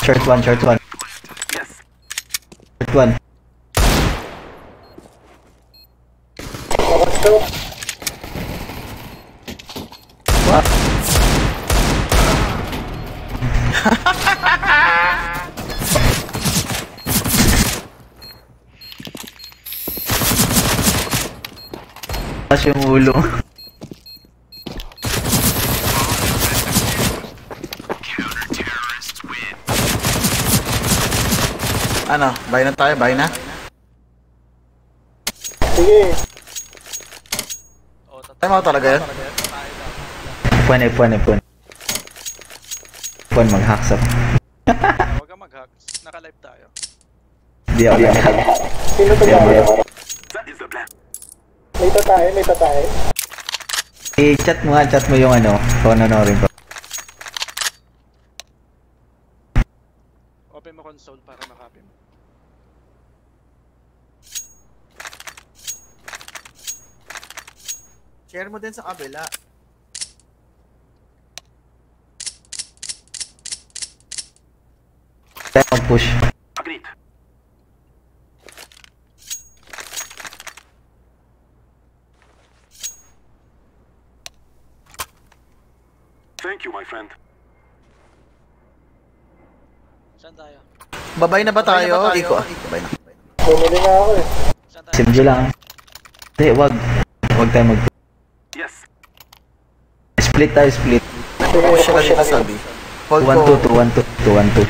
Short one. Short one. What? Pas yung ulo. Ano? Buy na tayo? Buy na? Sige. Time out talaga yun? Puwan. Puwan mag-hacks up. Huwag kang mag-hacks. Naka-live tayo. Di ako mag-hack. Sino to ba? May tatay. I-chat mo yung ano, panonorin ko. Open mo console para makapin mo. Share mo din sa kabila. Tayo mag-push. Thank you, my friend. Saan tayo? Babay na ba tayo? Iko. Babay na. Bumili na ako eh. SMG lang. Hindi, wag. Wag tayo mag-push. Yes. Split tayo, split. Push lang dito sabi. 2-1-2. 2-1-2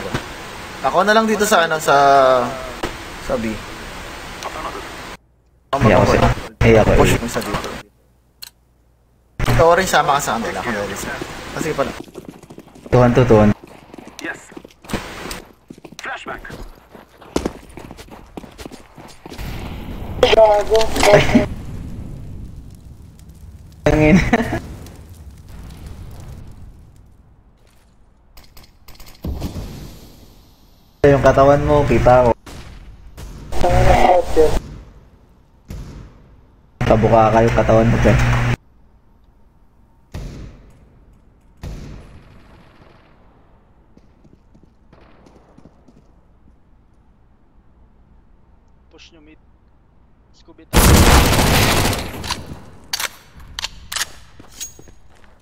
ba? Ako na lang dito sa ano, sa B. Ako. Push mo sa dito. Ikaw rin sama ka sa kanila. Ako na rin sa. Sige pala. 2-1-2. Yes. Flashback. Gago. Tangin. Yung katawan mo, kita ko. Kabuka kayo katawan mo, Pen. Push nyo mid. Scooby tayo.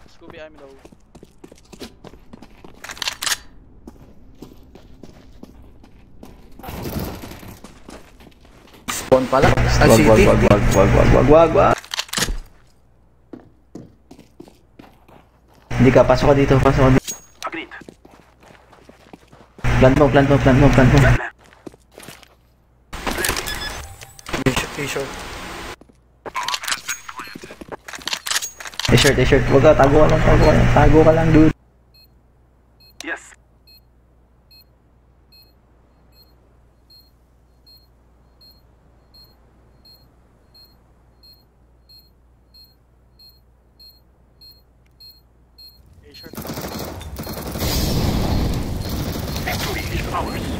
Scooby, I'm low. Spawn pala. City. Wag. Hindi ka, pasok ka dito. Plant mo. T-shirt. A-short. Huwag ka, tago ka lang, dude. Yes.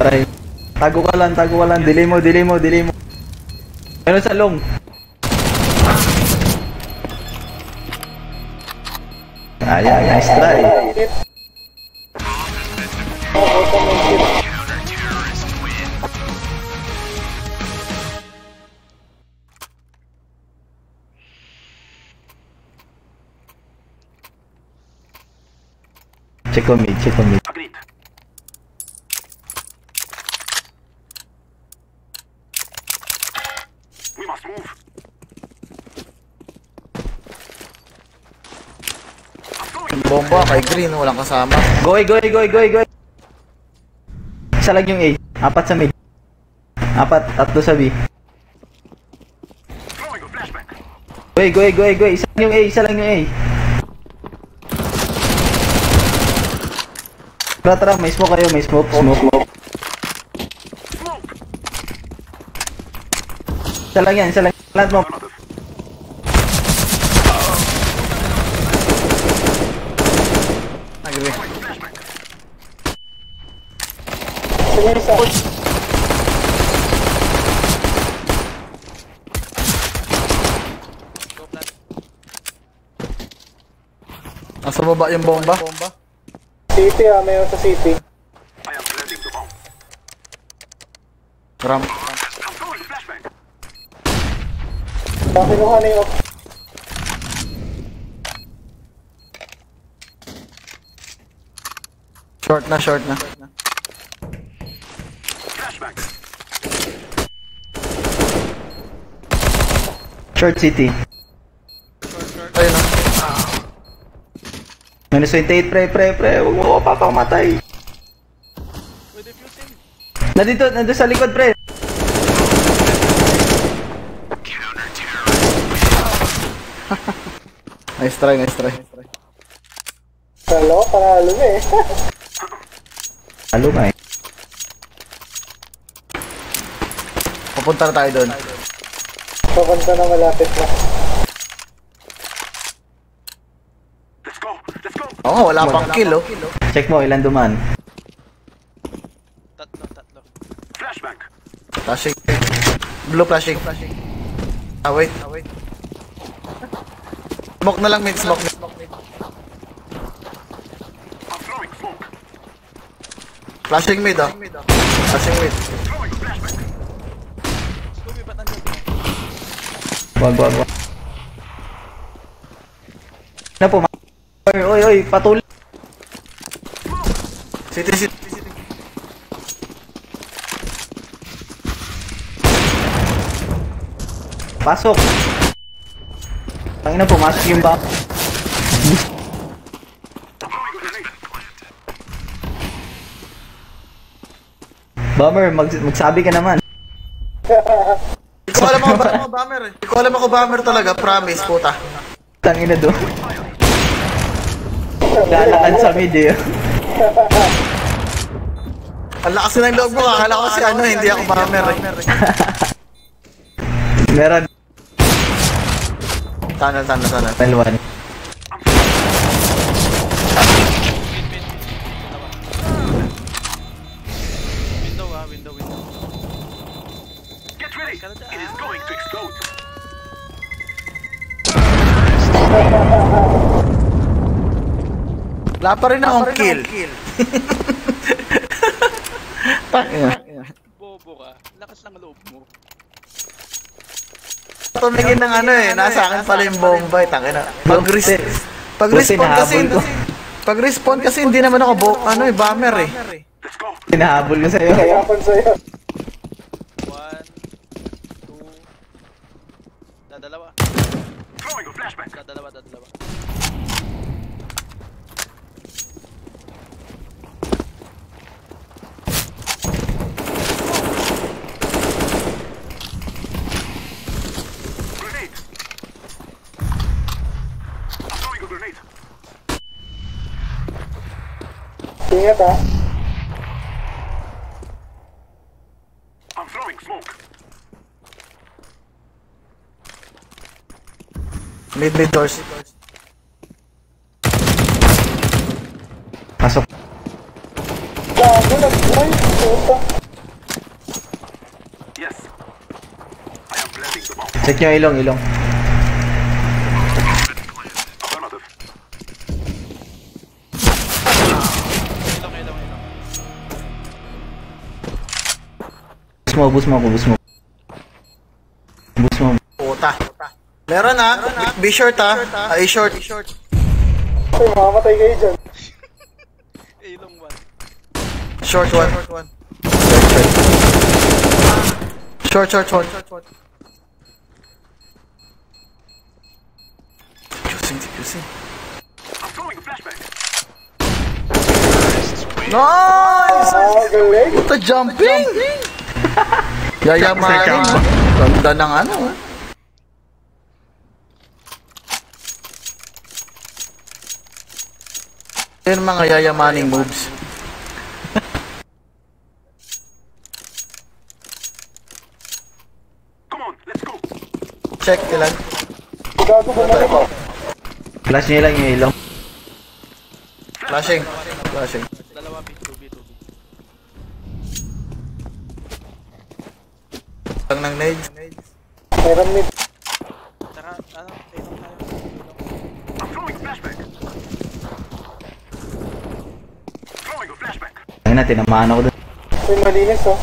Aray. Tago ka lang. Delay mo. Meron sa long. Nice try. Check on mid. Agreed. We must move. Bomba kay Green, walang kasama. Go. Isa lang yung A. 4 sa mid. 3 sa B. Go. Isa lang yung A. Tara, may smoke kayo, may smoke. Isa lang yan. Plant mo. Nasa baba yung bomba. City mayroon sa city. Ram. Kinuha na yung Short na. Short city. Ayun na. Minus 28, pre. Huwag mo ako papamatay. Nandito sa likod, pre. Nice try. Panalo na eh. Halo nga eh. Pupunta na tayo doon. Papunta na malapit na. Oo, wala pang kill, oh. Check mo, ilan duman. Tatlo. Flashing. Blue flashing. Wait. Smoke na lang, mid. Flashing mid, oh. Flashing mid. Wag. Na po, oy, patuloy. City. Pasok. Tangina, pumasok yung ba? Bomber, magsabi ka naman. Hindi ko alam ako bomber eh. Hindi ko alam ako bomber talaga, promise, puta. Tangina do. Lalakan sa mid eh. Ang lakas na ng loob mo, akala ko kasi hindi ako bomber eh. Meron. Tunnel. L1. Window. Get ready. It is going to explode. Wala pa rin akong kill. Bobo ka. Lakas ng loob mo. Tumingin ng nasa akin pala yung bomba eh, tangina. Pag-respawn kasi hindi naman ako bomber eh. Hinahabol ko sa'yo. Hinahabol sa'yo. 1, 2, dadalawa. Dadalawa. Ingat ha. I'm throwing smoke. Mid doors. Pasok. Gago, nag-boy. Puta. Yes. I am planting the bomb. Check nyo ilong. Affirmative. Boost mo. Puta. Meron ha. Be short ha. Ay, short. Ay, mamamatay kayo dyan. Ilong 1. Short one. Short. Diffusing. I'm throwing a flashbang. Nice! Galing. Puta, jumping! Yayamanin ha. Ganda ng ano ha. Yan mga yayamaning moves. Come on, let's go. Check ilan. Gago, bumalik ko. Flash nyo lang yung ilong. Flashing. Dalawa B, 2B. Lang ng nades. Meron mid. Tara, ano, ilong tayo. I'm throwing flashbang. Throwing a flashbang. Ayun na, tinamaan ako dun. Uy, malinis oh.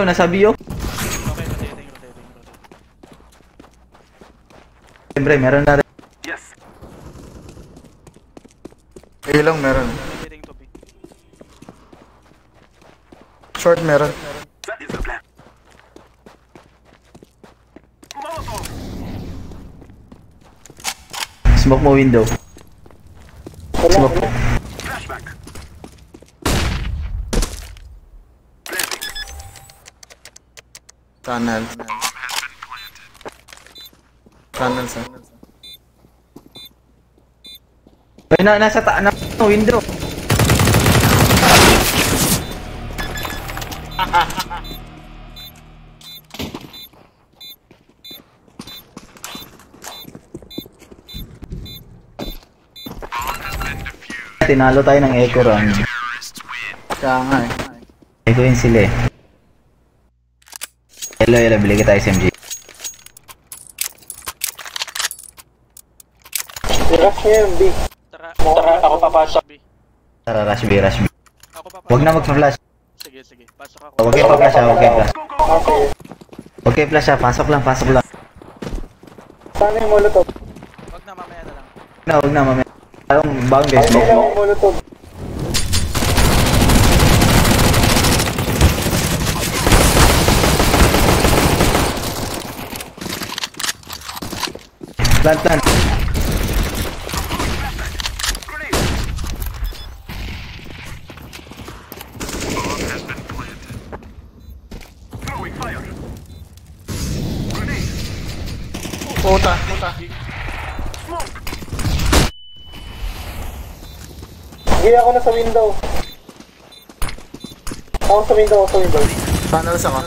Nasa bio. Okay, rotating. Siyempre, meron na rin. Yes. Ilang meron. Rotating to B. Short meron. That is the plan. Molotov. Smoke mo window. Smoke. Flashbang. Tunnel sa. Ay, nasa window. Tinalo tayo ng echo run. Kaya nga eh. Echoin sila eh. Hello, bili kita SMG. Rush niya yung B. Tara, ako papasok. B. Tara, rush B. Ako papasok. Huwag na mag-flash. Sige. Pasok ako. Huwag kayo pa-flash ha, Okay. Huwag kayo flash ha, pasok lang. Sana yung molotov. Wag na, mamaya na lang. Huwag na, mamaya. Bagong guys, Hindi lang yung molotov. Plant. Throwing fire. Puta. Hindi ako na sa window. Ako sa window. Tunnels ako.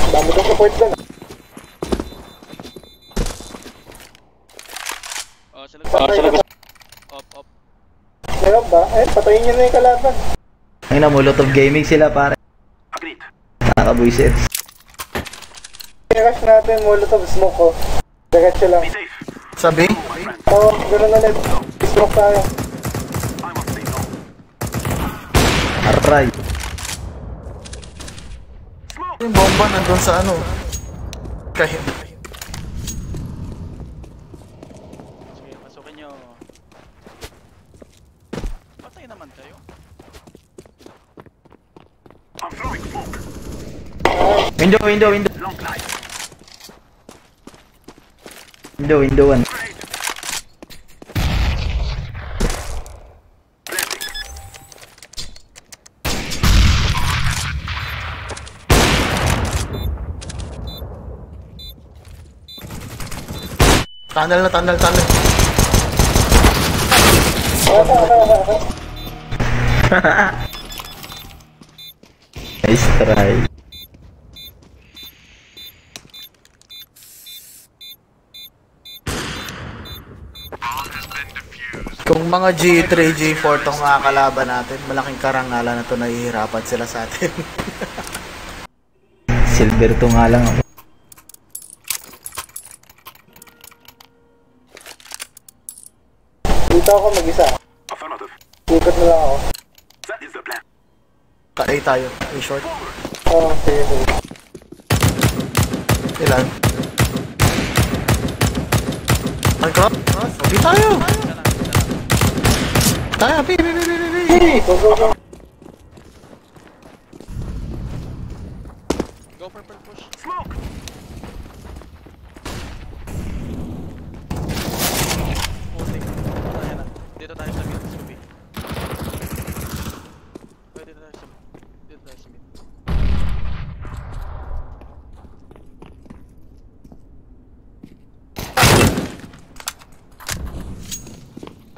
Dami kong support dyan. Sila Op. Meron ba? Patayin nyo na yung kalaban. Ang ina mo, lot of gaming sila pare. Agreed. Nakakabuisit. I-rush natin molotov smoke ko. Diretso lang. Be safe. Sabi? Oo, gano'n ulit. Smoke tayo. I must stay low. Aray. Yung bomba nandun sa ano. Kahit. Sige, pasukin nyo. Patay naman kayo. I'm throwing smoke. Window. Long life. Window 1. Tunnel na, tunnel. Nice try. Kung mga G3, G4 tong mga kalaban natin, malaking karangalan na to, nahihirapan sila sa atin. Silver to nga lang ako. Dito ako mag-isa. Ikot na lang ako. Ka-A tayo, A short. Oo, sige. Ilan? Ang cross? Hindi tayo! Tayo, pi! Go. Go purple push. Smoke! Dito tayo sa mid. Dito tayo sa mid.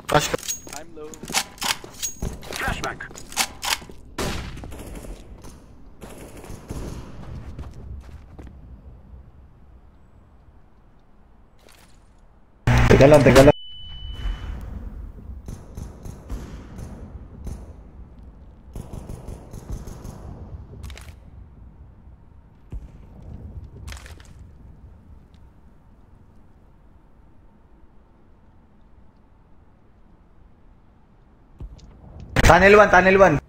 Flash ka. I'm low. Flashback! Teka lang. Tunnel 1.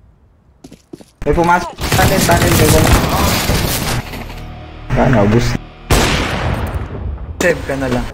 May pumasok. Tunnel. May wala. Naubos. Save ka na lang.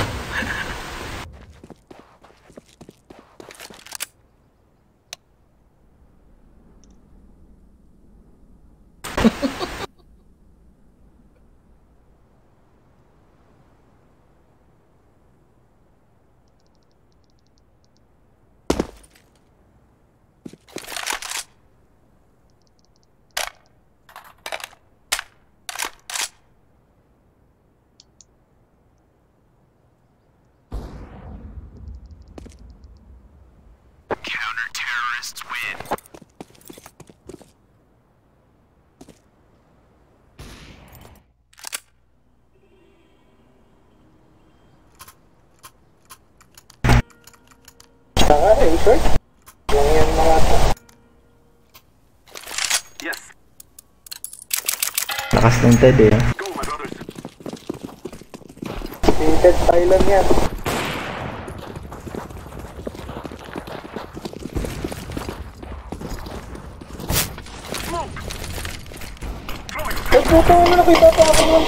Counter-terrorists win. Saka, A-short. Lang yan mga ito. Yes. Lakas ng TED eh. Go, my brothers. Tinted Thailand yan. Ay, puto mo nakita pa ako nun.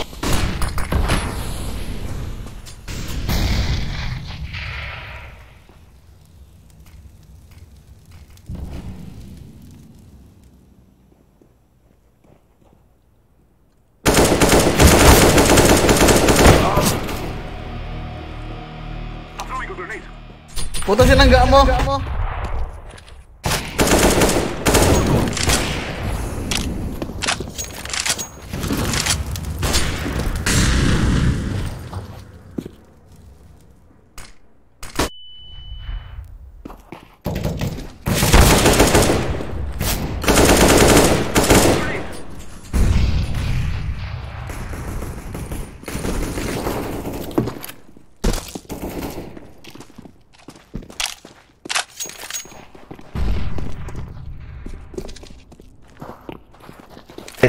Puto sinangga mo.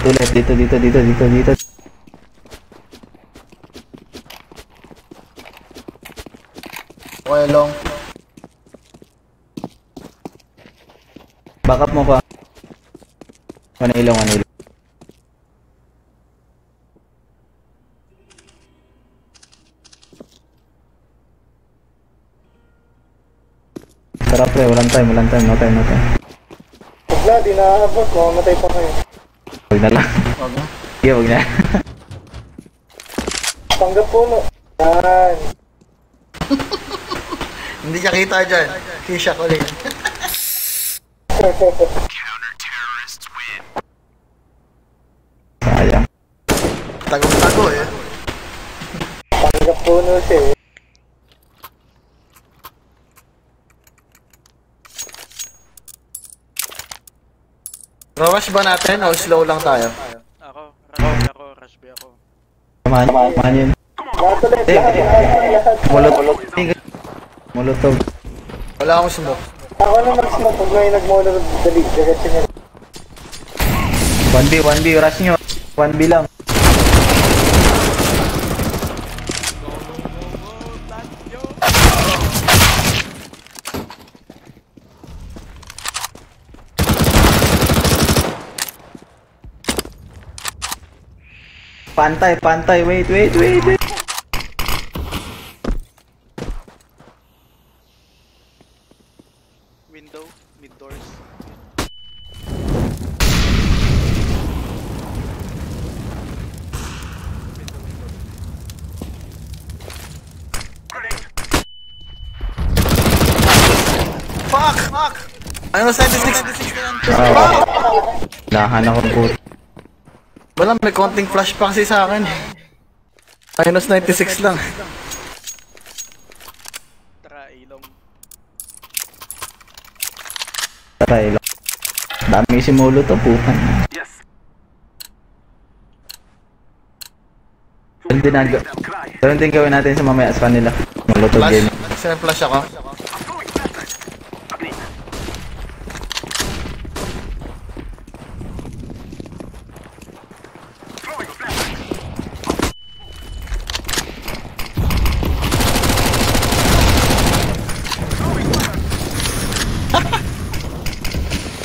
Ulit dito. Okay, long. Backup mo pa. Manilong. Sarap pre, walang time. No time. Wala, di nakaabot. Mamamatay pa kayo. Huwag na lang. Sige, huwag na. Panggap puno. Yan. Hindi siya kita dyan. Kisha ko rin. Counter-terrorists win. Sayang. Tagong-tago eh. Panggap puno siya eh. Rush ba natin o slow lang tayo? Rush B ako. Kumahan yun. Molotov. Wala akong smoke. Ako na mag-smoke pag may nag-molotov dali. Diretso nyo. 1B, rush nyo. 1B lang. Pantay, wait. Window, mid doors. Fuck! Ano sa 96 na yan? Lahan ako po. Wala, may konting flash pa kasi sa akin. Minus 96 lang. Try lang. Dami si Molo to, putan. Ganun din gawin natin sa mamaya sa kanila. Molotov game. Flash ako.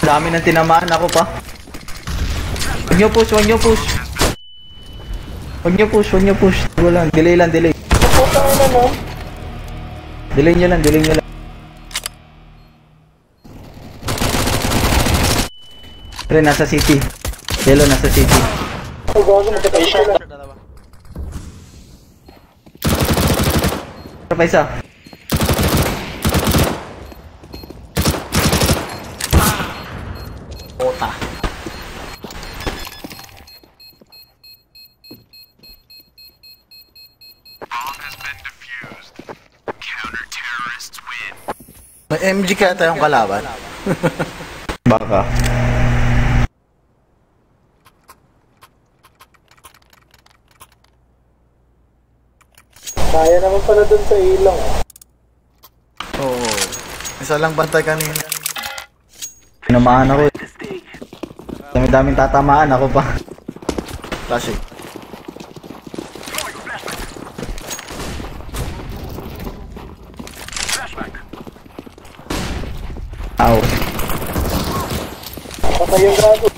Dami nang tinamaan ako pa. Huwag nyo push. Wala, delay lang. Delay nyo lang. Pero nasa city. Yellow nasa city. Pa isa. Ota. May MG kaya tayong kalaban. Baka. Kaya naman pala dun sa ilong. Oo. Isa lang bantay kanina. Tinamaan ako. Dami-daming tatamaan ako pa. Flashing. Ow. Patay yung gago.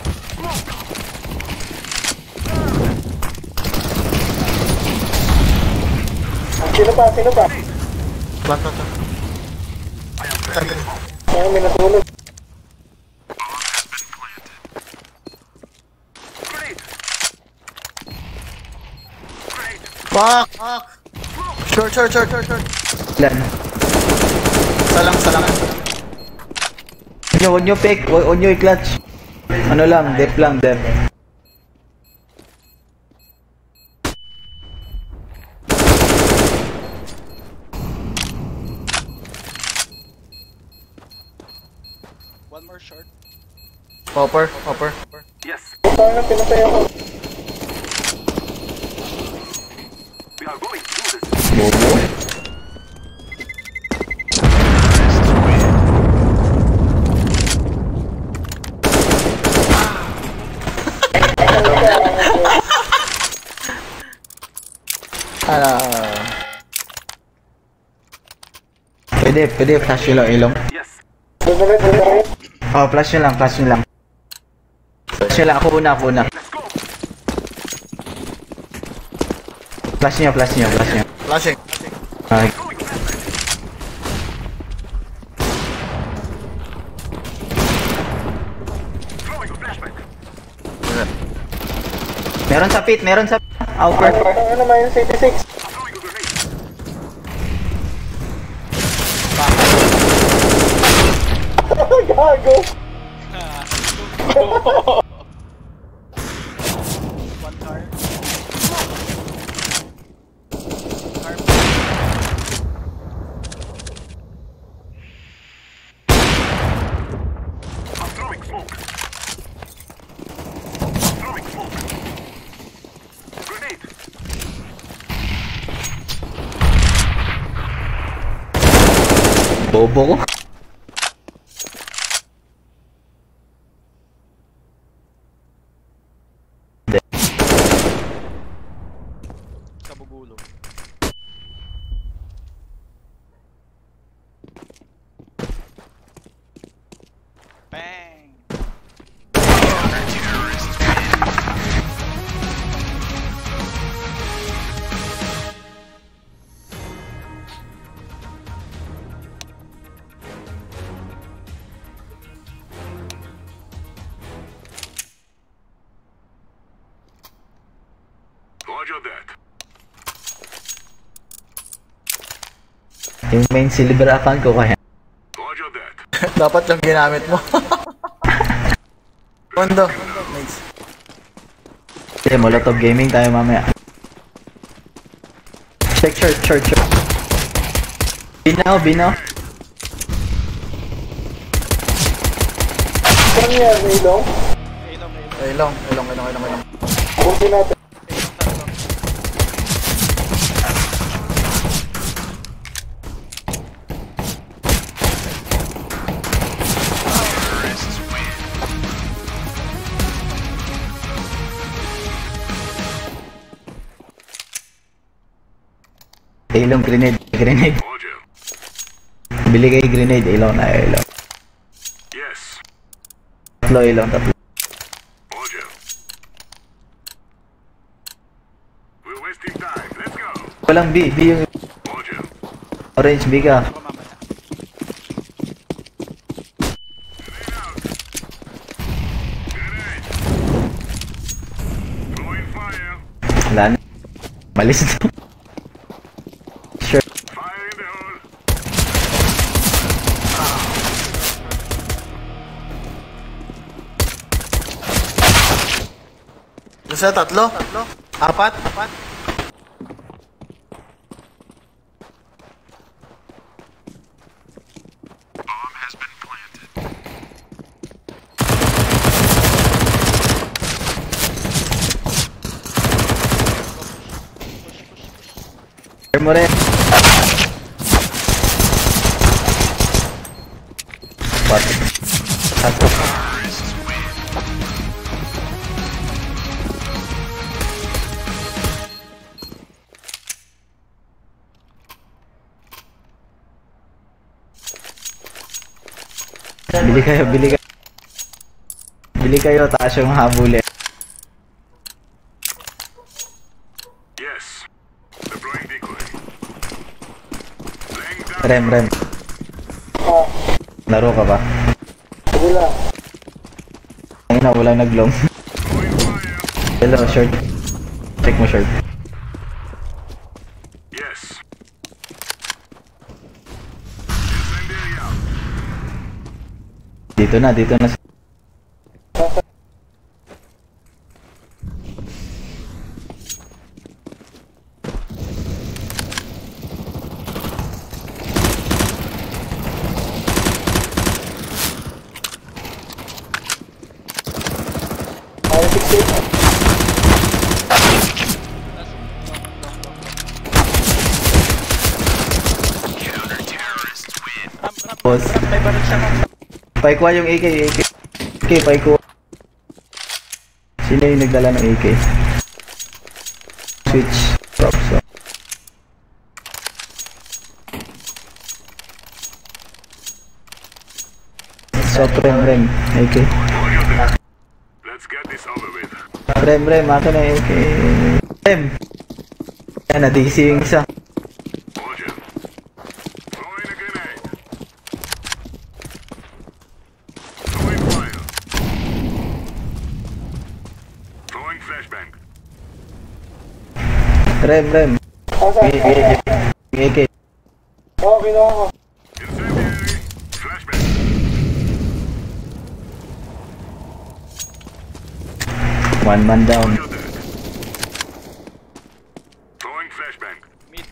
Sino pa? Planta. Ay, may natulog. Fuck! Short. Ilan? Salang. Huwag nyo pick. Huwag nyo i-clutch. Ano lang, dep lang. One more short. Hopper. Yes. Paano pinatay ako? We are going through this. Bobo. Pwede flash nyo lang ilong. Yes. Oh, flash nyo lang. Flash nyo lang, ako una. Flash nyo. Flashing. Okay. Meron sa pit. Upper. Ano naman yung 86? Gago! One car. I'm throwing smoke. Bobo ko. Kabubulong. Bang! Roger that. Yung main silver account ko kaya. Roger that. Dapat lang ginamit mo. Kondo. Nice. Sige, Molotov Gaming tayo mamaya. Check short. Binaw. Ano yan, ilong? Ilong. Bukin natin. Ilong grenade. Bili kayo grenade, ilaw na ilaw. Yes. Tatlo. Roger. We're wasting time. Let's go. Walang B yung Roger. orange B ka. Throwing fire. Wala na. Malis na. Sure. Fire in the hole. Isa, tatlo? Apat? Bomb has been planted. Share mo rin. What? Bili kayo, taas yung habulin. Yes. Deploying decoy. Rem. Laro ka ba? Wala. Ngayon na, walang naglong. Hello, short. Check mo short. Yes. Dito na. Boss. Paikuha yung AK. Okay, paikuha. Sino yung nagdala ng AK? Switch. Props. Stop rem. AK. Let's get this over with. Rem. Akin na AK. Rem. Yan, na-DC yung isa. Roger. Throwing a grenade. Throwing fire. Throwing flashbang. Rem. AK. Oo, kinuha ko. Incendiary. Flashbang. One man down. Throwing flashbang. Mid.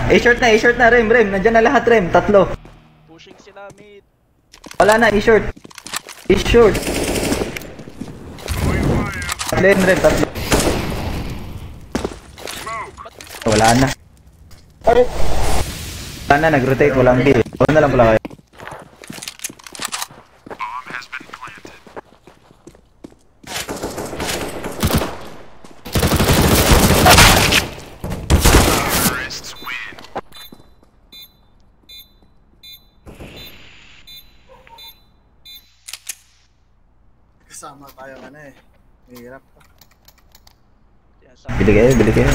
A-short na, Rem. Nandyan na lahat, Rem. Tatlo. Pushing sila mid. Wala na, A-short. Tatlo yun, Rem. Tatlo. Wala na. Wala na, nag-rotate, walang B. Wala na lang pala kayo. Kasama tayo eh. Mahirap to. Bili kayo, bili kayo.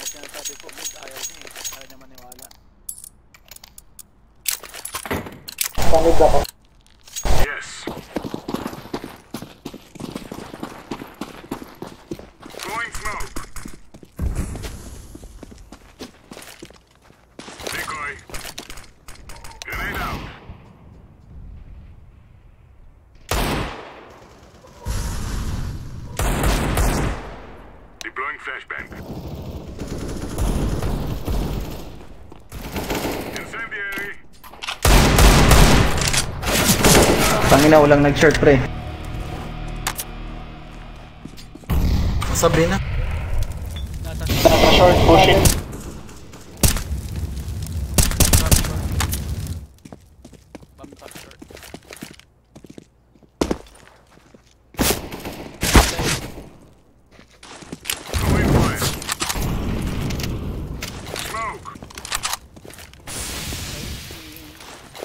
Sinasabi ko, mid ayaw niya eh. Ayaw niya maniwala. Pangit ako. Yes. Throwing smoke. Decoy. Grenade out. Deploying flashbang. Incendiary. Pangina, walang nag-short pre. Sabi na. Short pushing. Smoke.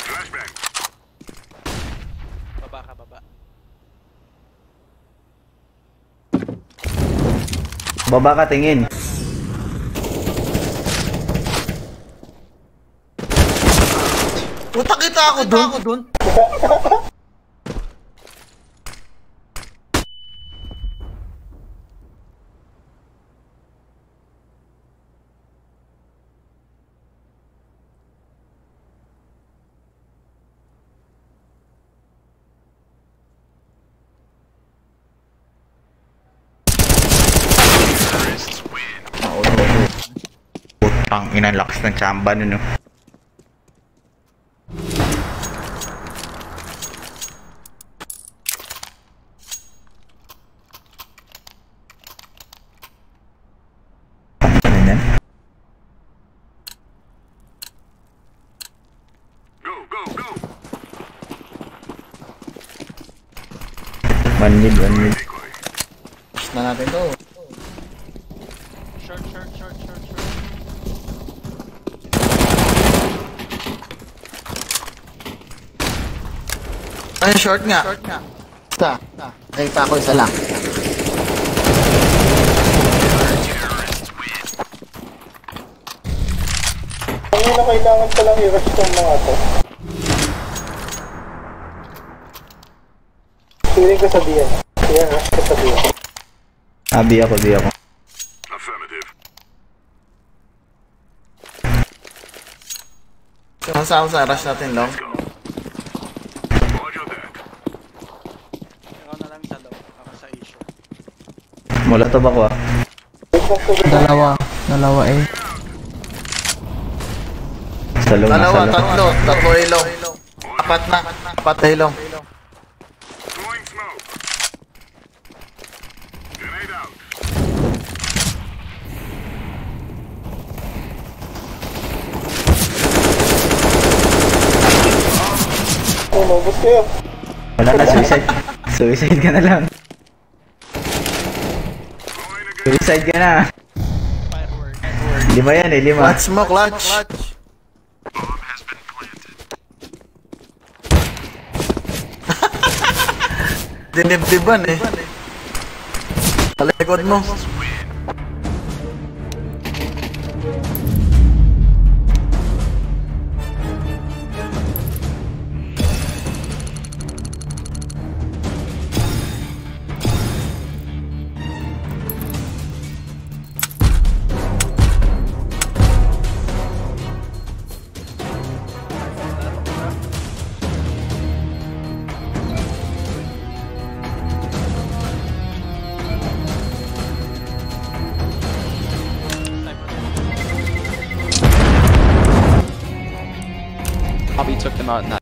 Flashbang. Baba ka, baba. Baba ka, tingin. Puta kita ako dun. Putang ina, lakas ng chamba nun, no. One mid. Push na natin to. Short. Ay, short nga. Isa. Nakita ko isa lang. Ano na kailangan palang i-rush ng mga to? Feeling ko sa diyan. Yan, rush ko sa diyan. B ako. Affirmative. Saan sa rush natin long? Ikaw na lang sa low, ako sa issue. Molotov ako ah. Dalawa eh. Salong na Dalawa, salong. tatlo ilong. Apat na ilong. Throwing smoke. Grenade out. Oh, mabot kayo. Wala na, suicide. Suicide ka na lang. Suicide ka na. Lima yan eh, lima. Clutch mo, clutch. Dinibdiban eh. Talikod mo. Probably took them out in that